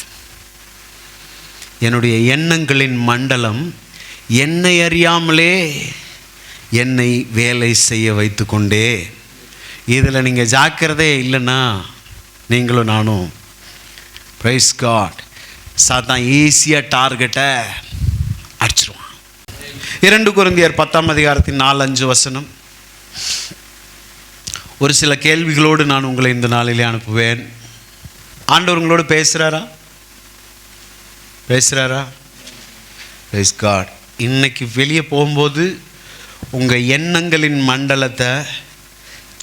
என்னுடைய எண்ணங்களின் மண்டலம் என்னை அறியாமலே என்னை வேலை செய்ய வைத்து கொண்டே. இதில் நீங்கள் ஜாக்கிரதையே இல்லைன்னா நீங்களும் நானும், பிரைஸ் காட், சாத்தான் ஈஸியாக டார்கெட்டை அடிச்சிருவான். 2 கொரிந்தியர் 10:4-5 ஒரு சில கேள்விகளோடு நான் உங்களை இந்த நாளிலே அனுப்புவேன். ஆண்டவர் உங்களோடு பேசுகிறாரா? Price God. இன்னைக்கு வெளியே போகும்போது உங்கள் எண்ணங்களின் மண்டலத்தை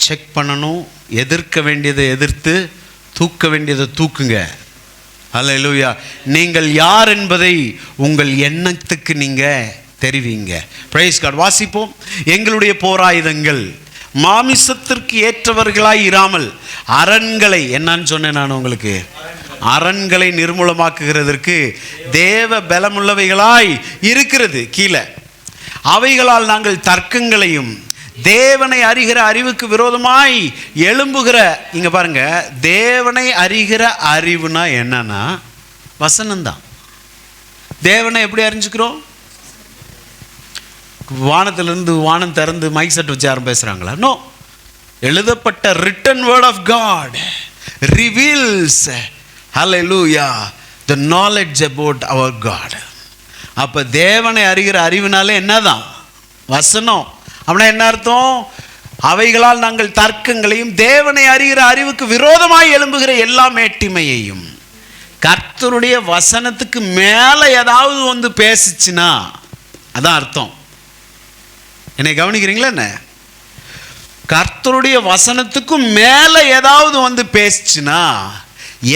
செக் பண்ணணும். எதிர்க்க வேண்டியதை எதிர்த்து, தூக்க வேண்டியதை தூக்குங்க. அல்லேலூயா. நீங்கள் யார் என்பதை உங்கள் எண்ணத்துக்கு நீங்கள் தெரிவிங்க. Praise God. வாசிப்போம். எங்களுடைய போராயுதங்கள் மாமிசத்திற்கு ஏற்றவர்களாய் இராமல் அரண்களை, என்னன்னு சொன்னேன் நான் உங்களுக்கு, அரண்களை நிர்மூலமாக்குகிறதற்கு தேவ பலமுள்ளவைகளாய் இருக்கிறது. கீழே அவைகளால் நாங்கள் தர்க்கங்களையும் தேவனை அறிகிற அறிவுக்கு விரோதமாய் எழும்புகிற, இங்க பாருங்க, தேவனை அறிகிற அறிவுனா என்னன்னா வசனம்தான். தேவனை எப்படி அறிஞ்சுக்கிறோம்? வானத்திலிருந்து வானம் திறந்து மைக் செட் வச்சு யாரும் பேசுறாங்களா? நோ. எழுதப்பட்ட written word of God reveals, hallelujah, the knowledge about our God. அப்ப தேவனை அறிகிற அறிவுனாலே என்னதான்? வசனம். அப்படின்னா என்ன அர்த்தம்? அவைகளால் நாங்கள் தர்க்கங்களையும் தேவனை அறிகிற அறிவுக்கு விரோதமாய் எழும்புகிற எல்லா மேட்டிமையையும். கர்த்தருடைய வசனத்துக்கு மேலே ஏதாவது வந்து பேசிச்சுன்னா அதான் அர்த்தம். என்னை கவனிக்கிறீங்களா? என்ன, கர்த்தருடைய வசனத்துக்கும் மேலே ஏதாவது வந்து பேசிச்சுன்னா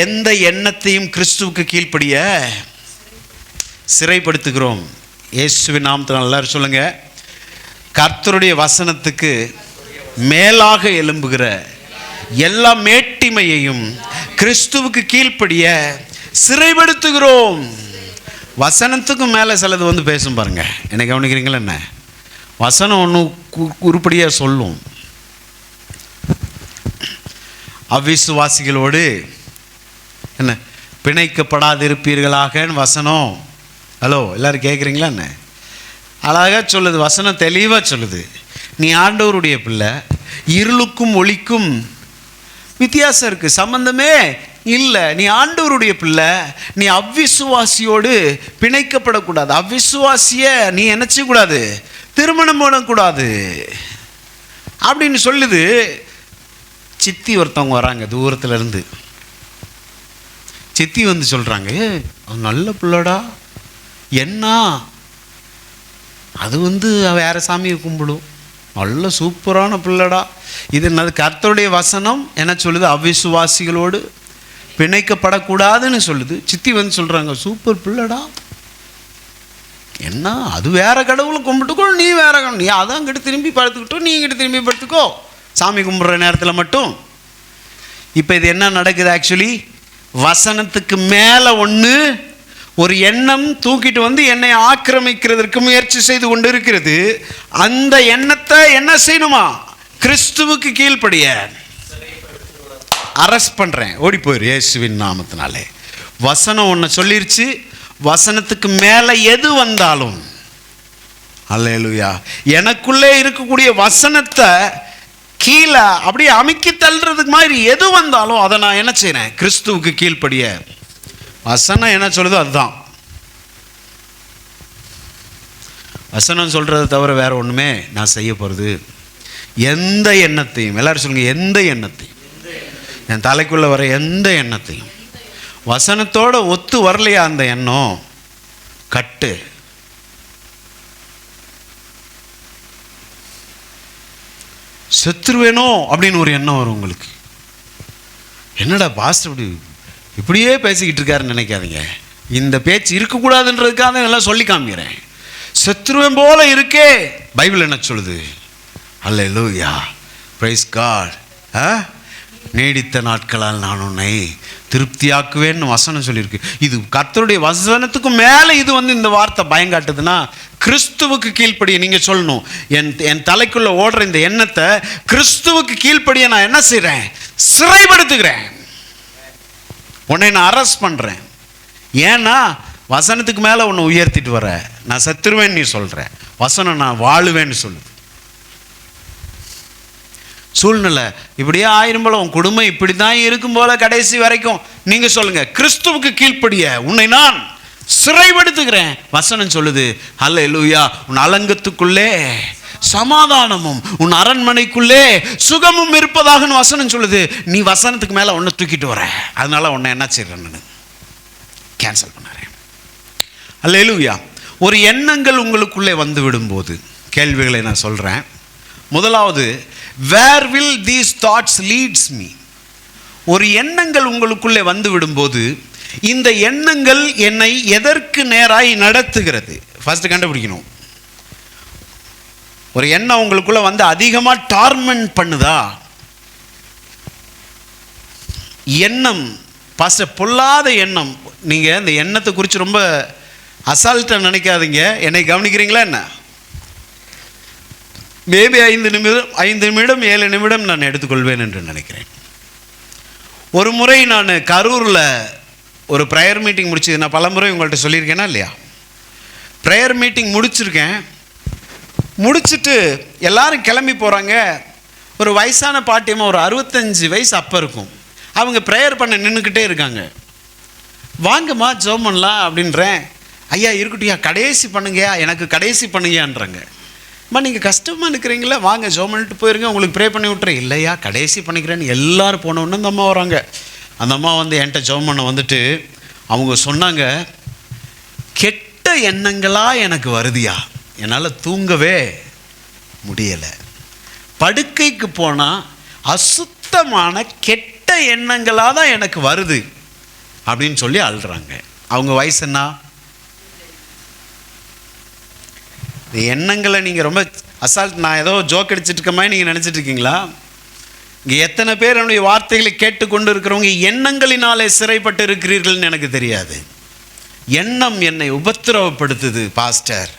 எந்த எண்ணத்தையும் கிறிஸ்துவுக்கு கீழ்ப்படிய சிறைப்படுத்துகிறோம். இயேசுவின் நாமத்தில் எல்லாரும் சொல்லுங்க, கர்த்தருடைய வசனத்துக்கு மேலாக எழும்புகிற எல்லா மேட்டிமையையும் கிறிஸ்துவுக்கு கீழ்ப்படிய சிறைப்படுத்துகிறோம். வசனத்துக்கும் மேலே சிலது வந்து பேசும் பாருங்க. என்னை கவனிக்கிறீங்களா? என்ன, வசனம் ஒன்று உருப்படியாக சொல்லும். அவிசுவாசிகளோடு என்ன பிணைக்கப்படாதிருப்பீர்களாக வசனம். ஹலோ, எல்லாரும் கேட்குறீங்களா? என்ன அழகாக சொல்லுது, வசனம் தெளிவாக சொல்லுது. நீ ஆண்டவருடைய பிள்ளை, இருளுக்கும் ஒளிக்கும் வித்தியாசம் இருக்குது, சம்பந்தமே இல்லை. நீ ஆண்டவருடைய பிள்ளை, நீ அவ்விசுவாசியோடு பிணைக்கப்படக்கூடாது. அவ்விசுவாசியை நீ என்ன செய்யக்கூடாது? திருமணம் பண்ணக்கூடாது அப்படின்னு சொல்லுது. சித்தி ஒருத்தவங்க வராங்க தூரத்துல இருந்து. சித்தி வந்து சொல்றாங்க, நல்ல பிள்ளடா, என்ன அது வந்து வேற சாமியை கும்பிடும், நல்ல சூப்பரான பிள்ளடா. இது என்னது? கர்த்தருடைய வசனம் என்ன சொல்லுது? அவிசுவாசிகளோடு பிணைக்கப்படக்கூடாதுன்னு சொல்லுது. சித்தி வந்து சொல்றாங்க, சூப்பர் பிள்ளடா, என்ன அது வேற கடவுளை கும்பிட்டுக்கோ, நீ வேற கடவுள், நீ அதான் கிட்ட திரும்பி படுத்துக்கிட்டோ, நீ கிட்ட திரும்பி படுத்துக்கோ சாமி கும்பிட்ற நேரத்தில் மட்டும். இப்போ இது என்ன நடக்குது? ஆக்சுவலி வசனத்துக்கு மேலே ஒன்று ஒரு எண்ணம் தூக்கிட்டு வந்து என்னை ஆக்கிரமிக்கிறதுக்கு முயற்சி செய்து கொண்டு இருக்கிறது. அந்த எண்ணத்தை என்ன செய்யணுமா? கிறிஸ்துவுக்கு கீழ்ப்படிய. அரெஸ்ட் பண்ணுறேன், ஓடி போயிரு இயேசுவின் நாமத்தினாலே. வசனம் ஒன்று சொல்லிருச்சு, வசனத்துக்கு மேலே எது வந்தாலும், அல்லேலூயா, எனக்குள்ளே இருக்கக்கூடிய வசனத்தை கீழே அப்படியே அமுக்கி தள்ளுறதுக்கு மாதிரி எது வந்தாலும் அதை நான் என்ன செய்கிறேன்? கிறிஸ்துவுக்கு கீழ்ப்படிய. வசனம் என்ன சொல்லுதோ அதுதான். வசனம் சொல்கிறத தவிர வேற ஒன்றுமே நான் செய்ய போகிறது. எந்த எண்ணத்தையும், எல்லாரும் சொல்லுங்க, எந்த எண்ணத்தையும், என் தலைக்குள்ளே வர எந்த எண்ணத்தையும், வசனத்தோட ஒத்து வரலையா அந்த எண்ணம், கட்டு. செத்துருவேனோ அப்படின்னு ஒரு எண்ணம் வரும் உங்களுக்கு. என்னடா பாஸ்டர் இப்படியே பேசிக்கிட்டு இருக்காருன்னு நினைக்காதீங்க. இந்த பேச்சு இருக்கக்கூடாதுன்றதுக்காக எல்லாம் சொல்லி காமிக்கிறேன். செத்துருவேன் போல இருக்கே, பைபிள் என்ன சொல்லுது? அல்லேலூயா, பிரைஸ் காட். நீடித்த நாட்களால் நான் உன்னை திருப்தியாக்குவேன்னு வசனம் சொல்லியிருக்கு. இது கர்த்தருடைய வசனத்துக்கு மேலே இது இந்த வார்த்தை பயங்காட்டுதுன்னா, கிறிஸ்துவுக்கு கீழ்ப்படிய நீங்கள் சொல்லணும். என் தலைக்குள்ள ஓடுற இந்த எண்ணத்தை கிறிஸ்துவுக்கு கீழ்ப்படிய நான் என்ன செய்கிறேன்? சிறைப்படுத்துகிறேன். உன்னை நான் அரெஸ்ட் பண்ணுறேன். ஏன்னா வசனத்துக்கு மேலே உன்னை உயர்த்திட்டு வர. நான் செத்துருவேன்னு நீ சொல்கிற, வசனம் நான் வாழுவேன்னு சொல்லு. சூழ்நிலை இப்படியே ஆயிரம் போல, உன் குடும்பம் இப்படி தான் இருக்கும் போல கடைசி வரைக்கும் நீங்கள் சொல்லுங்கள், கிறிஸ்துவுக்கு கீழ்ப்படிய உன்னை நான் சிறைப்படுத்துகிறேன். வசனம் சொல்லுது, அல்லேலூயா, உன் அலங்கத்துக்குள்ளே சமாதானமும் உன் அரண்மனைக்குள்ளே சுகமும் இருப்பதாக வசனம் சொல்லுது. நீ வசனத்துக்கு மேலே ஒன்று தூக்கிட்டு வர, அதனால உன்னை என்ன செய்கிறேன்? நான் கேன்சல் பண்ணுறேன். அல்லேலூயா. ஒரு எண்ணங்கள் உங்களுக்குள்ளே வந்து விடும்போது கேள்விகளை நான் சொல்கிறேன். முதலாவது, where will these thoughts leads me? ஒரு எண்ணங்கள் உங்களுக்குள்ளே வந்து விடும்போது இந்த எண்ணங்கள் என்னை எதற்கு நேராய் நடத்துகிறது? ஃபர்ஸ்ட் கண்டுபிடிக்கணும். ஒரு எண்ணம் உங்களுக்குள்ள வந்து அதிகமாக டார்மெண்ட் பண்ணுதா? எண்ணம் பாஸ்டர் பொல்லாத எண்ணம். நீங்கள் இந்த எண்ணத்தை குறித்து ரொம்ப அசால்ட்டாக நினைக்காதீங்க. என்னை கவனிக்கிறீங்களா என்ன? மேபி 5 நிமிடம் 7 நிமிடம் நான் எடுத்துக்கொள்வேன் என்று நினைக்கிறேன். ஒரு முறை நான் கரூரில் ஒரு ப்ரேயர் மீட்டிங் முடிச்சது. நான் பல முறை உங்கள்கிட்ட சொல்லியிருக்கேனா இல்லையா? ப்ரேயர் மீட்டிங் முடிச்சிருக்கேன். முடிச்சுட்டு எல்லாரும் கிளம்பி போகிறாங்க. ஒரு வயசான பாட்டியமாக, ஒரு 65 வயசு அப்போ இருக்கும். அவங்க ப்ரேயர் பண்ண நின்றுக்கிட்டே இருக்காங்க. வாங்கம்மா ஜெபம் பண்ணலாம் அப்படின்றேன். ஐயா இருக்கட்டையா, கடைசி பண்ணுங்கயா, எனக்கு கடைசி பண்ணுங்கயான்றாங்க. அம்மா நீங்கள் கஷ்டமாக இருக்கிறீங்களா, வாங்க ஜெபம் பண்ணிட்டு போயிருங்க, உங்களுக்கு ப்ரே பண்ணி விட்டுறேன். இல்லையா, கடைசி பண்ணிக்கிறேன்னு எல்லோரும் போனோன்னு அந்த அம்மா வராங்க. அந்த அம்மா என்கிட்ட ஜெபம் பண்ண வந்துட்டு அவங்க சொன்னாங்க, கெட்ட எண்ணங்களாக எனக்கு வருதியா, என்னால் தூங்கவே முடியலை, படுக்கைக்கு போனால் அசுத்தமான கெட்ட எண்ணங்களாக தான் எனக்கு வருது அப்படின்னு சொல்லி அழுறாங்க. அவங்க வயசு என்ன? இந்த எண்ணங்களை நீங்கள் ரொம்ப அசால்ட், நான் ஏதோ ஜோக் அடிச்சுட்டு இருக்க மாதிரி நீங்கள் நினச்சிட்டு இருக்கீங்களா? இங்கே எத்தனை பேர் என்னுடைய வார்த்தைகளை கேட்டுக்கொண்டு இருக்கிறவங்க எண்ணங்களினாலே சிறைப்பட்டு இருக்கிறீர்கள்னு எனக்கு தெரியாது. எண்ணம் என்னை உபத்திரவப்படுத்துது பாஸ்டர்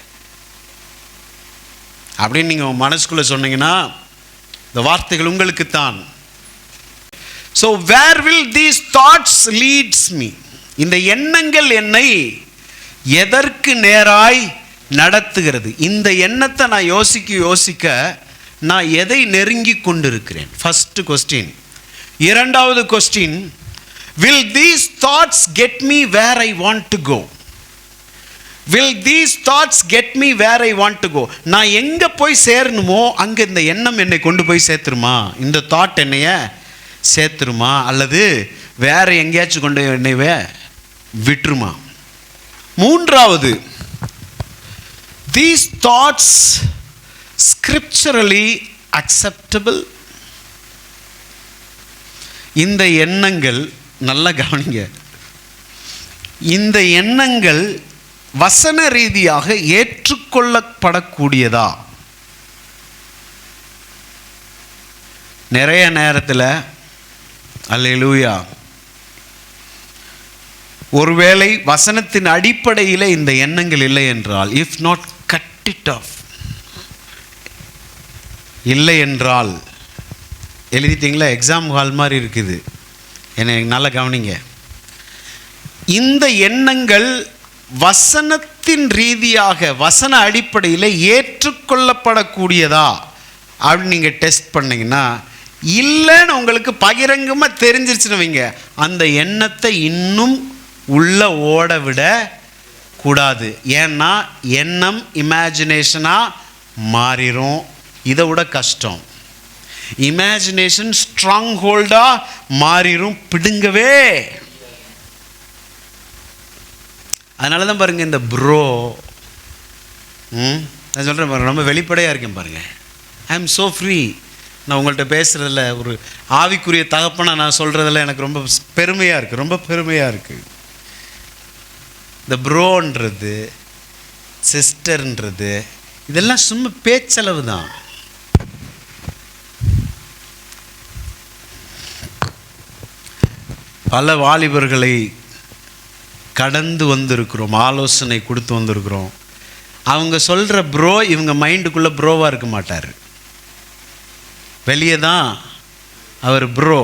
அப்படின்னு நீங்கள் மனசுக்குள்ளே சொன்னீங்கன்னா இந்த வார்த்தைகள் உங்களுக்குத்தான். So where will these thoughts leads me? இந்த எண்ணங்கள் என்னை எதற்கு நேராய் நடத்துகிறது? இந்த எண்ணத்தை நான் யோசிக்க நான் எதை நெருங்கி கொண்டிருக்கிறேன்? First question. இரண்டாவது question, will these thoughts get me where I want to go? will these thoughts get me where I want to go? நான் எங்கே போய் சேரணுமோ அங்கே இந்த எண்ணம் என்னை கொண்டு போய் சேர்த்துருமா? இந்த தாட் என்னைய சேர்த்துருமா? அல்லது வேற எங்கேயாச்சும் கொண்டு என்னைவே விட்டுருமா? மூன்றாவது, these thoughts scripturally acceptable? இந்த எண்ணங்கள், நல்லா கவனிங்க, இந்த எண்ணங்கள் வசன ரீதியாக ஏற்றுக்கொள்ளப்படக்கூடியதா? நிறைய நேரத்தில் அல்லேலூயா, ஒருவேளை வசனத்தின் அடிப்படையில் இந்த எண்ணங்கள் இல்லை என்றால், if not cut it of, இல்லை என்றால், எழுதிட்டீங்களா? எக்ஸாம் ஹால் மாதிரி இருக்குது. என்னை நல்லா கவனிங்க. இந்த எண்ணங்கள் வசனத்தின் ரீதியாக வசன அடிப்படையில் ஏற்றுக்கொள்ளப்படக்கூடியதா அப்படின்னு நீங்கள் டெஸ்ட் பண்ணிங்கன்னா, இல்லைன்னு உங்களுக்கு பகிரங்கமாக தெரிஞ்சிருச்சுன்னு வைங்க, அந்த எண்ணத்தை இன்னும் உள்ள ஓட விட கூடாது. ஏன்னா எண்ணம் இமேஜினேஷனாக மாறிடும். இதை விட கஷ்டம், இமேஜினேஷன் ஸ்ட்ராங் ஹோல்டாக மாறிடும், பிடுங்கவே. அதனால தான் பாருங்கள், இந்த ப்ரோ நான் சொல்கிறேன் பாருங்கள், ரொம்ப வெளிப்படையாக இருக்கேன் பாருங்கள். I am so free. நான் உங்கள்கிட்ட பேசுகிறதில்ல, ஒரு ஆவிக்குரிய தகப்பனை நான் சொல்கிறதில்ல எனக்கு ரொம்ப பெருமையாக இருக்குது, ரொம்ப பெருமையாக இருக்குது. இந்த ப்ரோன்றது, சிஸ்டர்ன்றது, இதெல்லாம் சும்மா பேச்சளவு தான். பல வாலிபர்களை கடந்து வந்திருக்கிறோம், ஆலோசனை கொடுத்து வந்திருக்கிறோம். அவங்க சொல்கிற ப்ரோ இவங்க மைண்டுக்குள்ளே ப்ரோவாக இருக்க மாட்டார். வெளியே தான் அவர் ப்ரோ.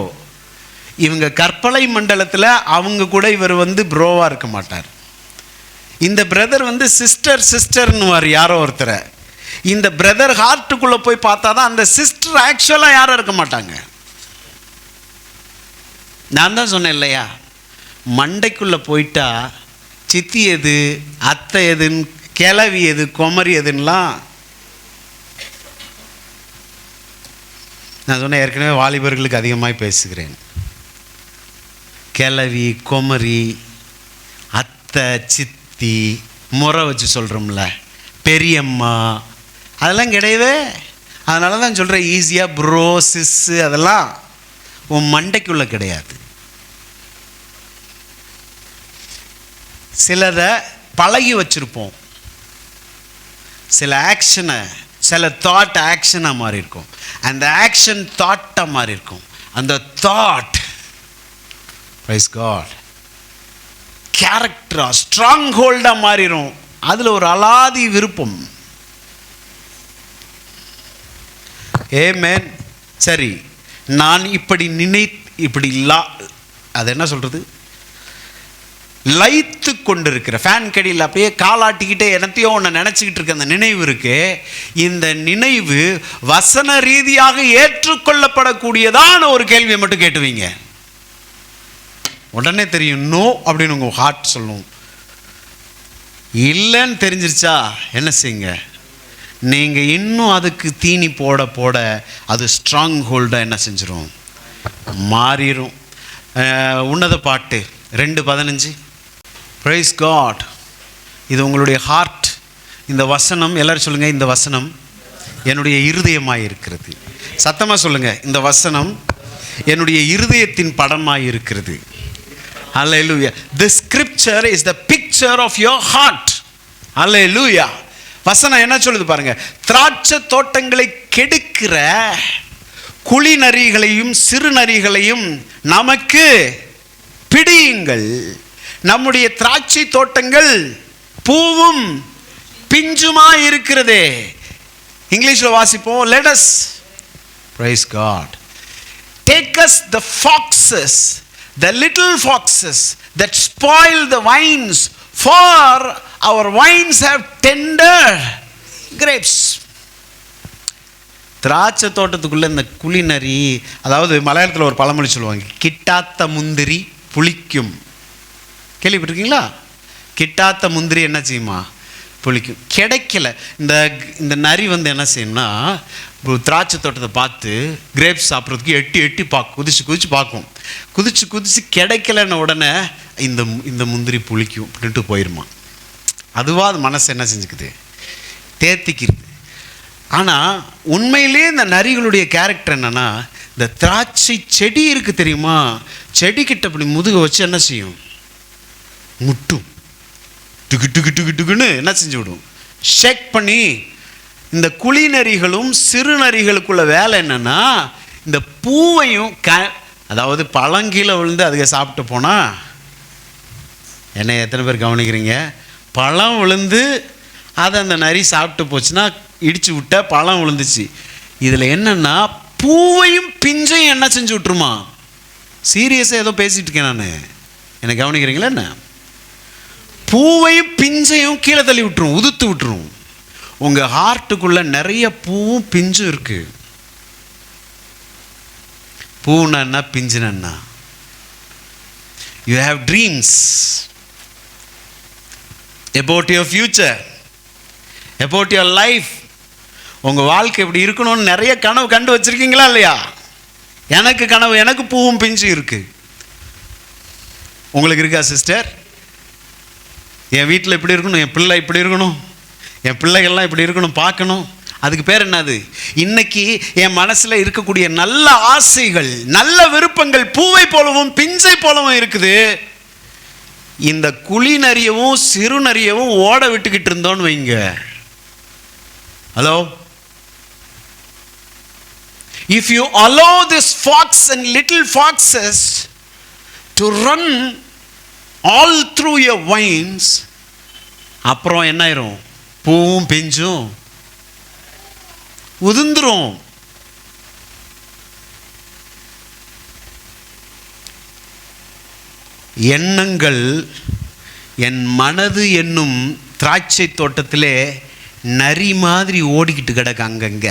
இவங்க கற்பனை மண்டலத்தில் அவங்க கூட இவர் ப்ரோவாக இருக்க மாட்டார். இந்த பிரதர் சிஸ்டர்னுவார் யாரோ ஒருத்தரை. இந்த பிரதர் ஹார்ட்டுக்குள்ளே போய் பார்த்தா தான் அந்த சிஸ்டர் ஆக்சுவலாக யாரும் இருக்க மாட்டாங்க. நான் தான் சொன்னேன் இல்லையா, மண்டைக்குள்ளே போயிட்டா சித்தி எது, அத்தை எதுன்னு, கிளவி எது, குமரி எதுன்னெலாம் நான் சொன்னேன். ஏற்கனவே வாலிபர்களுக்கு அதிகமாக பேசுகிறேன். கிளவி, குமரி, அத்தை, சித்தி, முறை வச்சு சொல்கிறோம்ல, பெரியம்மா, அதெல்லாம் கிடையவே. அதனால தான் சொல்கிறேன், ஈஸியாக ப்ரோ, சிஸ்ஸு அதெல்லாம் உன் மண்டைக்குள்ளே கிடையாது. சிலதை பழகி வச்சுருப்போம், சில ஆக்ஷனை, சில தாட் ஆக்ஷனாக மாறி இருக்கும், அந்த ஆக்ஷன் தாட்டாக மாறி இருக்கும், அந்த தாட் பிரைஸ் காட் கேரக்டராக ஸ்ட்ராங் ஹோல்டாக மாறிடும். அதில் ஒரு அலாதி விருப்பம். ஆமென். சரி, நான் இப்படி இப்படி அது என்ன சொல்கிறது, லைத்து கொண்டிருக்கிற ஃபேன் கடியில் அப்படியே காலாட்டிக்கிட்டே என்னத்தையோ ஒன்று நினச்சிக்கிட்டு இருக்க அந்த நினைவு இருக்கு. இந்த நினைவு வசன ரீதியாக ஏற்றுக்கொள்ளப்படக்கூடியதான ஒரு கேள்வியை மட்டும் கேட்டுவீங்க, உடனே தெரியும் நோ அப்படின்னு உங்கள் ஹார்ட் சொல்லும். இல்லைன்னு தெரிஞ்சிருச்சா என்ன செய்யுங்க, நீங்கள் இன்னும் அதுக்கு தீனி போட போட அது ஸ்ட்ராங் ஹோல்டாக என்ன செஞ்சிடும், மாறிடும். உன்னத பாட்டு 2:15. Praise God. இது உங்களுடைய ஹார்ட். இந்த வசனம் எல்லாரும் சொல்லுங்கள், இந்த வசனம் என்னுடைய இருதயமாக இருக்கிறது. சத்தமாக சொல்லுங்கள், இந்த வசனம் என்னுடைய இருதயத்தின் படமாக இருக்கிறது. Hallelujah. The scripture is the picture of your heart. Hallelujah. வசனம் என்ன சொல்லுது பாருங்க, திராட்சை தோட்டங்களை கெடுக்கிற குழி நரிகளையும் சிறு நரிகளையும் நமக்கு பிடியுங்கள். நம்முடைய திராட்சை தோட்டங்கள் பூவும் பிஞ்சுமா இருக்கிறதே. இங்கிலீஷில் வாசிப்போம், let us praise God take us the foxes, the little foxes that spoil the vines, for our vines have tender grapes. திராட்சை தோட்டத்துக்குள்ள இந்த குளிநரி, அதாவது மலையாளத்தில் ஒரு பழமொழி சொல்லுவாங்க, கிட்டாத்த முந்திரி புளிக்கும். கேள்விப்பட்டிருக்கீங்களா? கிட்டாத்த முந்திரி என்ன செய்யுமா, புளிக்கும். கிடைக்கல. இந்த நரி என்ன செய்யும்னா, திராட்சை தோட்டத்தை பார்த்து கிரேப்ஸ் சாப்பிட்றதுக்கு எட்டி எட்டி குதிச்சு பார்க்கும். குதிச்சு கிடைக்கலன்னு உடனே இந்த முந்திரி புளிக்கும் அப்படின்ட்டு போயிடுமா. அதுவாக அது மனசு என்ன செஞ்சுக்குது, தேத்திக்கிறது. ஆனால் உண்மையிலேயே இந்த நரிகளுடைய கேரக்டர் என்னென்னா, இந்த திராட்சை செடி இருக்குது தெரியுமா, செடிக்கிட்ட அப்படி முதுக வச்சு என்ன செய்யும், முட்டும். டுக்கு டுக்கு டுக்கு டுக்குன்னு என்ன செஞ்சு விடும், ஷேக் பண்ணி. இந்த குழி நரிகளும் சிறு நரிகளுக்குள்ள வேலை என்னென்னா, இந்த பூவையும் அதாவது பழங்கீழே விழுந்து அதுக்கு சாப்பிட்டு போனால், என்ன எத்தனை பேர் கவனிக்கிறீங்க, பழம் விழுந்து அதை அந்த நரி சாப்பிட்டு போச்சுன்னா, இடித்து விட்ட பழம் விழுந்துச்சு. இதில் என்னென்னா, பூவையும் பிஞ்சையும் என்ன செஞ்சு விட்டுருமா, சீரியஸாக ஏதோ பேசிகிட்டு இருக்கேன் நான், என்னை கவனிக்கிறீங்களா என்ன? பூவையும் பிஞ்சையும் கீழே தள்ளி விட்டுரும், உதுத்து விட்டுரும். உங்கள் ஹார்ட்டுக்குள்ளே நிறைய பூவும் பிஞ்சும் இருக்குது. பூனா என்ன, பிஞ்சுனா என்ன? You have dreams about your future, about your life. உங்கள் வாழ்க்கை எப்படி இருக்கணும்னு நிறைய கனவு கண்டு வச்சுருக்கீங்களா இல்லையா? எனக்கு கனவு, எனக்கு பூவும் பிஞ்சு இருக்குது. உங்களுக்கு இருக்கா சிஸ்டர்? என் வீட்டில் இப்படி இருக்கணும், என் பிள்ளை இப்படி இருக்கணும், என் பிள்ளைகள்லாம் இப்படி இருக்கணும் பார்க்கணும். அதுக்கு பேர் என்னது? இன்னைக்கு என் மனசில் இருக்கக்கூடிய நல்ல ஆசைகள், நல்ல விருப்பங்கள் பூவை போலவும் பிஞ்சை போலவும் இருக்குது. இந்த குழி நரியவும் சிறு நரியவும் ஓட விட்டுக்கிட்டு இருந்தோன்னு வைங்க. Hello, if you allow this fox and little foxes to run all through your vines, அப்புறம் என்ன ஆயிரும்? பூவும் பிஞ்சும் உதிர்ந்துரும். எண்ணங்கள் என் மனது என்னும் திராட்சை தோட்டத்திலே நரி மாதிரி ஓடிக்கிட்டு கிடக்கு அங்கங்க.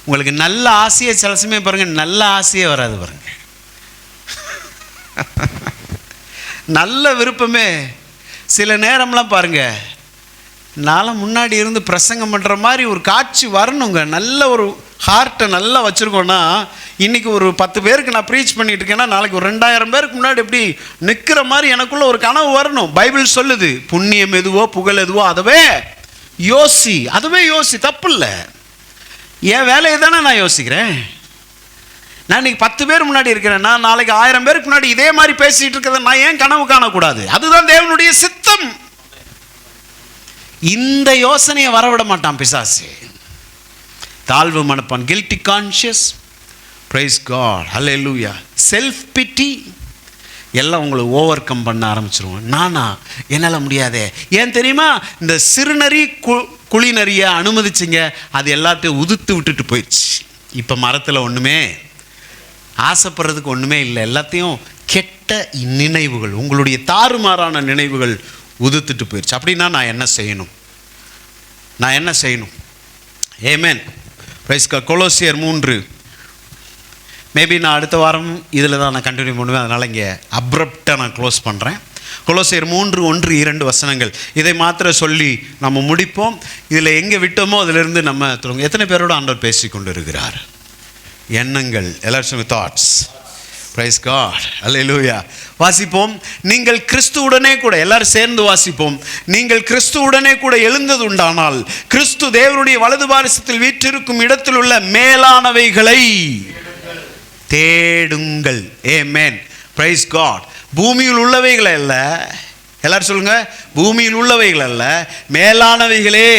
உங்களுக்கு நல்ல ஆசையை சில சமயம் பாருங்க, நல்ல ஆசையே வராது பாருங்க. நல்ல விருப்பமே சில நேரம்லாம் பாருங்க, நானும் முன்னாடி இருந்து பிரசங்கம் பண்ணுற மாதிரி ஒரு காட்சி வரணுங்க. நல்ல ஒரு ஹார்ட்டை நல்லா வச்சுருக்கோன்னா, இன்றைக்கி ஒரு 10 பேருக்கு நான் ப்ரீச் பண்ணிகிட்டு இருக்கேன்னா, நாளைக்கு ஒரு 2000 பேருக்கு முன்னாடி எப்படி நிற்கிற மாதிரி எனக்குள்ள ஒரு கனவு வரணும். பைபிள் சொல்லுது, புண்ணியம் எதுவோ புகழ் எதுவோ அதுவே யோசி, தப்பு இல்லை. என் வேலையை தானே நான் யோசிக்கிறேன். நான் இன்றைக்கி 10 பேர் முன்னாடி இருக்கிறேன்னா, நாளைக்கு 1000 பேருக்கு முன்னாடி இதே மாதிரி பேசிகிட்டு இருக்கிறத நான் ஏன் கனவு காணக்கூடாது? அதுதான் தேவனுடைய சித்தம். இந்த யோசனையை வரவிட மாட்டான் பிசாசு. தாழ்வு மனப்பான், கில்ட்டி கான்ஷியஸ், பிரைஸ் காட், ஹல்லேலூயா, செல்ஃப் பிட்டி எல்லாம் உங்களை ஓவர் கம் பண்ண ஆரம்பிச்சிருவோம். நானா, என்னால் முடியாதே. ஏன் தெரியுமா? இந்த சிறுநரி குழி நரியை அனுமதிச்சிங்க, அது எல்லாத்தையும் உதுத்து விட்டுட்டு போயிடுச்சு. இப்போ மரத்தில் ஒன்றுமே ஆசைப்படுறதுக்கு ஒன்றுமே இல்லை. எல்லாத்தையும் கெட்ட நினைவுகள், உங்களுடைய தாறுமாறான நினைவுகள் உதுத்துட்டு போயிடுச்சு. அப்படின்னா நான் என்ன செய்யணும்? ஆமென். Praise God. கொலோசியர் 3, மேபி நான் அடுத்த வாரம் இதில் தான் நான் கண்டினியூ பண்ணுவேன். அதனால் இங்கே அப்ரப்டாக நான் க்ளோஸ் பண்ணுறேன். கொலோசியர் 3, 1, 2 வசனங்கள், இதை மாத்திரம் சொல்லி நம்ம முடிப்போம். இதில் எங்கே விட்டோமோ அதிலிருந்து நம்ம எத்தனை பேரோட ஆண்டவர் பேசி கொண்டு இருக்கிறார்? எண்ணங்கள், எல்லாரும் தாட்ஸ். பிரைஸ் காட், அல்லேலூயா. வாசிப்போம். நீங்கள் கிறிஸ்துவுடனே கூட, எல்லாரும் சேர்ந்து வாசிப்போம். நீங்கள் கிறிஸ்துவுடனே கூட எழுந்தது உண்டானால், கிறிஸ்து தேவனுடைய வலது பாரிசத்தில் வீற்றிருக்கும் இடத்தில் உள்ள மேலானவைகளை தேடுங்கள். ஆமென். Praise God. பூமியில் உள்ளவைகள் அல்ல, எல்லாரும் சொல்லுங்க, பூமியில் உள்ளவைகள் அல்ல, மேலானவைகளே.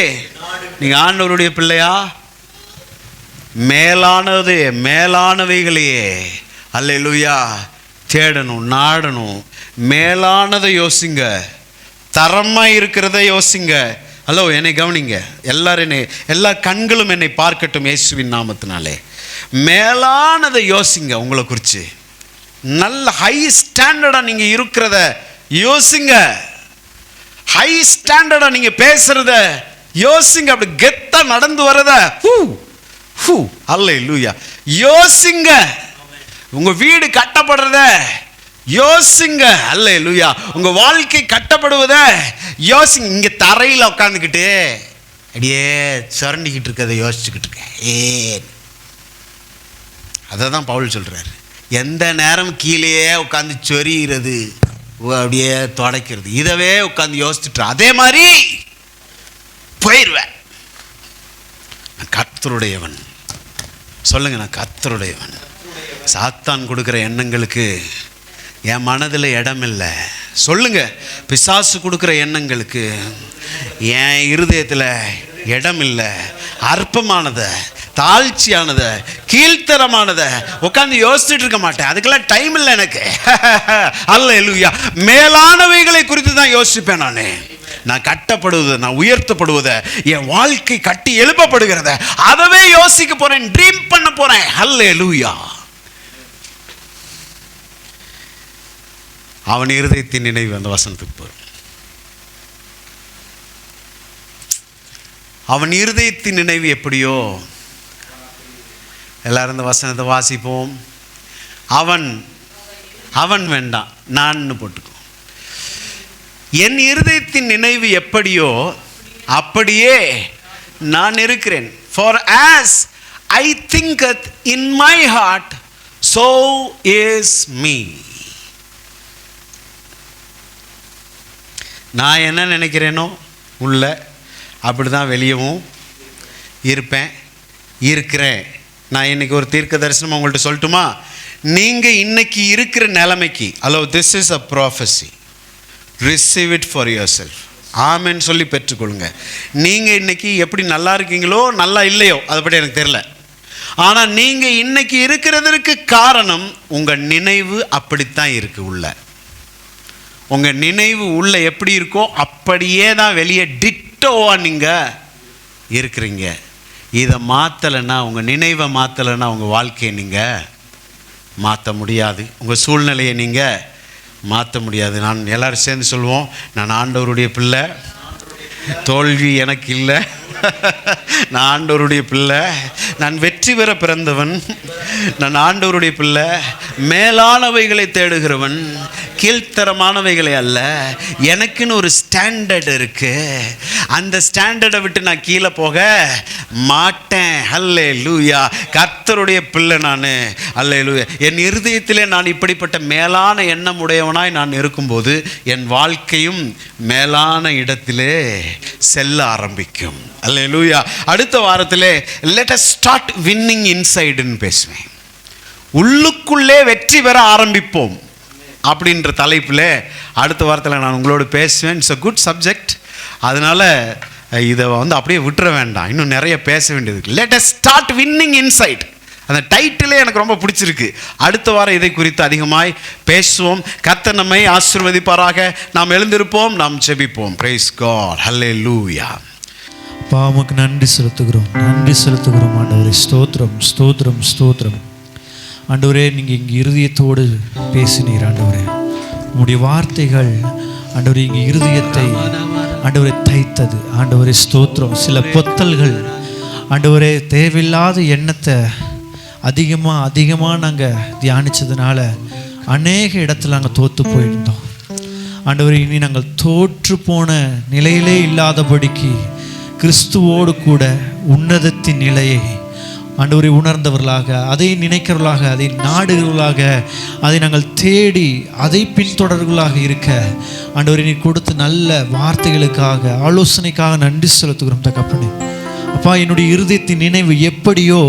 நீங்க ஆண்டவருடைய பிள்ளையா? மேலானவைகளையே அல்லேலூயா தேடணும், நாடணும். மேலானதை யோசிங்க, தரமாக இருக்கிறத யோசிங்க. ஹலோ, என்னை கவனிங்க எல்லாரும், எல்லா கண்களும் என்னை பார்க்கட்டும் இயேசுவின் நாமத்தினாலே. மேலானதை யோசிங்க. உங்களை குறித்து நல்ல ஹை ஸ்டாண்டர்டாக நீங்கள் இருக்கிறத யோசிங்க. ஹை ஸ்டாண்டர்டாக நீங்கள் பேசுகிறத யோசிங்க. அப்படி கெத்தாக நடந்து வரத அல்லேலூயா யோசிங்க. உங்க வீடு கட்டப்படுறத யோசிங்க. அல்லேலூயா. உங்க வாழ்க்கை கட்டப்படுவத யோசிங்க. இங்க தரையில் உட்காந்துக்கிட்டு அப்படியே சுரண்டிக்கிட்டு இருக்கதை யோசிச்சுக்கிட்டு இருக்கேன். அதை தான் பவுல் சொல்றாரு. எந்த நேரம் கீழேயே உட்காந்து சொரிகிறது, அப்படியே தொடக்கிறது, இதவே உட்காந்து யோசிச்சுட்டு அதே மாதிரி போயிடுவேன். நான் கர்த்தருடையவன். சொல்லுங்க, நான் கர்த்தருடையவன். சாத்தான் கொடுக்குற எண்ணங்களுக்கு என் மனதில் இடம் இல்லை. சொல்லுங்க, பிசாசு கொடுக்குற எண்ணங்களுக்கு என் இருதயத்தில் இடம் இல்லை. அற்பமானத, தாழ்ச்சியானத, கீழ்த்தரமானத உட்காந்து யோசிச்சுட்டு இருக்க மாட்டேன். அதுக்கெல்லாம் டைம் இல்லை எனக்கு. அல்லேலூயா. மேலானவைகளை குறித்து தான் யோசிப்பேன் நான். நான் கட்டப்படுவதை, நான் உயர்த்தப்படுவதை, என் வாழ்க்கை கட்டி எழுப்பப்படுகிறத அதவே யோசிக்க போறேன், ட்ரீம் பண்ண போறேன். ஹல்லேலூயா. அவன் இருதயத்தின் நினைவு. அந்த வசனத்துக்கு போறேன். அவன் இருதயத்தின் நினைவு எப்படியோ, எல்லாரும் இந்த வசனத்தை வாசிப்போம். அவன் வேண்டாம், நான் போட்டுக்கோ. என் இருதயத்தின் நினைவு எப்படியோ அப்படியே நான் இருக்கிறேன். For as I thinketh in my heart, so is me. நான் என்ன நினைக்கிறேனோ உள்ள அப்படிதான் வெளியவும் இருப்பேன், இருக்கிறேன். நான் இன்னைக்கு ஒரு தீர்க்க தரிசனம் உங்கள்கிட்ட சொல்லட்டுமா? நீங்கள் இன்னைக்கு இருக்கிற நிலைமைக்கு, hello, this is a prophecy, receive it for yourself. ஆமென்னு சொல்லி பெற்றுக்கொள்ளுங்க. நீங்கள் இன்னைக்கு எப்படி நல்லா இருக்கீங்களோ நல்லா இல்லையோ அதை பற்றி எனக்கு தெரியல, ஆனால் நீங்கள் இன்னைக்கு இருக்கிறதற்கு காரணம் உங்கள் நினைவு அப்படித்தான் இருக்குது. உள்ள உங்கள் நினைவு உள்ள எப்படி இருக்கோ அப்படியே தான் வெளியே டிட்டோவாக நீங்கள் இருக்கிறீங்க. இதை மாற்றலைன்னா, உங்கள் நினைவை மாற்றலைன்னா உங்கள் வாழ்க்கையை நீங்கள் மாற்ற முடியாது, உங்கள் சூழ்நிலையை நீங்கள் மாற்ற முடியாது. நான் எல்லோரும் சேர்ந்து சொல்லுவோம், நான் ஆண்டவருடைய பிள்ளை, தோல்வி எனக்கு இல்லை, நான் ஆண்டவருடைய பிள்ளை, நான் வெற்றி பெற பிறந்தவன், நான் ஆண்டவருடைய பிள்ளை, மேலானவைகளை தேடுகிறவன், கீழ்த்தரமானவைகளை அல்ல. எனக்குன்னு ஒரு ஸ்டாண்டர்ட் இருக்கு, அந்த ஸ்டாண்டர்டை விட்டு நான் கீழே போக மாட்டேன். ஹல்லேலூயா. கர்த்தருடைய பிள்ளை நான். ஹல்லேலூயா. என் இருதயத்திலே நான் இப்படிப்பட்ட மேலான எண்ணம் உடையவனாய் நான் இருக்கும்போது என் வாழ்க்கையும் மேலான இடத்திலே செல்ல ஆரம்பிக்கும். ஹல்லேலூயா. அடுத்த வாரத்திலே let us start winning inside-ன்னு பேசுவேன். உள்ளுக்குள்ளே வெற்றி பெற ஆரம்பிப்போம் அப்படின்ற தலைப்பில் அடுத்த வாரத்தில் நான் உங்களோடு பேசுவேன். It's a good subject. அதனால் இதை அப்படியே விட்டுற வேண்டாம், இன்னும் நிறைய பேச வேண்டியது. let us start winning inside. அந்த டைட்டிலே எனக்கு ரொம்ப பிடிச்சிருக்கு. அடுத்த வாரம் இதை குறித்து அதிகமாய் பேசுவோம். கர்த்தர் நம்மை ஆசீர்வதிப்பாராக. நாம் எழுந்திருப்போம், நாம் ஜெபிப்போம். praise God. hallelujah. பாமுக்கு நன்றி செலுத்துகிறோம், நன்றி செலுத்துகிறோம் ஆண்டவரே. ஸ்தோத்திரம், ஸ்தோத்திரம், ஸ்தோத்திரம். ஆண்டவரே, நீங்கள் இங்கே இருதயத்தோடு பேசினீர் ஆண்டவரே. உங்களுடைய வார்த்தைகள் ஆண்டவரே இங்கே இருதயத்தை ஆண்டவரே தைத்தது ஆண்டவரே. ஸ்தோத்திரம். சில பொத்தல்கள் ஆண்டவரே தேவையில்லாத எண்ணத்தை அதிகமாக நாங்கள் தியானித்ததுனால அநேக இடத்துல நாங்கள் தோற்று போயிருந்தோம் ஆண்டவரே. இனி நாங்கள் தோற்று போன நிலையிலே இல்லாதபடிக்கு கிறிஸ்துவோடு கூட உன்னதத்தின் நிலையை ஆண்டவரை உணர்ந்தவர்களாக, அதை நினைக்கிறவர்களாக, அதை நாடுகிறவர்களாக, அதை நாங்கள் தேடி அதை பின்தொடர்களாக இருக்க ஆண்டவரை நீ கொடுத்த நல்ல வார்த்தைகளுக்காக, ஆலோசனைக்காக நன்றி செலுத்துகிறோம் தகப்பனே. அப்பா, என்னுடைய இருதயத்தின் நினைவு எப்படியோ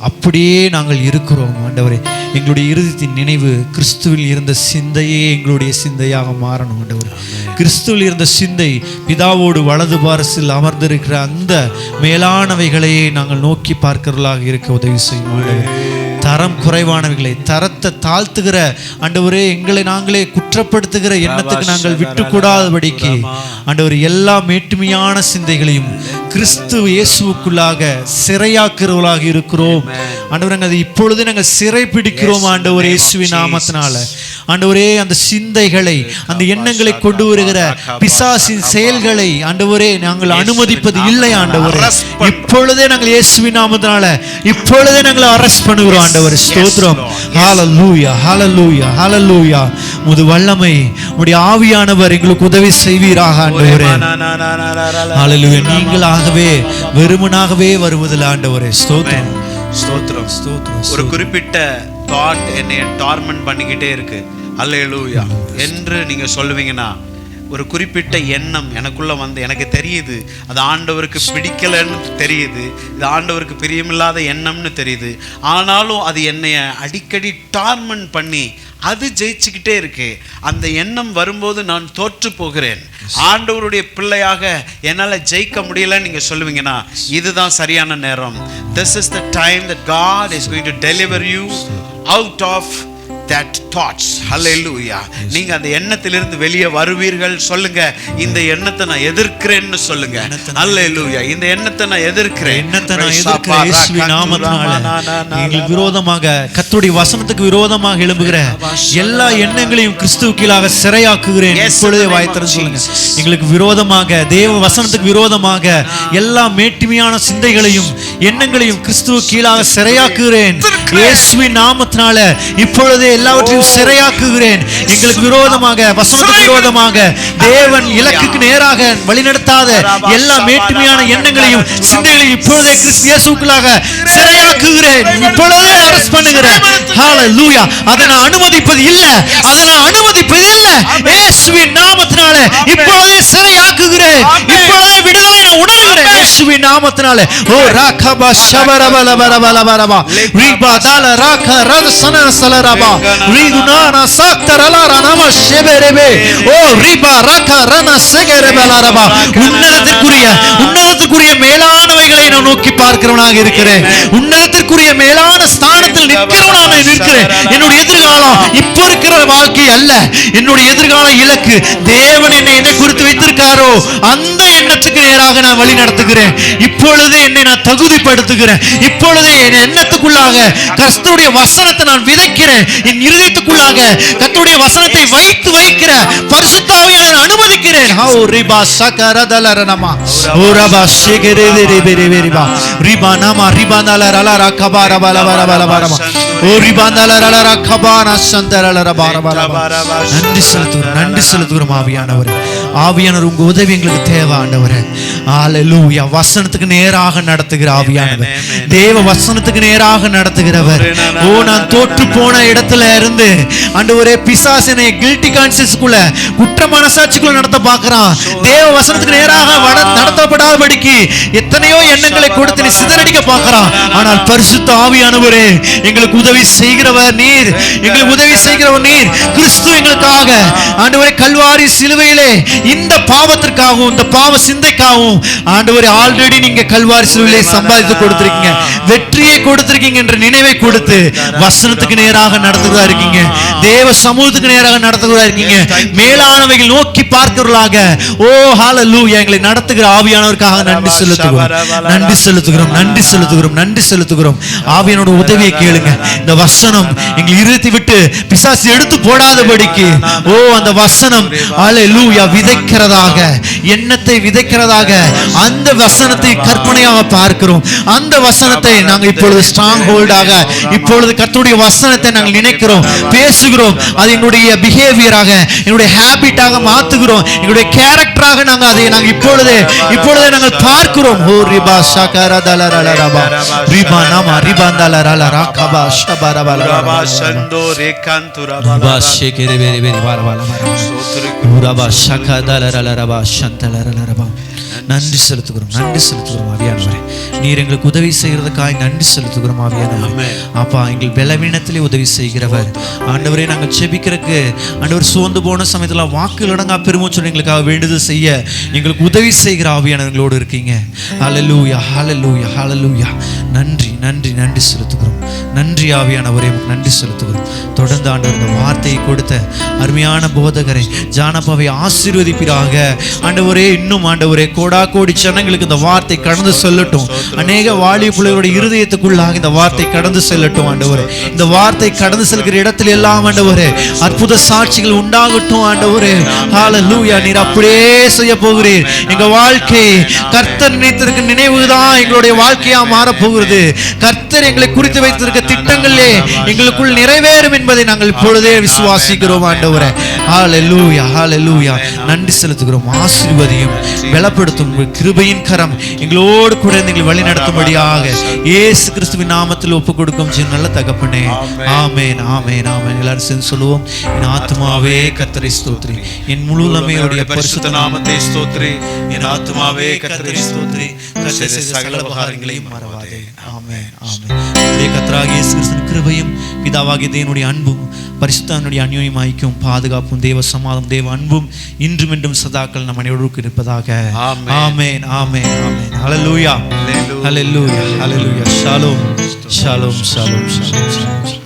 அப்படியே நாங்கள் இருக்கிறோம் ஆண்டவரே. எங்களுடைய இருதயத்தின் நினைவு கிறிஸ்துவில் இருந்த சிந்தையே எங்களுடைய சிந்தையாக மாறணும் ஆண்டவரே. கிறிஸ்துவில் இருந்த சிந்தை பிதாவோடு வலது பாரசில் அமர்ந்திருக்கிற அந்த மேலானவைகளையே நாங்கள் நோக்கி பார்க்கிறவர்களாக இருக்க உதவி செய்யும் ஆண்டவரே. தரம் குறைவானவைகளை, தரத்தை தாழ்த்துகிற ஆண்டவரே, எங்களை நாங்களே குற்றப்படுத்துகிற எண்ணத்துக்கு நாங்கள் விட்டுக்கூடாதபடிக்கு ஆண்டவர் எல்லா மேட்டுமையான சிந்தைகளையும் கிறிஸ்து இயேசுவுக்குள்ளாக சிறையாக்குறவர்களாக இருக்கிறோம் ஆண்டவர். நாங்கள் இப்பொழுது நாங்கள் சிறை பிடிக்கிறோம் ஆண்டவர் இயேசுவின் நாமத்தினால. ஆண்டவரே, அந்த சிந்தைகளை, அந்த எண்ணங்களை கொண்டு வருகிற பிசாசின் செயல்களை ஆண்டவரே நாங்கள் அனுமதிப்பது இல்லை ஆண்டவரே. இப்பொழுதே நாங்கள் இயேசுவின் நாமத்தினால இப்பொழுதே நாங்கள் அரெஸ்ட் பண்ணுகிறோம் ஆண்டவரே. ஸ்தோத்திரம். ஹல்லேலூயா, ஹல்லேலூயா, ஹல்லேலூயா. உமது வல்லமை, உம்முடைய ஆவியானவர் எங்களுக்கு உதவி செய்வீராக ஆண்டவரே. ஹல்லேலூயா. நீங்களாகவே வெறுமனாகவே வருவதில்லை ஆண்டவரே. ஸ்தோத்திரம், ஸ்தோத்திரம், ஸ்தோத்திரம். ஒரு குறிப்பிட்ட தாட் என்னை டார்மெண்ட் பண்ணிக்கிட்டே இருக்கு, ஹல்லேலூயா என்று நீங்க சொல்லுவீங்கன்னா, ஒரு குறிப்பிட்ட எண்ணம் எனக்குள்ள வந்து எனக்கு தெரியுது, அது ஆண்டவருக்கு பிடிக்கலன்னு தெரியுது, இது ஆண்டவருக்கு பிரியமில்லாத எண்ணம்னு தெரியுது, ஆனாலும் அது என்னைய அடிக்கடி டார்மெண்ட் பண்ணி அது ஜெயிச்சுக்கிட்டே இருக்கு. அந்த எண்ணம் வரும்போது நான் தோற்று போகிறேன், ஆண்டவருடைய பிள்ளையாக என்னால் ஜெயிக்க முடியலன்னு நீங்கள் சொல்லுவீங்கன்னா, இதுதான் சரியான நேரம். This is the time that God is going to deliver you out of that thoughts. Hallelujah. நீங்க அந்த எண்ணத்திலிருந்து வெளியே வருவீர்கள். சொல்லுங்க, இந்த எண்ணத்தை நான் எதிர்க்கிறேன்னு சொல்லுங்க. Hallelujah. இந்த எண்ணத்தை நான் எதிர்க்கிறேன். எண்ணத்தை நான் எதிர்க்கிறேன் இயேசுவின் நாமத்தினால. எங்களுக்கு விரோதமாக கர்த்தருடைய வசனத்துக்கு விரோதமாக எழும்புகிற எல்லா எண்ணங்களையும் கிறிஸ்துவுக்குள்ளாக சிறையாக்குகிறேன். இப்பொழுதே வாய் திறந்து சொல்லுங்க. எங்களுக்கு விரோதமாக, தேவ வசனத்துக்கு விரோதமாக எல்லா மேட்டிமையான சிந்தைகளையும் எண்ணங்களையும் கிறிஸ்துவுக்கு கீழாக சிறையாக்குகிறேன் இயேசுவின் நாமத்தினால. இப்பொழுதே எல்லாவற்றையும் சிறையாக்குகிறேன். எங்களுக்கு விரோதமாக, வசனத்துக்கு விரோதமாக, தேவன் இலக்குக்கு நேராக வழிநடத்தாத எல்லா மேட்டுமையான எண்ணங்களையும் சிந்தைகளையும் இப்பொழுதே கிறிஸ்து இயேசுவுக்குள்ளாக சிறையாக்குகிறேன். இப்பொழுதே அரெஸ்ட் பண்ணுகிறேன். ஹalleluya. அதை நான் அனுமதிப்பது இல்ல, அதை நான் அனுமதிப்பது இல்ல. இயேசுவின் நாமத்தினால இப்பொழுதே சிறையாக்குகிறேன். இப்பொழுதே விடுதலை நான் உணர்கிறேன் இயேசுவின் நாமத்தினால. ஓ ராகபா ஷபரபலபரபலபரபா ரிபாதால ராக ரதசன சலரபா ரிதுனானா சாக்தரலாரா நம ஷெபரபே ஓ ரிபா ராக ரன செகரபலரபா. உன்னதத்திற்குரிய மேலானவைகளை நான் நோக்கி பார்க்கிறவனாக இருக்கிறேன். உன்னதத்திற்குரிய மேலான ஸ்தானத்தில் நிற்கிறவனாக இருக்கிறேன். என்னுடைய எதிர்காலம் இப்போ இருக்கிற வாழ்க்கை அல்ல. என்னுடைய எதிர்கால இலக்கு தேவன் என்னை குறித்து வைத்திருக்காரோ அந்த எண்ணத்துக்கு நேராக நான் வழி நடத்துகிறேன். இப்பொழுது என்னை நான் தகுதிப்படுத்துகிறேன். இப்பொழுது என் எண்ணத்துக்குள்ளாக கர்த்தருடைய வசனத்தை நான் விதைக்கிறேன். என் இருதயத்துக்குள்ளாக கர்த்தருடைய வசனத்தை வைக்கிற பரிசுத்த ஆவியை நான் அனுமதிக்கிறேன். ஹோ ரிபா சகரதலரனமா ஓ ரபா ஷெகரேரெரெரெரெபா ரிபா நாமா ரிபாந்தலரலரா கபாரபலபலபலபலபா ஓ ரிபாந்தலரலரா கபானா சந்தரலரபாரபலபா. நன்றி செலுத்துகிறோம் ஆவியானவரே. ஆவியானவர் உங்க உதவி எங்களுக்கு தேவை ஆண்டவரே. ஹalleluya. வசனத்துக்கு நேராக நடத்துகிற ஆவியானவர், தேவ வசனத்துக்கு நேராக நடத்துகிறவர். ஓ நான் தோற்று போன இடத்துல இருந்து ஆண்டவரே பிசாசினை கில்ட்டி கான்ஷியஸ்க்குள்ள, குற்ற மனசாட்சிக்குள்ள நடத்த பார்க்கறான். தேவ வசனத்துக்கு நேராக நடத்தப்படாதபடிக்கு எத்தனையோ எண்ணங்களை கொடுத்து நீ சிதறடிக்க பார்க்கறான். ஆனால் பரிசுத்த ஆவியானவரே எங்களுக்கு உதவி செய்கிறவர் நீர். எங்களுக்கு உதவி செய்கிறவர் நீர். கிறிஸ்து எங்களுக்காக ஆண்டவரே கல்வாரி சிலுவையிலே இந்த பாவத்திற்காகவும் இந்த பாவ சிந்தைக்காகவும் ஆண்டவரே ஆல்ரெடி நீங்க கல்வாரி சிலுவையிலே சம்பாதித்து கொடுத்திருக்கீங்க, வெற்றியை கொடுத்திருக்கீங்க என்ற நினைவை கொடுத்து வசனத்துக்கு நேராக நடத்துகிறதா இருக்கீங்க. தேவ சமூகத்துக்கு நேராக நடத்துகிறதா இருக்கீங்க. மேலானவைகள் நோக்கி பார்க்கிறவர்களாக ஓ ஹalleluya எங்களை நடத்துகிற ஆவியானவருக்காக நன்றி செலுத்துகிறோம். நன்றி செலுத்துகிறோம். நன்றி செலுத்துகிறோம். நன்றி செலுத்துகிறோம். ஆவியானோட உதவியை கேளுங்க. இந்த வசனம் எங்களை இருத்தி விட்டு பிசாசு எடுத்து போடாதபடிக்கு ஓ அந்த வசனம் ஹalleluya விதைக்கிறதாக, எண்ணத்தை விதைக்கிறதாக அந்த வசனத்தை கற்பனையாக பார்க்கிறோம். அந்த வசனத்தை நாங்கள் இப்பொழுது ஸ்ட்ராங் ஹோல்டாக, இப்பொழுது கர்த்தருடைய வசனத்தை நாங்கள் நினைக்கிறோம், பேசுகிறோம். அது எங்களுடைய பிஹேவியராக, எங்களுடைய ஹேபிட்டாக மாத்துகிறோம். எங்களுடைய கேரக்டராக நாங்கள் அதை நாங்கள் இப்பொழுதே நாங்கள் பார்க்கிறோம். ஓ ரிபா ஷகரதலரலரபா ரிபா நாமா ரிபாந்தலரலரா கபா ஷபரபலரபா சந்தோ ரேகாந்துரபா பா ஷெகரேரெரெரெபா ரபா ஷகதலரலரபா சந்தலரலரபா. நன்றி செலுத்துகிறோம். நன்றி செலுத்துகிறோம் ஆவியானவரே. நீர் எங்களுக்கு உதவி செய்கிறதுக்காக நன்றி செலுத்துகிறோம் ஆவியானவரே. அப்பா எங்கள் பலவீனத்திலே உதவி செய்கிறவர் ஆண்டவரே. நாங்கள் செபிக்கிறதுக்கு ஆண்டவர் சோர்ந்து போன சமயத்தில் வாக்குகள் அடங்கா பெருமூச்சு எங்களுக்காக வேண்டுதல் செய்ய எங்களுக்கு உதவி செய்கிற ஆவியானவர்களோடு இருக்கீங்க. ஹalleluya ஹalleluya ஹalleluya. நன்றி நன்றி நன்றி செலுத்துகிறோம். நன்றி ஆவியானவரே, நன்றி செலுத்துகிறோம். தொடர்ந்து ஆண்டவர் இந்த வார்த்தையை கொடுத்த அருமையான போதகரை ஜானப்பாவை ஆசீர்வதிப்பீராக ஆண்டவரே. இன்னும் ஆண்டவரே கோடா கோடி ஜனங்களுக்கு இந்த வார்த்தை கடந்து செல்லட்டும். அநேக வாலிப பிள்ளைகளுடைய இருதயத்துக்குள்ளாக இந்த வார்த்தை கடந்து செல்லட்டும் ஆண்டவரே. இந்த வார்த்தை கடந்து செல்கிற இடத்துல எல்லாம் ஆண்டவரே அற்புத சாட்சிகள் உண்டாகட்டும் ஆண்டவரே. ஹalleluya. நீர் அப்படியே செய்ய போகிறீர். எங்க வாழ்க்கை கர்த்தர் நினைத்திருக்க நினைவுதான் எங்களுடைய வாழ்க்கையா மாறப்போகிறது. கர்த்தர் எங்களை குறித்து வைத்திருக்க திட்டங்களே எங்களுக்குள் நிறைவேறும் என்பதை நாங்கள் இப்பொழுதே விசுவாசிக்கிறோம் ஆண்டவரே. ஹalleluya ஹalleluya. நன்றி செலுத்துகிறோம். ஆசீர்வதியும் பலப்படுத்தும் கிருபையின் கரம் எங்களோடு கூட எங்களை வழி நடத்தும்படியாக இயேசு கிறிஸ்துவின் நாமத்தில் ஒப்புக் கொடுக்கும் நல்ல தகப்பனே. ஆமென் ஆமென் ஆமென். எல்லாரும் சேர்ந்து சொல்லுவோம். என் ஆத்துமாவே கர்த்தரை ஸ்தோத்திரி, என் முழு உள்ளமையுடைய பரிசுத்த நாமத்தை ஸ்தோத்திரி. என் ஆத்துமாவே கர்த்தரை ஸ்தோத்திரி, கர்த்தர் செய்த சகல உபகாரங்களையும் மறவாதே. ஆமென் ஆமென். நம்முடைய கர்த்தராகிய இயேசு கிறிஸ்துவின் கிருபையும் பிதாவாகிய தேவனுடைய அன்பும் பரிசுத்தனுடைய அந்யோன்யமாய்க்கும் பாதுகாப்பும் தேவ சமாதானம் தேவ அன்பும் இன்றும் என்றும் சதாக்கள் நம் அனைவருக்கும் இருப்பதாக. Amen amen amen. Hallelujah hallelujah hallelujah. ஷாலோம் ஷாலோம் ஷாலோம் ஷாலோம்.